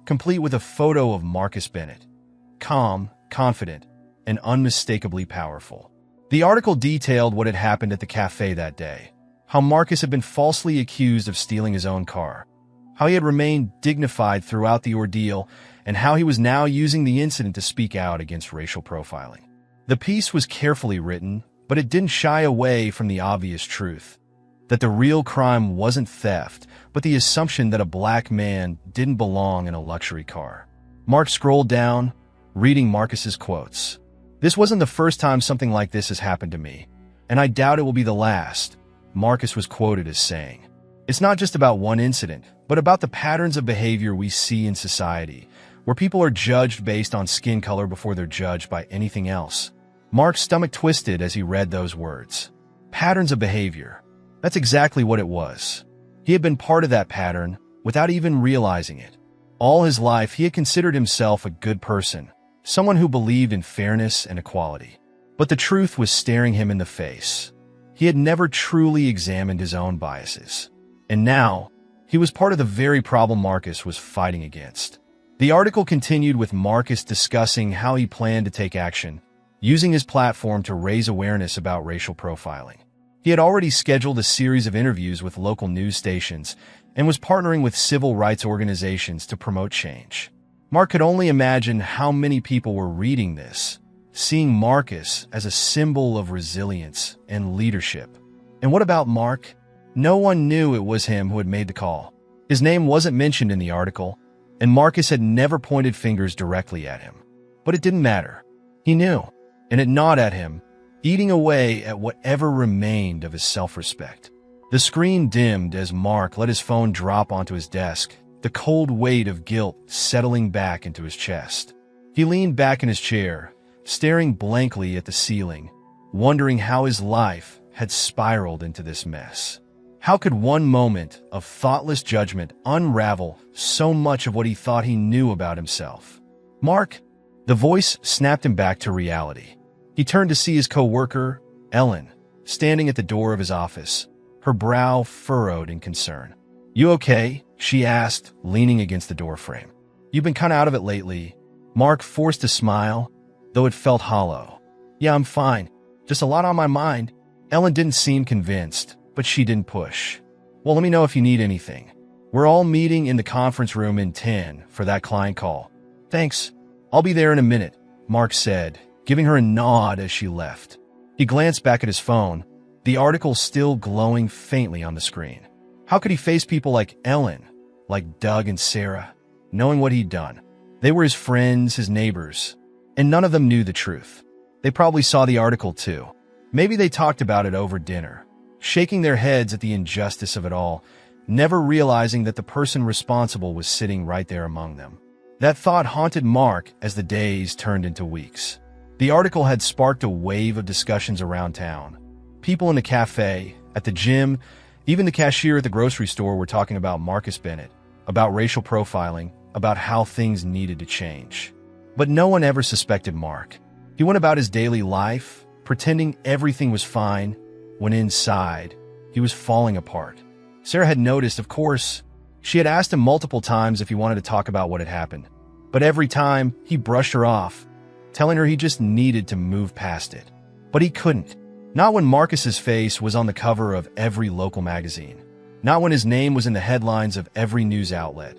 complete with a photo of Marcus Bennett. Calm, confident, and unmistakably powerful. The article detailed what had happened at the cafe that day. How Marcus had been falsely accused of stealing his own car. How he had remained dignified throughout the ordeal, and how he was now using the incident to speak out against racial profiling. The piece was carefully written, but it didn't shy away from the obvious truth. That the real crime wasn't theft, but the assumption that a black man didn't belong in a luxury car. Mark scrolled down, reading Marcus's quotes. "This wasn't the first time something like this has happened to me, and I doubt it will be the last," Marcus was quoted as saying. "It's not just about one incident, but about the patterns of behavior we see in society, where people are judged based on skin color before they're judged by anything else." Mark's stomach twisted as he read those words. Patterns of behavior. That's exactly what it was. He had been part of that pattern without even realizing it. All his life, he had considered himself a good person, someone who believed in fairness and equality. But the truth was staring him in the face. He had never truly examined his own biases. And now, he was part of the very problem Marcus was fighting against. The article continued with Marcus discussing how he planned to take action, using his platform to raise awareness about racial profiling. He had already scheduled a series of interviews with local news stations and was partnering with civil rights organizations to promote change. Mark could only imagine how many people were reading this, seeing Marcus as a symbol of resilience and leadership. And what about Mark? No one knew it was him who had made the call. His name wasn't mentioned in the article, and Marcus had never pointed fingers directly at him. But it didn't matter. He knew, and it gnawed at him, eating away at whatever remained of his self-respect. The screen dimmed as Mark let his phone drop onto his desk, the cold weight of guilt settling back into his chest. He leaned back in his chair, staring blankly at the ceiling, wondering how his life had spiraled into this mess. How could one moment of thoughtless judgment unravel so much of what he thought he knew about himself? "Mark," the voice snapped him back to reality. He turned to see his co-worker, Ellen, standing at the door of his office, her brow furrowed in concern. "You okay?" she asked, leaning against the doorframe. "You've been kind of out of it lately." Mark forced a smile, though it felt hollow. "Yeah, I'm fine. Just a lot on my mind." Ellen didn't seem convinced, but she didn't push. "Well, let me know if you need anything. We're all meeting in the conference room in 10 for that client call." "Thanks. I'll be there in a minute," Mark said, giving her a nod as she left. He glanced back at his phone, the article still glowing faintly on the screen. How could he face people like Ellen, like Doug and Sarah, knowing what he'd done? They were his friends, his neighbors, and none of them knew the truth. They probably saw the article too. Maybe they talked about it over dinner, shaking their heads at the injustice of it all, never realizing that the person responsible was sitting right there among them. That thought haunted Mark as the days turned into weeks. The article had sparked a wave of discussions around town. People in the cafe, at the gym, even the cashier at the grocery store were talking about Marcus Bennett, about racial profiling, about how things needed to change. But no one ever suspected Mark. He went about his daily life, pretending everything was fine, when inside, he was falling apart. Sarah had noticed, of course. She had asked him multiple times if he wanted to talk about what had happened. But every time, he brushed her off, telling her he just needed to move past it. But he couldn't. Not when Marcus's face was on the cover of every local magazine. Not when his name was in the headlines of every news outlet.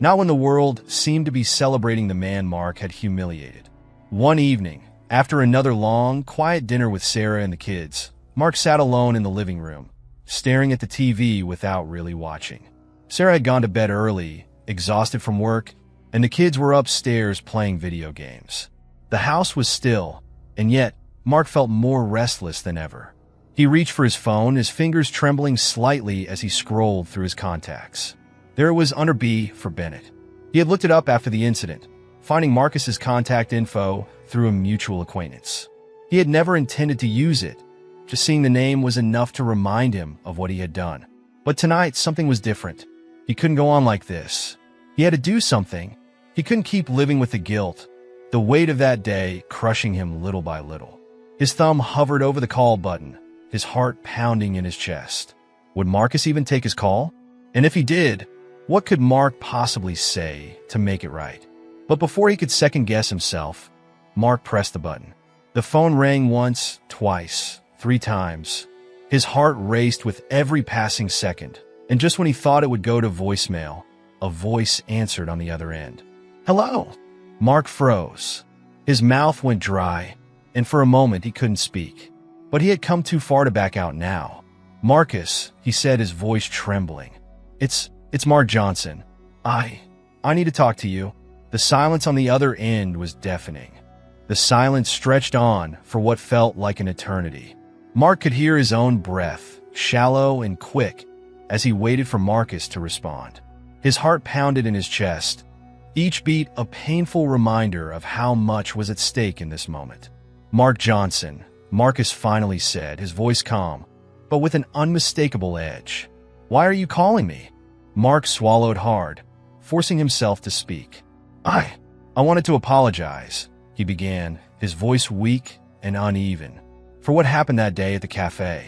Not when the world seemed to be celebrating the man Mark had humiliated. One evening, after another long, quiet dinner with Sarah and the kids, Mark sat alone in the living room, staring at the TV without really watching. Sarah had gone to bed early, exhausted from work, and the kids were upstairs playing video games. The house was still, and yet Mark felt more restless than ever. He reached for his phone, his fingers trembling slightly as he scrolled through his contacts. There it was under B for Bennett. He had looked it up after the incident, finding Marcus's contact info through a mutual acquaintance. He had never intended to use it. Just seeing the name was enough to remind him of what he had done. But tonight, something was different. He couldn't go on like this. He had to do something. He couldn't keep living with the guilt, the weight of that day crushing him little by little. His thumb hovered over the call button, his heart pounding in his chest. Would Marcus even take his call? And if he did, what could Mark possibly say to make it right? But before he could second-guess himself, Mark pressed the button. The phone rang once, twice, 3 times. His heart raced with every passing second, and just when he thought it would go to voicemail, a voice answered on the other end. "Hello?" Mark froze. His mouth went dry, and for a moment he couldn't speak. But he had come too far to back out now. "Marcus," he said, his voice trembling. It's Mark Johnson. I need to talk to you." The silence on the other end was deafening. The silence stretched on for what felt like an eternity. Mark could hear his own breath, shallow and quick, as he waited for Marcus to respond. His heart pounded in his chest, each beat a painful reminder of how much was at stake in this moment. "Mark Johnson," Marcus finally said, his voice calm, but with an unmistakable edge. "Why are you calling me?" Mark swallowed hard, forcing himself to speak. I wanted to apologize," he began, his voice weak and uneven, "for what happened that day at the cafe.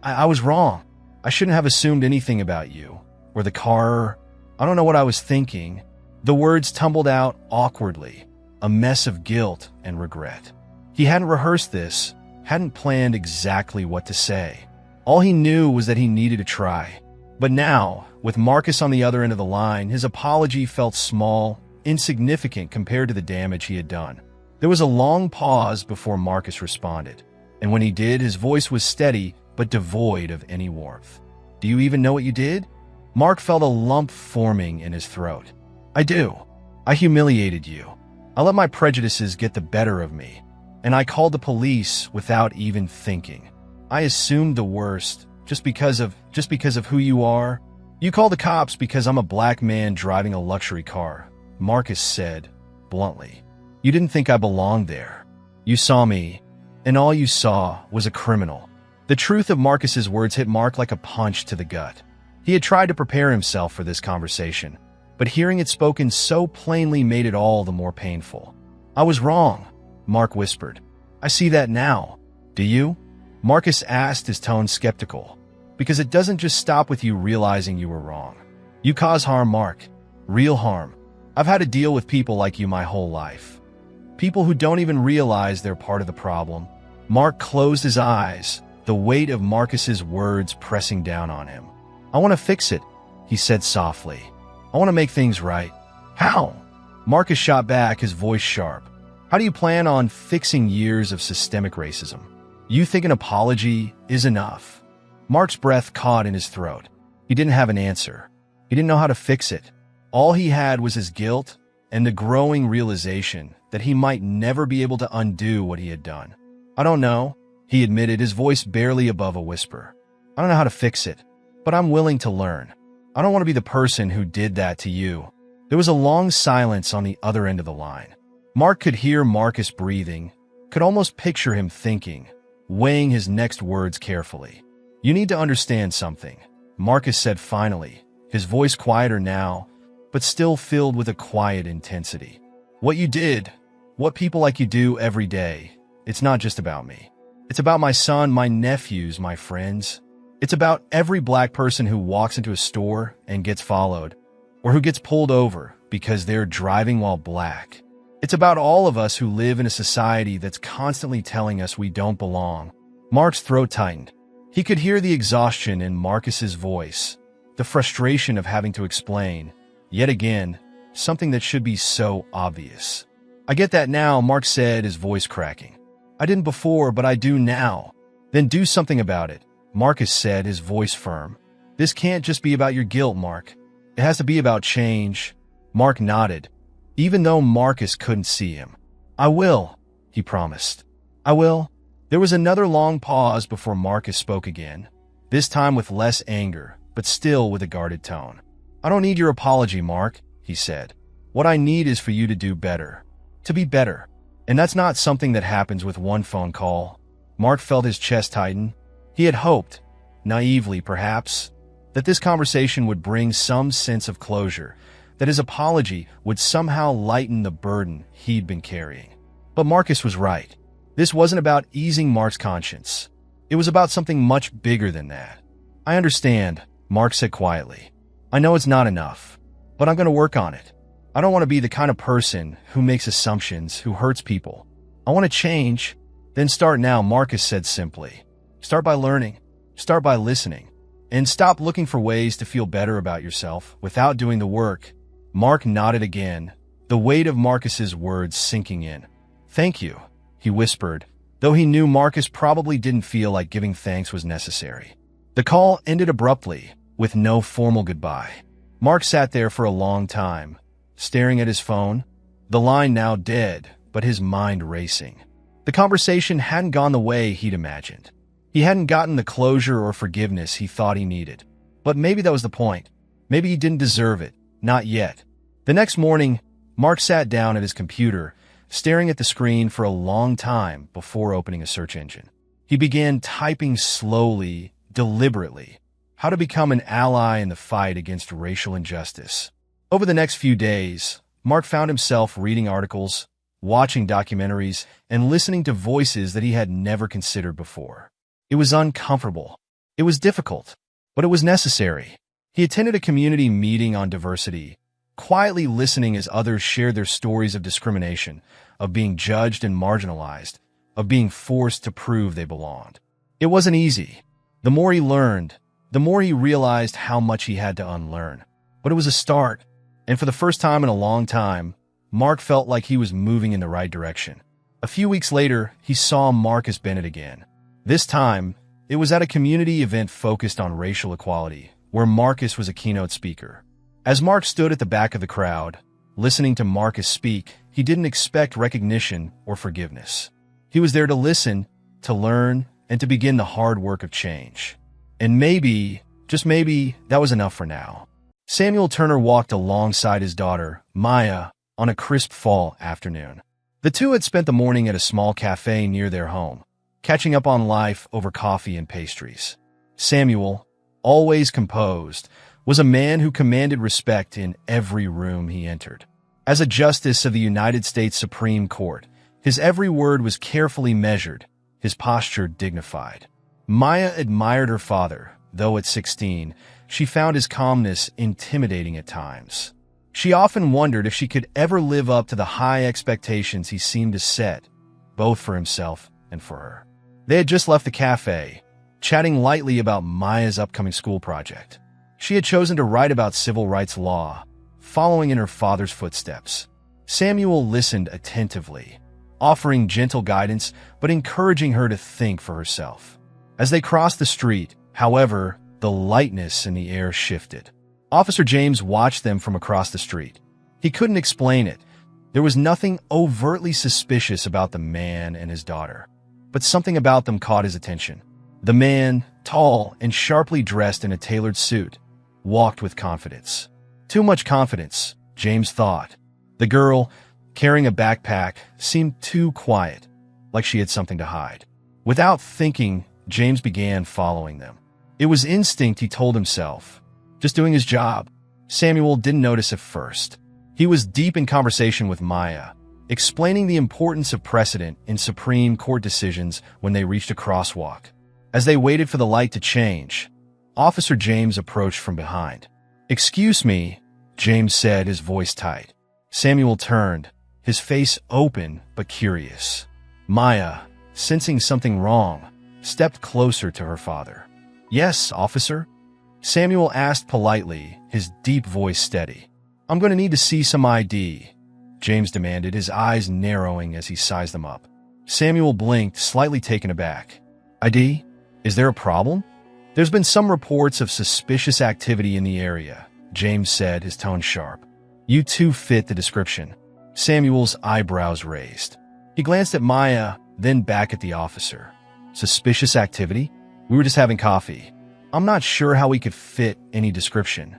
I was wrong. I shouldn't have assumed anything about you, or the car. I don't know what I was thinking." The words tumbled out awkwardly, a mess of guilt and regret. He hadn't rehearsed this, hadn't planned exactly what to say. All he knew was that he needed to try. But now, with Marcus on the other end of the line, his apology felt small, insignificant compared to the damage he had done. There was a long pause before Marcus responded, and when he did, his voice was steady but devoid of any warmth. "Do you even know what you did?" Mark felt a lump forming in his throat. "I do. I humiliated you. I let my prejudices get the better of me, and I called the police without even thinking. I assumed the worst just because of who you are. You call the cops because I'm a black man driving a luxury car," Marcus said bluntly. "You didn't think I belonged there. You saw me, and all you saw was a criminal." The truth of Marcus's words hit Mark like a punch to the gut. He had tried to prepare himself for this conversation, but hearing it spoken so plainly made it all the more painful. "I was wrong," Mark whispered. "I see that now. Do you?" Marcus asked, his tone skeptical. "Because it doesn't just stop with you realizing you were wrong. You cause harm, Mark. Real harm. I've had to deal with people like you my whole life. People who don't even realize they're part of the problem." Mark closed his eyes, the weight of Marcus's words pressing down on him. "I want to fix it," he said softly. "I want to make things right." "How?" Marcus shot back, his voice sharp. "How do you plan on fixing years of systemic racism? You think an apology is enough?" Mark's breath caught in his throat. He didn't have an answer. He didn't know how to fix it. All he had was his guilt and the growing realization that he might never be able to undo what he had done. "I don't know," he admitted, his voice barely above a whisper. "I don't know how to fix it, but I'm willing to learn. I don't want to be the person who did that to you." There was a long silence on the other end of the line. Mark could hear Marcus breathing, could almost picture him thinking, weighing his next words carefully. "You need to understand something," Marcus said finally, his voice quieter now, but still filled with a quiet intensity. "What you did, what people like you do every day, it's not just about me. It's about my son, my nephews, my friends. It's about every black person who walks into a store and gets followed, or who gets pulled over because they're driving while black. It's about all of us who live in a society that's constantly telling us we don't belong." Mark's throat tightened. He could hear the exhaustion in Marcus's voice, the frustration of having to explain, yet again, something that should be so obvious. "I get that now," Mark said, his voice cracking. "I didn't before, but I do now." "Then do something about it," Marcus said, his voice firm. "This can't just be about your guilt, Mark. It has to be about change." Mark nodded, even though Marcus couldn't see him. "I will," he promised. "I will." There was another long pause before Marcus spoke again, this time with less anger, but still with a guarded tone. "I don't need your apology, Mark," he said. "What I need is for you to do better. To be better. And that's not something that happens with one phone call." Mark felt his chest tighten. He had hoped, naively perhaps, that this conversation would bring some sense of closure, that his apology would somehow lighten the burden he'd been carrying. But Marcus was right. This wasn't about easing Mark's conscience. It was about something much bigger than that. "I understand," Mark said quietly. "I know it's not enough, but I'm going to work on it. I don't want to be the kind of person who makes assumptions, who hurts people. I want to change." "Then start now," Marcus said simply. "Start by learning. Start by listening. And stop looking for ways to feel better about yourself without doing the work." Mark nodded again, the weight of Marcus's words sinking in. "Thank you," he whispered, though he knew Marcus probably didn't feel like giving thanks was necessary. The call ended abruptly, with no formal goodbye. Mark sat there for a long time, staring at his phone, the line now dead, but his mind racing. The conversation hadn't gone the way he'd imagined. He hadn't gotten the closure or forgiveness he thought he needed. But maybe that was the point. Maybe he didn't deserve it. Not yet. The next morning, Mark sat down at his computer, staring at the screen for a long time before opening a search engine. He began typing slowly, deliberately, how to become an ally in the fight against racial injustice. Over the next few days, Mark found himself reading articles, watching documentaries, and listening to voices that he had never considered before. It was uncomfortable. It was difficult, but it was necessary. He attended a community meeting on diversity, quietly listening as others shared their stories of discrimination, of being judged and marginalized, of being forced to prove they belonged. It wasn't easy. The more he learned, the more he realized how much he had to unlearn. But it was a start, and for the first time in a long time, Mark felt like he was moving in the right direction. A few weeks later, he saw Marcus Bennett again. This time, it was at a community event focused on racial equality, where Marcus was a keynote speaker. As Mark stood at the back of the crowd, listening to Marcus speak, he didn't expect recognition or forgiveness. He was there to listen, to learn, and to begin the hard work of change. And maybe, just maybe, that was enough for now. Samuel Turner walked alongside his daughter, Maya, on a crisp fall afternoon. The two had spent the morning at a small cafe near their home, catching up on life over coffee and pastries. Samuel, always composed, was a man who commanded respect in every room he entered. As a justice of the United States Supreme Court, his every word was carefully measured, his posture dignified. Maya admired her father, though at 16, she found his calmness intimidating at times. She often wondered if she could ever live up to the high expectations he seemed to set, both for himself and for her. They had just left the cafe, chatting lightly about Maya's upcoming school project. She had chosen to write about civil rights law, following in her father's footsteps. Samuel listened attentively, offering gentle guidance but encouraging her to think for herself. As they crossed the street, however, the lightness in the air shifted. Officer James watched them from across the street. He couldn't explain it. There was nothing overtly suspicious about the man and his daughter, but something about them caught his attention. The man, tall and sharply dressed in a tailored suit, walked with confidence. Too much confidence, James thought. The girl, carrying a backpack, seemed too quiet, like she had something to hide. Without thinking, James began following them. It was instinct, he told himself. Just doing his job. Samuel didn't notice at first. He was deep in conversation with Maya, explaining the importance of precedent in Supreme Court decisions when they reached a crosswalk. As they waited for the light to change, Officer James approached from behind. "Excuse me," James said, his voice tight. Samuel turned, his face open but curious. Maya, sensing something wrong, stepped closer to her father. "Yes, officer?" Samuel asked politely, his deep voice steady. "I'm going to need to see some ID," James demanded, his eyes narrowing as he sized them up. Samuel blinked, slightly taken aback. "ID? Is there a problem?" "There's been some reports of suspicious activity in the area," James said, his tone sharp. "You two fit the description." Samuel's eyebrows raised. He glanced at Maya, then back at the officer. Suspicious activity? We were just having coffee. I'm not sure how we could fit any description.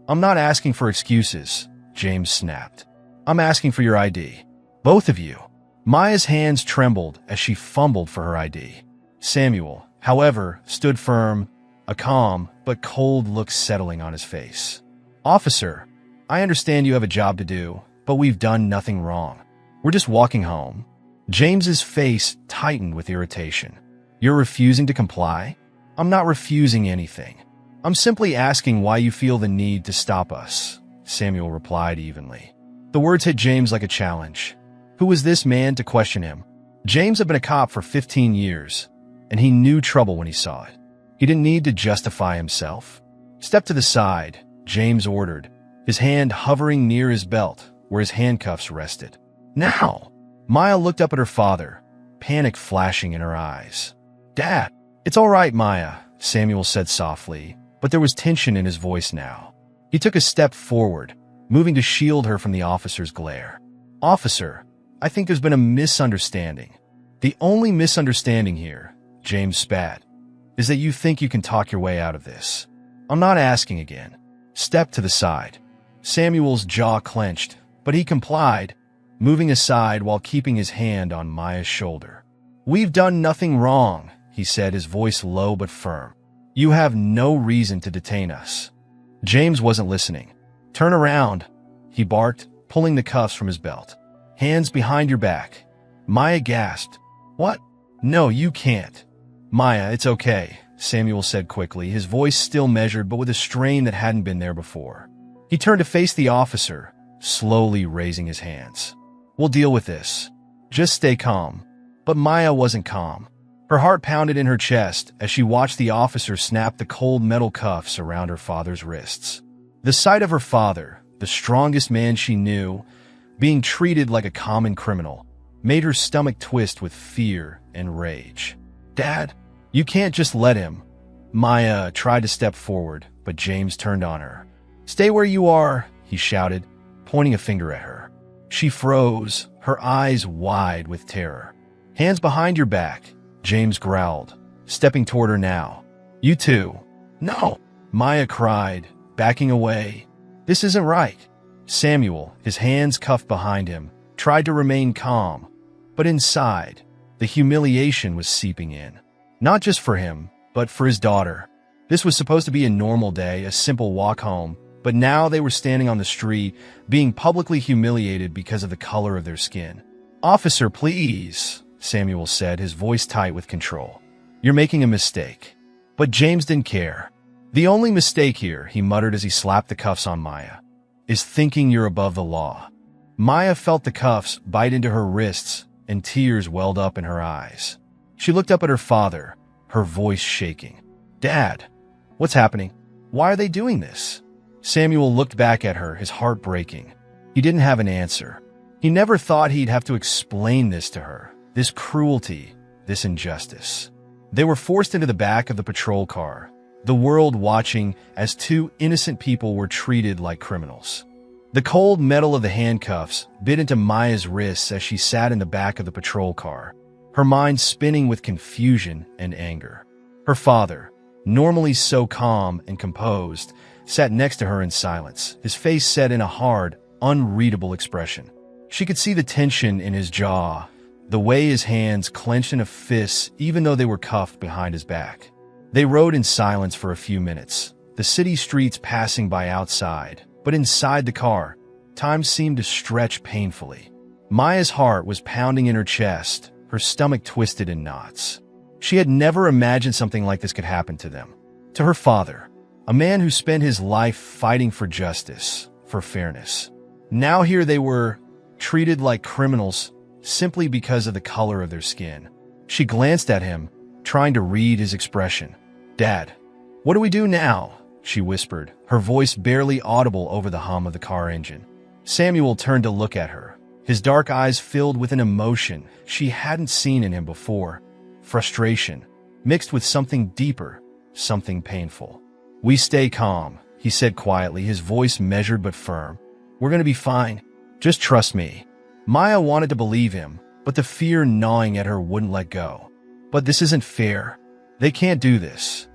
I'm not asking for excuses, James snapped. I'm asking for your ID. Both of you. Maya's hands trembled as she fumbled for her ID. Samuel, however, stood firm, a calm but cold look settling on his face. Officer, I understand you have a job to do, but we've done nothing wrong. We're just walking home. James's face tightened with irritation. You're refusing to comply? I'm not refusing anything. I'm simply asking why you feel the need to stop us, Samuel replied evenly. The words hit James like a challenge. Who was this man to question him? James had been a cop for 15 years, and he knew trouble when he saw it. He didn't need to justify himself. Step to the side, James ordered, his hand hovering near his belt where his handcuffs rested. Now! Maya looked up at her father, panic flashing in her eyes. Dad! It's all right, Maya, Samuel said softly, but there was tension in his voice now. He took a step forward, moving to shield her from the officer's glare. Officer, I think there's been a misunderstanding. The only misunderstanding here, James spat, is that you think you can talk your way out of this. I'm not asking again. Step to the side. Samuel's jaw clenched, but he complied, moving aside while keeping his hand on Maya's shoulder. We've done nothing wrong, he said, his voice low but firm. You have no reason to detain us. James wasn't listening. Turn around, he barked, pulling the cuffs from his belt. Hands behind your back. Maya gasped. What? No, you can't. Maya, it's okay, Samuel said quickly, his voice still measured but with a strain that hadn't been there before. He turned to face the officer, slowly raising his hands. We'll deal with this. Just stay calm. But Maya wasn't calm. Her heart pounded in her chest as she watched the officer snap the cold metal cuffs around her father's wrists. The sight of her father, the strongest man she knew, being treated like a common criminal, made her stomach twist with fear and rage. Dad, you can't just let him. Maya tried to step forward, but James turned on her. Stay where you are, he shouted, pointing a finger at her. She froze, her eyes wide with terror. Hands behind your back, James growled, stepping toward her now. You too. No, Maya cried, backing away. This isn't right. Samuel, his hands cuffed behind him, tried to remain calm, but inside, the humiliation was seeping in. Not just for him, but for his daughter. This was supposed to be a normal day, a simple walk home, but now they were standing on the street, being publicly humiliated because of the color of their skin. Officer, please, Samuel said, his voice tight with control. You're making a mistake. But James didn't care. The only mistake here, he muttered as he slapped the cuffs on Maya, is thinking you're above the law. Maya felt the cuffs bite into her wrists, and tears welled up in her eyes. She looked up at her father, her voice shaking. Dad, what's happening? Why are they doing this? Samuel looked back at her, his heart breaking. He didn't have an answer. He never thought he'd have to explain this to her, this cruelty, this injustice. They were forced into the back of the patrol car, the world watching as two innocent people were treated like criminals. The cold metal of the handcuffs bit into Maya's wrists as she sat in the back of the patrol car, her mind spinning with confusion and anger. Her father, normally so calm and composed, sat next to her in silence, his face set in a hard, unreadable expression. She could see the tension in his jaw, the way his hands clenched in a fist even though they were cuffed behind his back. They rode in silence for a few minutes, the city streets passing by outside, but inside the car, time seemed to stretch painfully. Maya's heart was pounding in her chest, her stomach twisted in knots. She had never imagined something like this could happen to them. To her father, a man who spent his life fighting for justice, for fairness. Now here they were, treated like criminals simply because of the color of their skin. She glanced at him, trying to read his expression. Dad, what do we do now? She whispered, her voice barely audible over the hum of the car engine. Samuel turned to look at her, his dark eyes filled with an emotion she hadn't seen in him before. Frustration, mixed with something deeper, something painful. We stay calm, he said quietly, his voice measured but firm. We're going to be fine. Just trust me. Maya wanted to believe him, but the fear gnawing at her wouldn't let go. "But this isn't fair. They can't do this."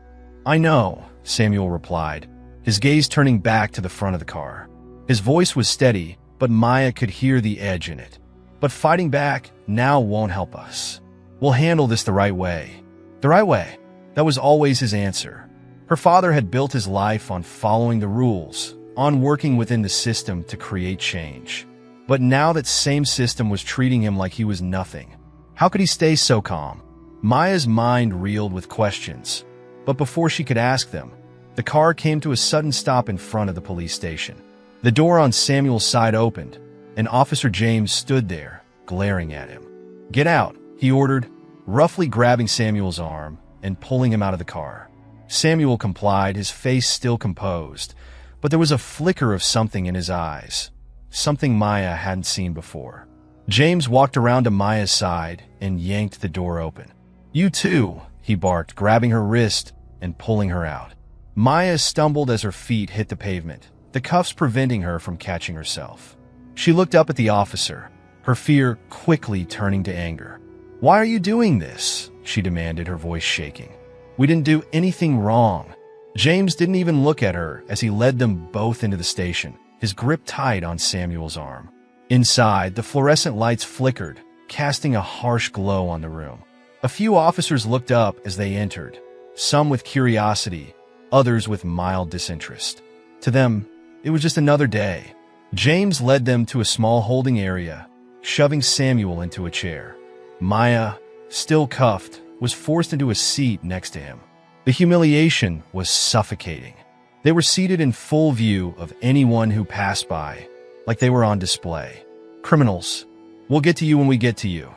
"I know," Samuel replied, his gaze turning back to the front of the car. His voice was steady, but Maya could hear the edge in it. "But fighting back now won't help us. We'll handle this the right way." The right way. That was always his answer. Her father had built his life on following the rules, on working within the system to create change. But now that same system was treating him like he was nothing. How could he stay so calm? Maya's mind reeled with questions. But before she could ask them, the car came to a sudden stop in front of the police station. The door on Samuel's side opened, and Officer James stood there, glaring at him. "Get out," he ordered, roughly grabbing Samuel's arm and pulling him out of the car. Samuel complied, his face still composed, but there was a flicker of something in his eyes, something Maya hadn't seen before. James walked around to Maya's side and yanked the door open. "You too," he barked, grabbing her wrist and pulling her out. Maya stumbled as her feet hit the pavement, the cuffs preventing her from catching herself. She looked up at the officer, her fear quickly turning to anger. "Why are you doing this?" she demanded, her voice shaking. "We didn't do anything wrong." James didn't even look at her as he led them both into the station, his grip tight on Samuel's arm. Inside, the fluorescent lights flickered, casting a harsh glow on the room. A few officers looked up as they entered, some with curiosity, others with mild disinterest. To them, it was just another day. James led them to a small holding area, shoving Samuel into a chair. Maya, still cuffed, was forced into a seat next to him. The humiliation was suffocating. They were seated in full view of anyone who passed by, like they were on display. "Criminals. We'll get to you when we get to you,"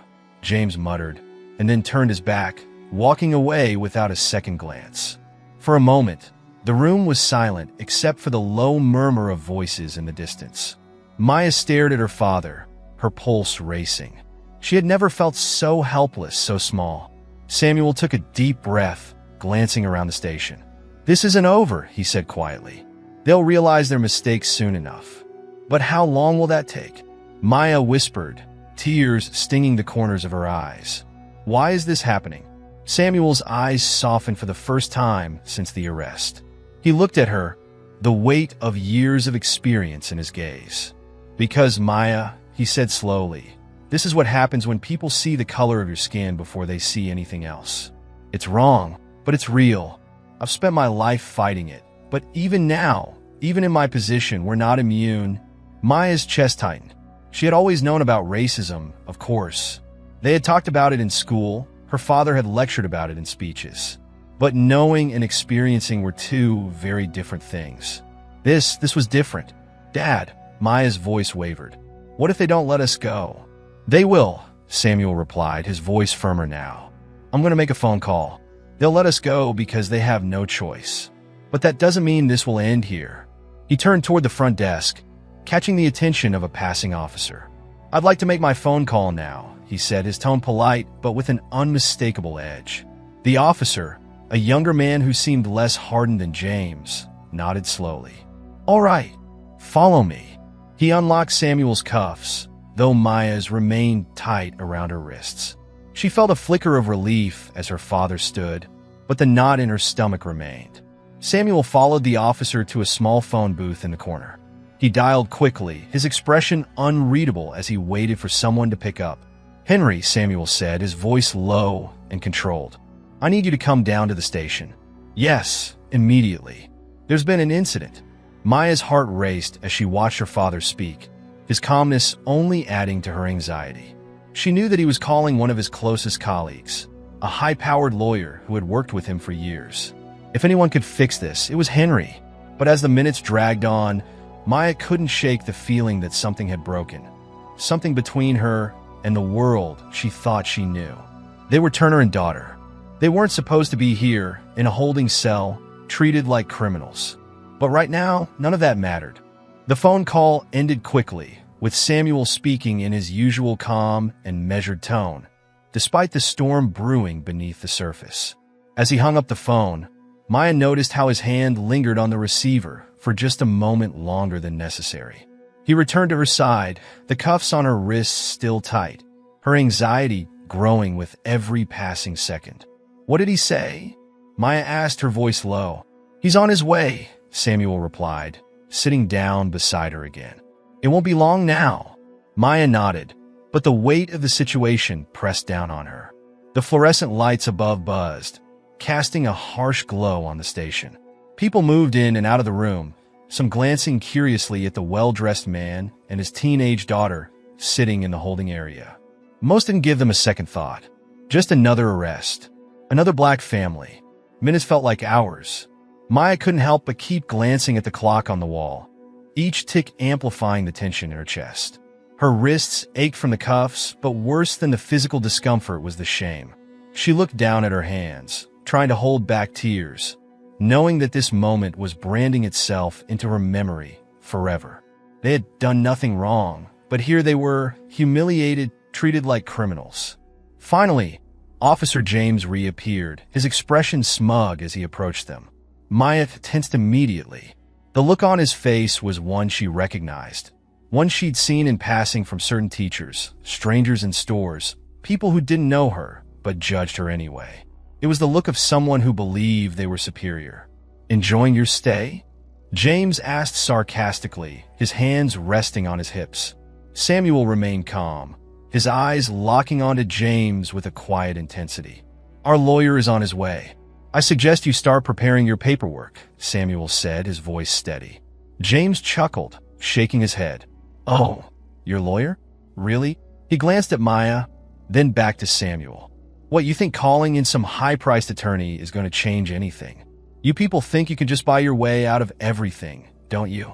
James muttered, and then turned his back, walking away without a second glance. For a moment, the room was silent except for the low murmur of voices in the distance. Maya stared at her father, her pulse racing. She had never felt so helpless, so small. Samuel took a deep breath, glancing around the station. "This isn't over," he said quietly. "They'll realize their mistakes soon enough." "But how long will that take?" Maya whispered, tears stinging the corners of her eyes. "Why is this happening?" Samuel's eyes softened for the first time since the arrest. He looked at her, the weight of years of experience in his gaze. "Because, Maya," he said slowly, "this is what happens when people see the color of your skin before they see anything else. It's wrong, but it's real. I've spent my life fighting it, but even now, even in my position, we're not immune." Maya's chest tightened. She had always known about racism, of course. They had talked about it in school, her father had lectured about it in speeches. But knowing and experiencing were two very different things. This was different. "Dad," Maya's voice wavered. "What if they don't let us go?" "They will," Samuel replied, his voice firmer now. "I'm going to make a phone call. They'll let us go because they have no choice. But that doesn't mean this will end here." He turned toward the front desk, catching the attention of a passing officer. "I'd like to make my phone call now," he said, his tone polite but with an unmistakable edge. The officer, a younger man who seemed less hardened than James, nodded slowly. "All right, follow me." He unlocked Samuel's cuffs, though Maya's remained tight around her wrists. She felt a flicker of relief as her father stood, but the knot in her stomach remained. Samuel followed the officer to a small phone booth in the corner. He dialed quickly, his expression unreadable as he waited for someone to pick up. "Henry," Samuel said, his voice low and controlled. "I need you to come down to the station." "Yes, immediately." "There's been an incident." Maya's heart raced as she watched her father speak, his calmness only adding to her anxiety. She knew that he was calling one of his closest colleagues, a high-powered lawyer who had worked with him for years. If anyone could fix this, it was Henry. But as the minutes dragged on, Maya couldn't shake the feeling that something had broken. Something between her and the world she thought she knew. They were Turner and daughter. They weren't supposed to be here, in a holding cell, treated like criminals. But right now, none of that mattered. The phone call ended quickly, with Samuel speaking in his usual calm and measured tone, despite the storm brewing beneath the surface. As he hung up the phone, Maya noticed how his hand lingered on the receiver for just a moment longer than necessary. He returned to her side, the cuffs on her wrists still tight, her anxiety growing with every passing second. "What did he say?" Maya asked, her voice low. "He's on his way," Samuel replied, sitting down beside her again. "It won't be long now." Maya nodded, but the weight of the situation pressed down on her. The fluorescent lights above buzzed, casting a harsh glow on the station. People moved in and out of the room, some glancing curiously at the well-dressed man and his teenage daughter sitting in the holding area. Most didn't give them a second thought. Just another arrest. Another black family. Minutes felt like hours. Maya couldn't help but keep glancing at the clock on the wall, each tick amplifying the tension in her chest. Her wrists ached from the cuffs, but worse than the physical discomfort was the shame. She looked down at her hands, trying to hold back tears, knowing that this moment was branding itself into her memory forever. They had done nothing wrong, but here they were, humiliated, treated like criminals. Finally, Officer James reappeared, his expression smug as he approached them. Maya tensed immediately. The look on his face was one she recognized, one she'd seen in passing from certain teachers, strangers in stores, people who didn't know her, but judged her anyway. It was the look of someone who believed they were superior. "Enjoying your stay?" James asked sarcastically, his hands resting on his hips. Samuel remained calm, his eyes locking onto James with a quiet intensity. "Our lawyer is on his way. I suggest you start preparing your paperwork," Samuel said, his voice steady. James chuckled, shaking his head. "Oh, your lawyer? Really?" He glanced at Maya, then back to Samuel. "What, you think calling in some high-priced attorney is going to change anything? You people think you can just buy your way out of everything, don't you?"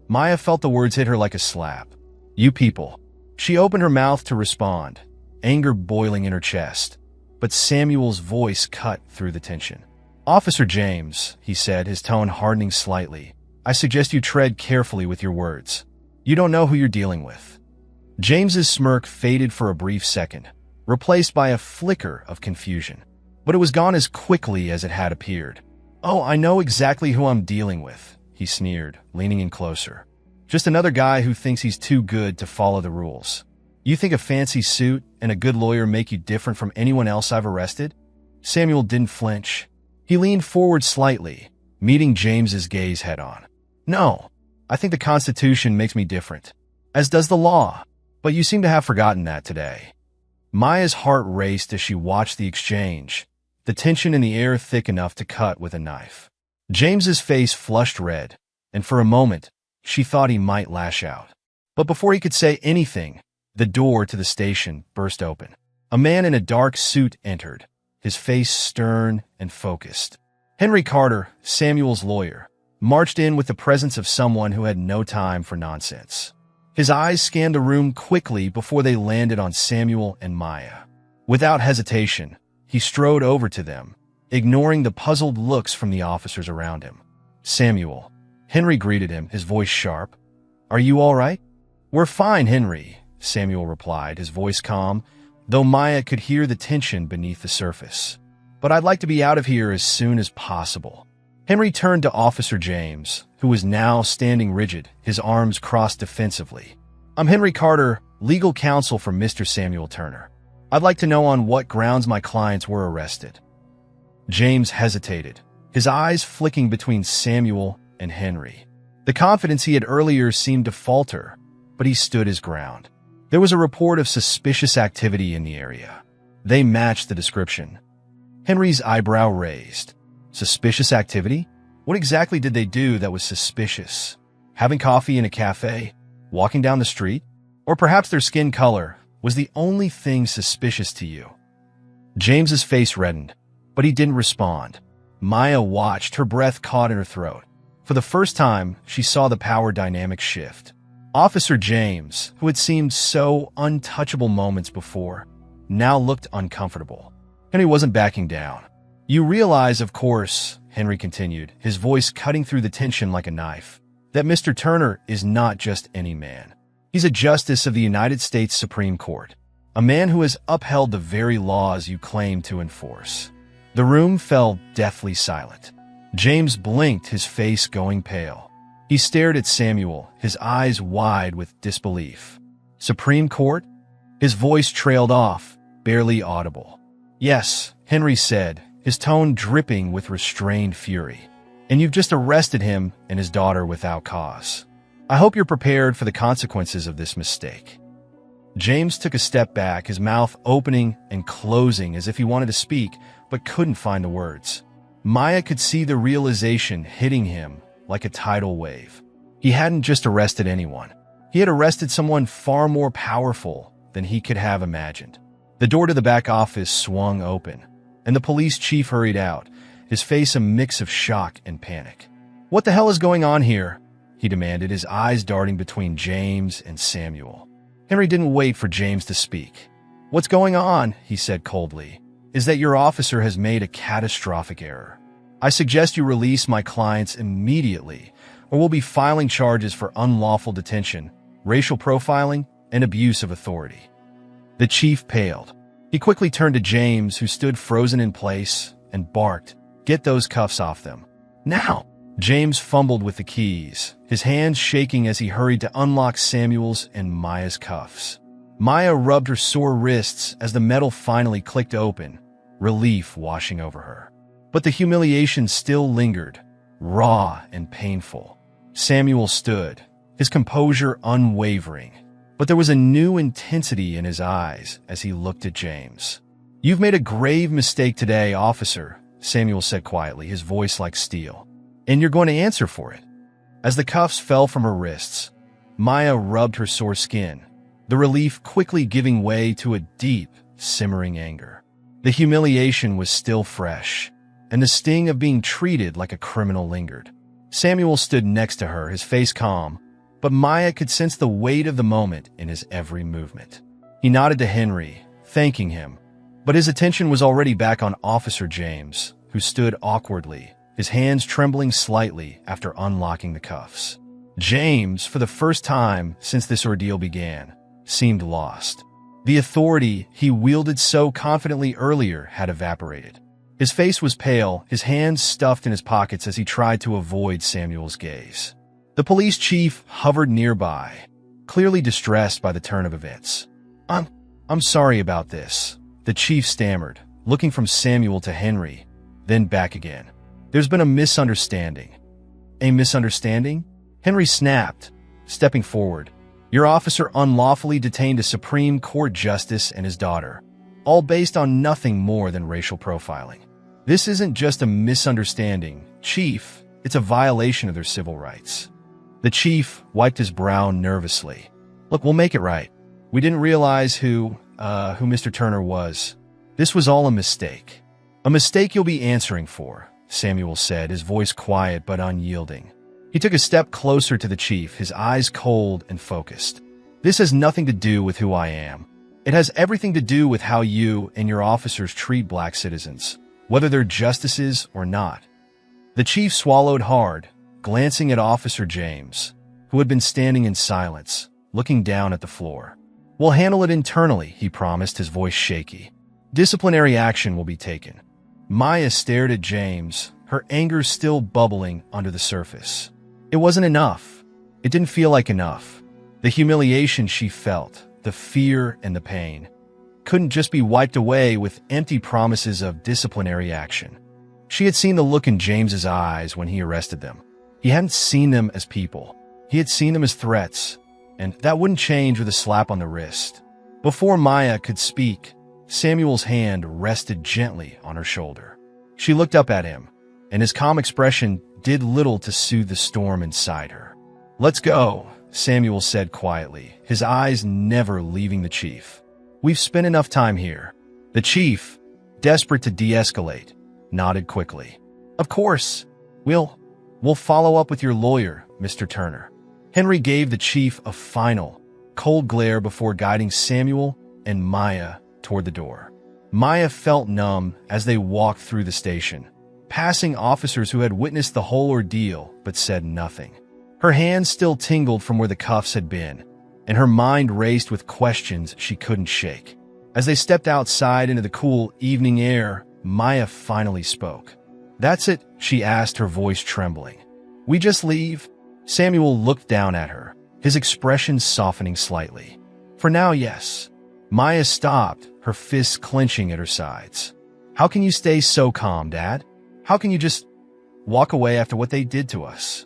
Maya felt the words hit her like a slap. "You people." She opened her mouth to respond, anger boiling in her chest, but Samuel's voice cut through the tension. "Officer James," he said, his tone hardening slightly, "I suggest you tread carefully with your words. You don't know who you're dealing with." James's smirk faded for a brief second, replaced by a flicker of confusion. But it was gone as quickly as it had appeared. "Oh, I know exactly who I'm dealing with," he sneered, leaning in closer. "Just another guy who thinks he's too good to follow the rules. You think a fancy suit and a good lawyer make you different from anyone else I've arrested?" Samuel didn't flinch. He leaned forward slightly, meeting James's gaze head-on. "No, I think the Constitution makes me different, as does the law, but you seem to have forgotten that today." Maya's heart raced as she watched the exchange, the tension in the air thick enough to cut with a knife. James's face flushed red, and for a moment, she thought he might lash out. But before he could say anything, the door to the station burst open. A man in a dark suit entered, his face stern and focused. Henry Carter, Samuel's lawyer, marched in with the presence of someone who had no time for nonsense. His eyes scanned the room quickly before they landed on Samuel and Maya. Without hesitation, he strode over to them, ignoring the puzzled looks from the officers around him. "Samuel," Henry greeted him, his voice sharp. "Are you all right?" "We're fine, Henry," Samuel replied, his voice calm, though Maya could hear the tension beneath the surface. "But I'd like to be out of here as soon as possible." Henry turned to Officer James, who was now standing rigid, his arms crossed defensively. "I'm Henry Carter, legal counsel for Mr. Samuel Turner. I'd like to know on what grounds my clients were arrested." James hesitated, his eyes flicking between Samuel and Henry. The confidence he had earlier seemed to falter, but he stood his ground. There was a report of suspicious activity in the area. They matched the description. Henry's eyebrow raised. Suspicious activity? What exactly did they do that was suspicious? Having coffee in a cafe? Walking down the street? Or perhaps their skin color was the only thing suspicious to you? James's face reddened, but he didn't respond. Maya watched, her breath caught in her throat. For the first time, she saw the power dynamic shift. Officer James, who had seemed so untouchable moments before, now looked uncomfortable. Henry wasn't backing down. "You realize, of course," Henry continued, his voice cutting through the tension like a knife, "that Mr. Turner is not just any man. He's a justice of the United States Supreme Court, a man who has upheld the very laws you claim to enforce." The room fell deathly silent. James blinked, his face going pale. He stared at Samuel, his eyes wide with disbelief. "Supreme Court?" His voice trailed off, barely audible. "Yes," Henry said, his tone dripping with restrained fury. "And you've just arrested him and his daughter without cause. I hope you're prepared for the consequences of this mistake." James took a step back, his mouth opening and closing as if he wanted to speak, but couldn't find the words. Maya could see the realization hitting him like a tidal wave. He hadn't just arrested anyone. He had arrested someone far more powerful than he could have imagined. The door to the back office swung open, and the police chief hurried out, his face a mix of shock and panic. "What the hell is going on here?" he demanded, his eyes darting between James and Samuel. Henry didn't wait for James to speak. "What's going on," he said coldly, "is that your officer has made a catastrophic error. I suggest you release my clients immediately, or we'll be filing charges for unlawful detention, racial profiling, and abuse of authority." The chief paled. He quickly turned to James, who stood frozen in place, and barked, "Get those cuffs off them. Now!" James fumbled with the keys, his hands shaking as he hurried to unlock Samuel's and Maya's cuffs. Maya rubbed her sore wrists as the metal finally clicked open, relief washing over her. But the humiliation still lingered, raw and painful. Samuel stood, his composure unwavering, but there was a new intensity in his eyes as he looked at James. "You've made a grave mistake today, officer," Samuel said quietly, his voice like steel. "And you're going to answer for it." As the cuffs fell from her wrists, Maya rubbed her sore skin, the relief quickly giving way to a deep, simmering anger. The humiliation was still fresh, and the sting of being treated like a criminal lingered. Samuel stood next to her, his face calm, but Maya could sense the weight of the moment in his every movement. He nodded to Henry, thanking him, but his attention was already back on Officer James, who stood awkwardly, his hands trembling slightly after unlocking the cuffs. James, for the first time since this ordeal began, seemed lost. The authority he wielded so confidently earlier had evaporated. His face was pale, his hands stuffed in his pockets as he tried to avoid Samuel's gaze. The police chief hovered nearby, clearly distressed by the turn of events. I'm sorry about this," the chief stammered, looking from Samuel to Henry, then back again. "There's been a misunderstanding." "A misunderstanding?" Henry snapped, stepping forward. "Your officer unlawfully detained a Supreme Court justice and his daughter, all based on nothing more than racial profiling. This isn't just a misunderstanding, Chief, it's a violation of their civil rights." The chief wiped his brow nervously. "Look, we'll make it right. We didn't realize who Mr. Turner was. This was all a mistake. A mistake you'll be answering for," Samuel said, his voice quiet but unyielding. He took a step closer to the chief, his eyes cold and focused. "This has nothing to do with who I am. It has everything to do with how you and your officers treat black citizens, whether they're justices or not." The chief swallowed hard, glancing at Officer James, who had been standing in silence, looking down at the floor. "We'll handle it internally," he promised, his voice shaky. "Disciplinary action will be taken." Maya stared at James, her anger still bubbling under the surface. It wasn't enough. It didn't feel like enough. The humiliation she felt, the fear and the pain, couldn't just be wiped away with empty promises of disciplinary action. She had seen the look in James's eyes when he arrested them. He hadn't seen them as people. He had seen them as threats, and that wouldn't change with a slap on the wrist. Before Maya could speak, Samuel's hand rested gently on her shoulder. She looked up at him, and his calm expression did little to soothe the storm inside her. "Let's go," Samuel said quietly, his eyes never leaving the chief. "We've spent enough time here." The chief, desperate to de-escalate, nodded quickly. "Of course. We'll follow up with your lawyer, Mr. Turner." Henry gave the chief a final, cold glare before guiding Samuel and Maya toward the door. Maya felt numb as they walked through the station, passing officers who had witnessed the whole ordeal but said nothing. Her hands still tingled from where the cuffs had been, and her mind raced with questions she couldn't shake. As they stepped outside into the cool evening air, Maya finally spoke. "That's it?" she asked, her voice trembling. "We just leave?" Samuel looked down at her, his expression softening slightly. "For now, yes. Maya stopped, her fists clenching at her sides. How can you stay so calm, Dad? How can you just walk away after what they did to us?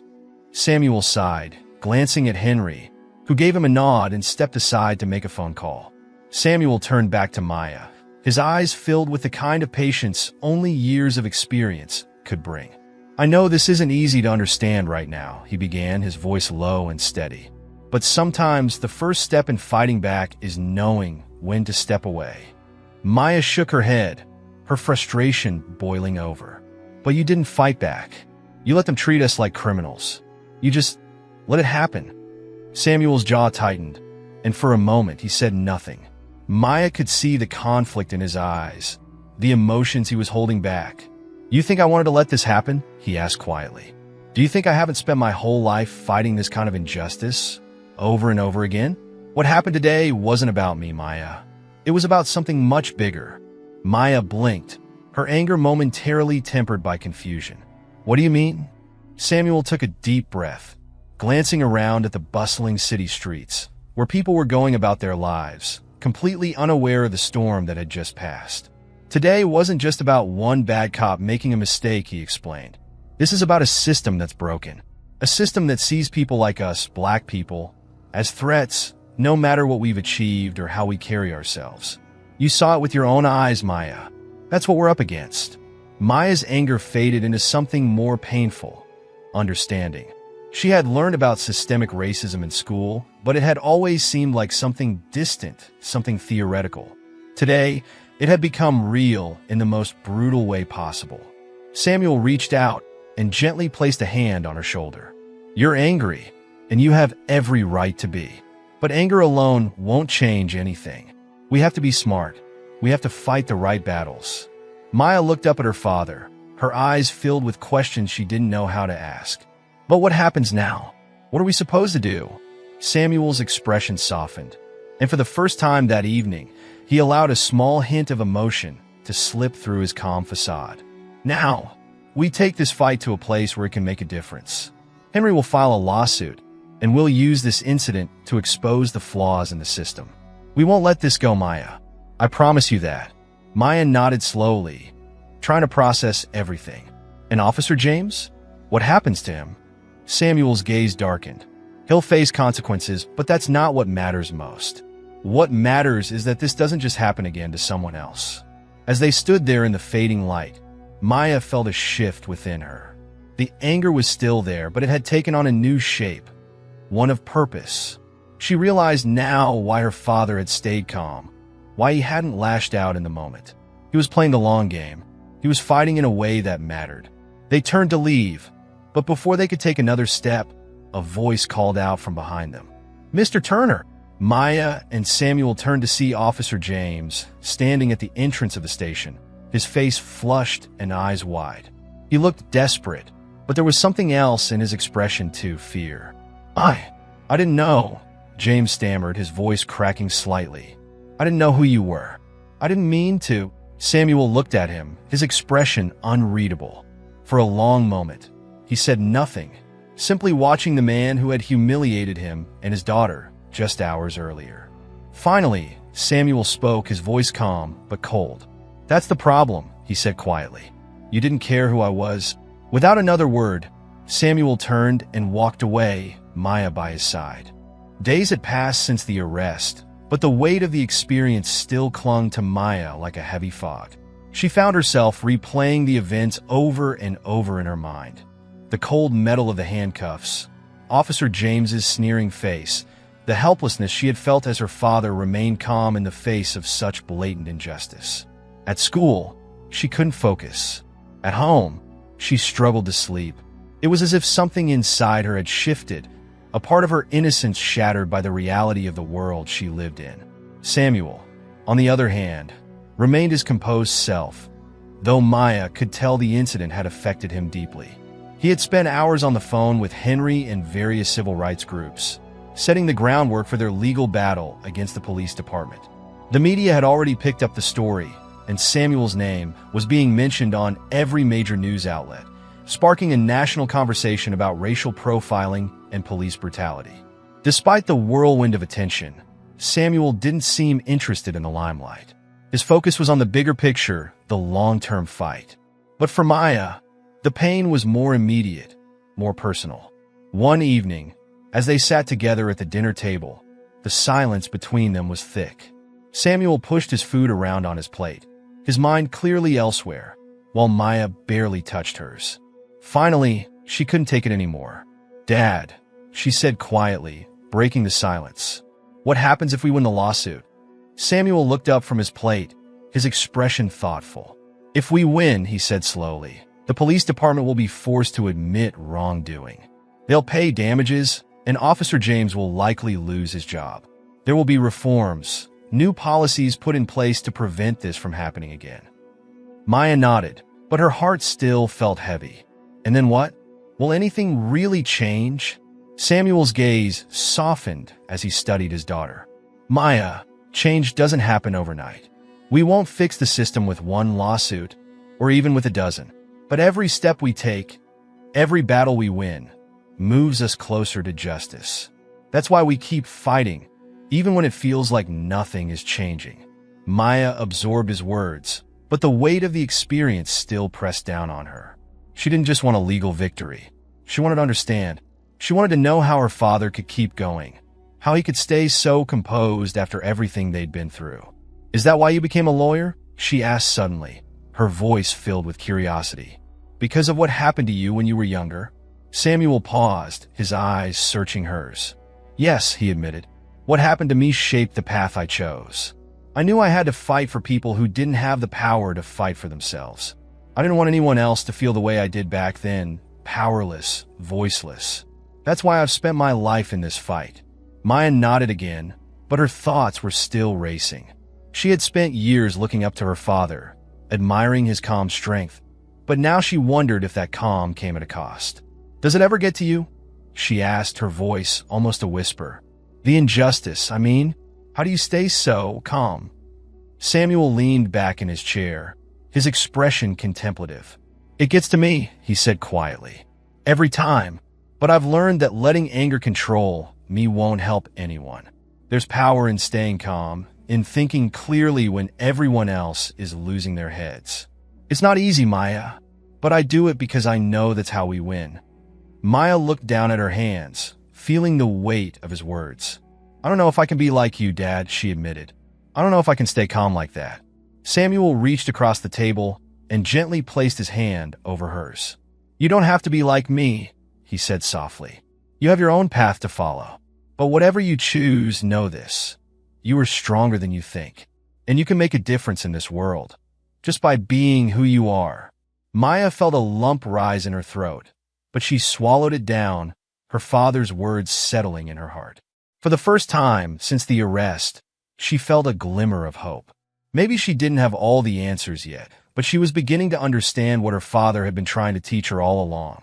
Samuel sighed, glancing at Henry, who gave him a nod and stepped aside to make a phone call. Samuel turned back to Maya, his eyes filled with the kind of patience only years of experience could bring. I know this isn't easy to understand right now, he began, his voice low and steady. But sometimes the first step in fighting back is knowing when to step away. Maya shook her head, her frustration boiling over. But you didn't fight back. You let them treat us like criminals. You just let it happen. Samuel's jaw tightened, and for a moment he said nothing. Maya could see the conflict in his eyes, the emotions he was holding back. You think I wanted to let this happen? He asked quietly. Do you think I haven't spent my whole life fighting this kind of injustice over and over again? What happened today wasn't about me, Maya. It was about something much bigger. Maya blinked, her anger momentarily tempered by confusion. What do you mean? Samuel took a deep breath, glancing around at the bustling city streets, where people were going about their lives, completely unaware of the storm that had just passed. Today wasn't just about one bad cop making a mistake, he explained. This is about a system that's broken. A system that sees people like us, black people, as threats, no matter what we've achieved or how we carry ourselves. You saw it with your own eyes, Maya. That's what we're up against. Maya's anger faded into something more painful, understanding. She had learned about systemic racism in school, but it had always seemed like something distant, something theoretical. Today, it had become real in the most brutal way possible. Samuel reached out and gently placed a hand on her shoulder. You're angry, and you have every right to be. But anger alone won't change anything. We have to be smart. We have to fight the right battles. Maya looked up at her father, her eyes filled with questions she didn't know how to ask. But what happens now? What are we supposed to do? Samuel's expression softened, and for the first time that evening, he allowed a small hint of emotion to slip through his calm facade. Now, we take this fight to a place where it can make a difference. Henry will file a lawsuit, and we'll use this incident to expose the flaws in the system. We won't let this go, Maya. I promise you that. Maya nodded slowly, trying to process everything. And Officer James? What happens to him? Samuel's gaze darkened. He'll face consequences, but that's not what matters most. What matters is that this doesn't just happen again to someone else. As they stood there in the fading light, Maya felt a shift within her. The anger was still there, but it had taken on a new shape, one of purpose. She realized now why her father had stayed calm, why he hadn't lashed out in the moment. He was playing the long game. He was fighting in a way that mattered. They turned to leave, but before they could take another step, a voice called out from behind them. Mr. Turner! Maya and Samuel turned to see Officer James standing at the entrance of the station, his face flushed and eyes wide. He looked desperate, but there was something else in his expression too, fear. I didn't know, James stammered, his voice cracking slightly. I didn't know who you were. I didn't mean to. Samuel looked at him, his expression unreadable. For a long moment, he said nothing, simply watching the man who had humiliated him and his daughter just hours earlier. Finally, Samuel spoke, his voice calm but cold. That's the problem, he said quietly. You didn't care who I was. Without another word, Samuel turned and walked away, Maya by his side. Days had passed since the arrest, but the weight of the experience still clung to Maya like a heavy fog. She found herself replaying the events over and over in her mind. The cold metal of the handcuffs, Officer James's sneering face, the helplessness she had felt as her father remained calm in the face of such blatant injustice. At school, she couldn't focus. At home, she struggled to sleep. It was as if something inside her had shifted, a part of her innocence shattered by the reality of the world she lived in. Samuel, on the other hand, remained his composed self, though Maya could tell the incident had affected him deeply. He had spent hours on the phone with Henry and various civil rights groups, setting the groundwork for their legal battle against the police department. The media had already picked up the story, and Samuel's name was being mentioned on every major news outlet, sparking a national conversation about racial profiling and police brutality. Despite the whirlwind of attention, Samuel didn't seem interested in the limelight. His focus was on the bigger picture, the long-term fight. But for Maya, the pain was more immediate, more personal. One evening, as they sat together at the dinner table, the silence between them was thick. Samuel pushed his food around on his plate, his mind clearly elsewhere, while Maya barely touched hers. Finally, she couldn't take it anymore. "Dad," she said quietly, breaking the silence. "What happens if we win the lawsuit?" Samuel looked up from his plate, his expression thoughtful. "If we win," he said slowly, "the police department will be forced to admit wrongdoing. They'll pay damages, and Officer James will likely lose his job. There will be reforms, new policies put in place to prevent this from happening again." Maya nodded, but her heart still felt heavy. "And then what? Will anything really change?" Samuel's gaze softened as he studied his daughter. "Maya, change doesn't happen overnight. We won't fix the system with one lawsuit, or even with a dozen. But every step we take, every battle we win, moves us closer to justice. That's why we keep fighting, even when it feels like nothing is changing." Maya absorbed his words, but the weight of the experience still pressed down on her. She didn't just want a legal victory. She wanted to understand. She wanted to know how her father could keep going, how he could stay so composed after everything they'd been through. "Is that why you became a lawyer?" she asked suddenly, her voice filled with curiosity. "Because of what happened to you when you were younger?" Samuel paused, his eyes searching hers. "Yes," he admitted. "What happened to me shaped the path I chose. I knew I had to fight for people who didn't have the power to fight for themselves. I didn't want anyone else to feel the way I did back then, powerless, voiceless. That's why I've spent my life in this fight." Maya nodded again, but her thoughts were still racing. She had spent years looking up to her father, admiring his calm strength, but now she wondered if that calm came at a cost. "Does it ever get to you?" she asked, her voice almost a whisper. "The injustice, I mean? How do you stay so calm?" Samuel leaned back in his chair, his expression contemplative. "It gets to me," he said quietly. "Every time. But I've learned that letting anger control me won't help anyone. There's power in staying calm, in thinking clearly when everyone else is losing their heads. It's not easy, Maya, but I do it because I know that's how we win." Maya looked down at her hands, feeling the weight of his words. "I don't know if I can be like you, Dad," she admitted. "I don't know if I can stay calm like that." Samuel reached across the table and gently placed his hand over hers. "You don't have to be like me," he said softly. "You have your own path to follow. But whatever you choose, know this. You are stronger than you think, and you can make a difference in this world, just by being who you are." Maya felt a lump rise in her throat, but she swallowed it down, her father's words settling in her heart. For the first time since the arrest, she felt a glimmer of hope. Maybe she didn't have all the answers yet, but she was beginning to understand what her father had been trying to teach her all along.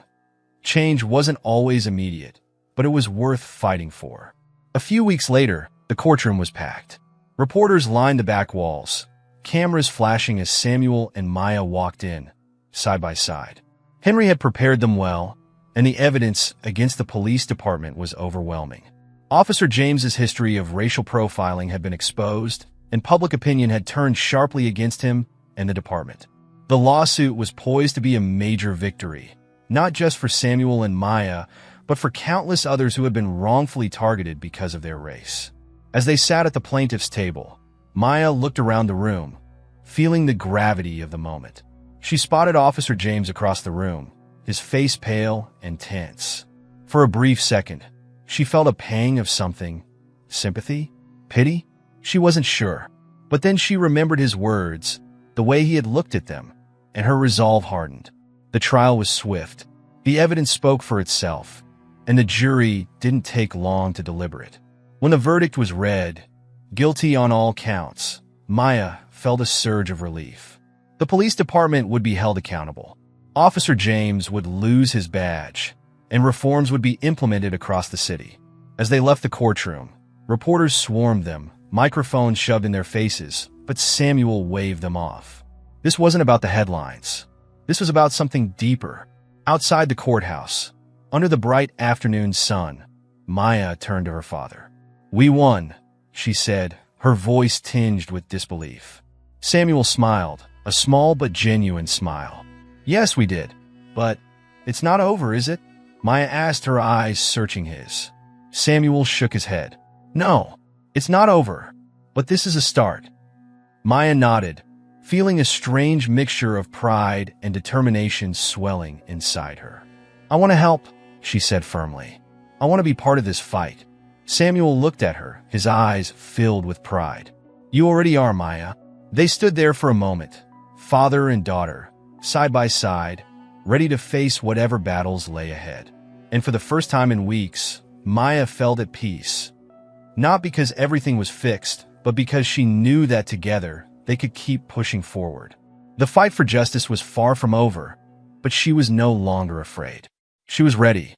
Change wasn't always immediate, but it was worth fighting for. A few weeks later, the courtroom was packed. Reporters lined the back walls, cameras flashing as Samuel and Maya walked in, side by side. Henry had prepared them well, and the evidence against the police department was overwhelming. Officer James's history of racial profiling had been exposed, and public opinion had turned sharply against him and the department. The lawsuit was poised to be a major victory, not just for Samuel and Maya, but for countless others who had been wrongfully targeted because of their race. As they sat at the plaintiff's table, Maya looked around the room, feeling the gravity of the moment. She spotted Officer James across the room, his face pale and tense. For a brief second, she felt a pang of something. Sympathy? Pity? She wasn't sure. But then she remembered his words, the way he had looked at them, and her resolve hardened. The trial was swift. The evidence spoke for itself, and the jury didn't take long to deliberate. When the verdict was read, guilty on all counts, Maya felt a surge of relief. The police department would be held accountable. Officer James would lose his badge, and reforms would be implemented across the city. As they left the courtroom, reporters swarmed them, microphones shoved in their faces, but Samuel waved them off. This wasn't about the headlines. This was about something deeper. Outside the courthouse, under the bright afternoon sun, Maya turned to her father. "We won," she said, her voice tinged with disbelief. Samuel smiled, a small but genuine smile. Yes, we did. But it's not over, is it? Maya asked, her eyes searching his. Samuel shook his head. No, it's not over. But this is a start. Maya nodded, feeling a strange mixture of pride and determination swelling inside her. I want to help, she said firmly. I want to be part of this fight. Samuel looked at her, his eyes filled with pride. You already are, Maya. They stood there for a moment, father and daughter, side by side, ready to face whatever battles lay ahead. And for the first time in weeks, Maya felt at peace. Not because everything was fixed, but because she knew that together they could keep pushing forward. The fight for justice was far from over, but she was no longer afraid. She was ready.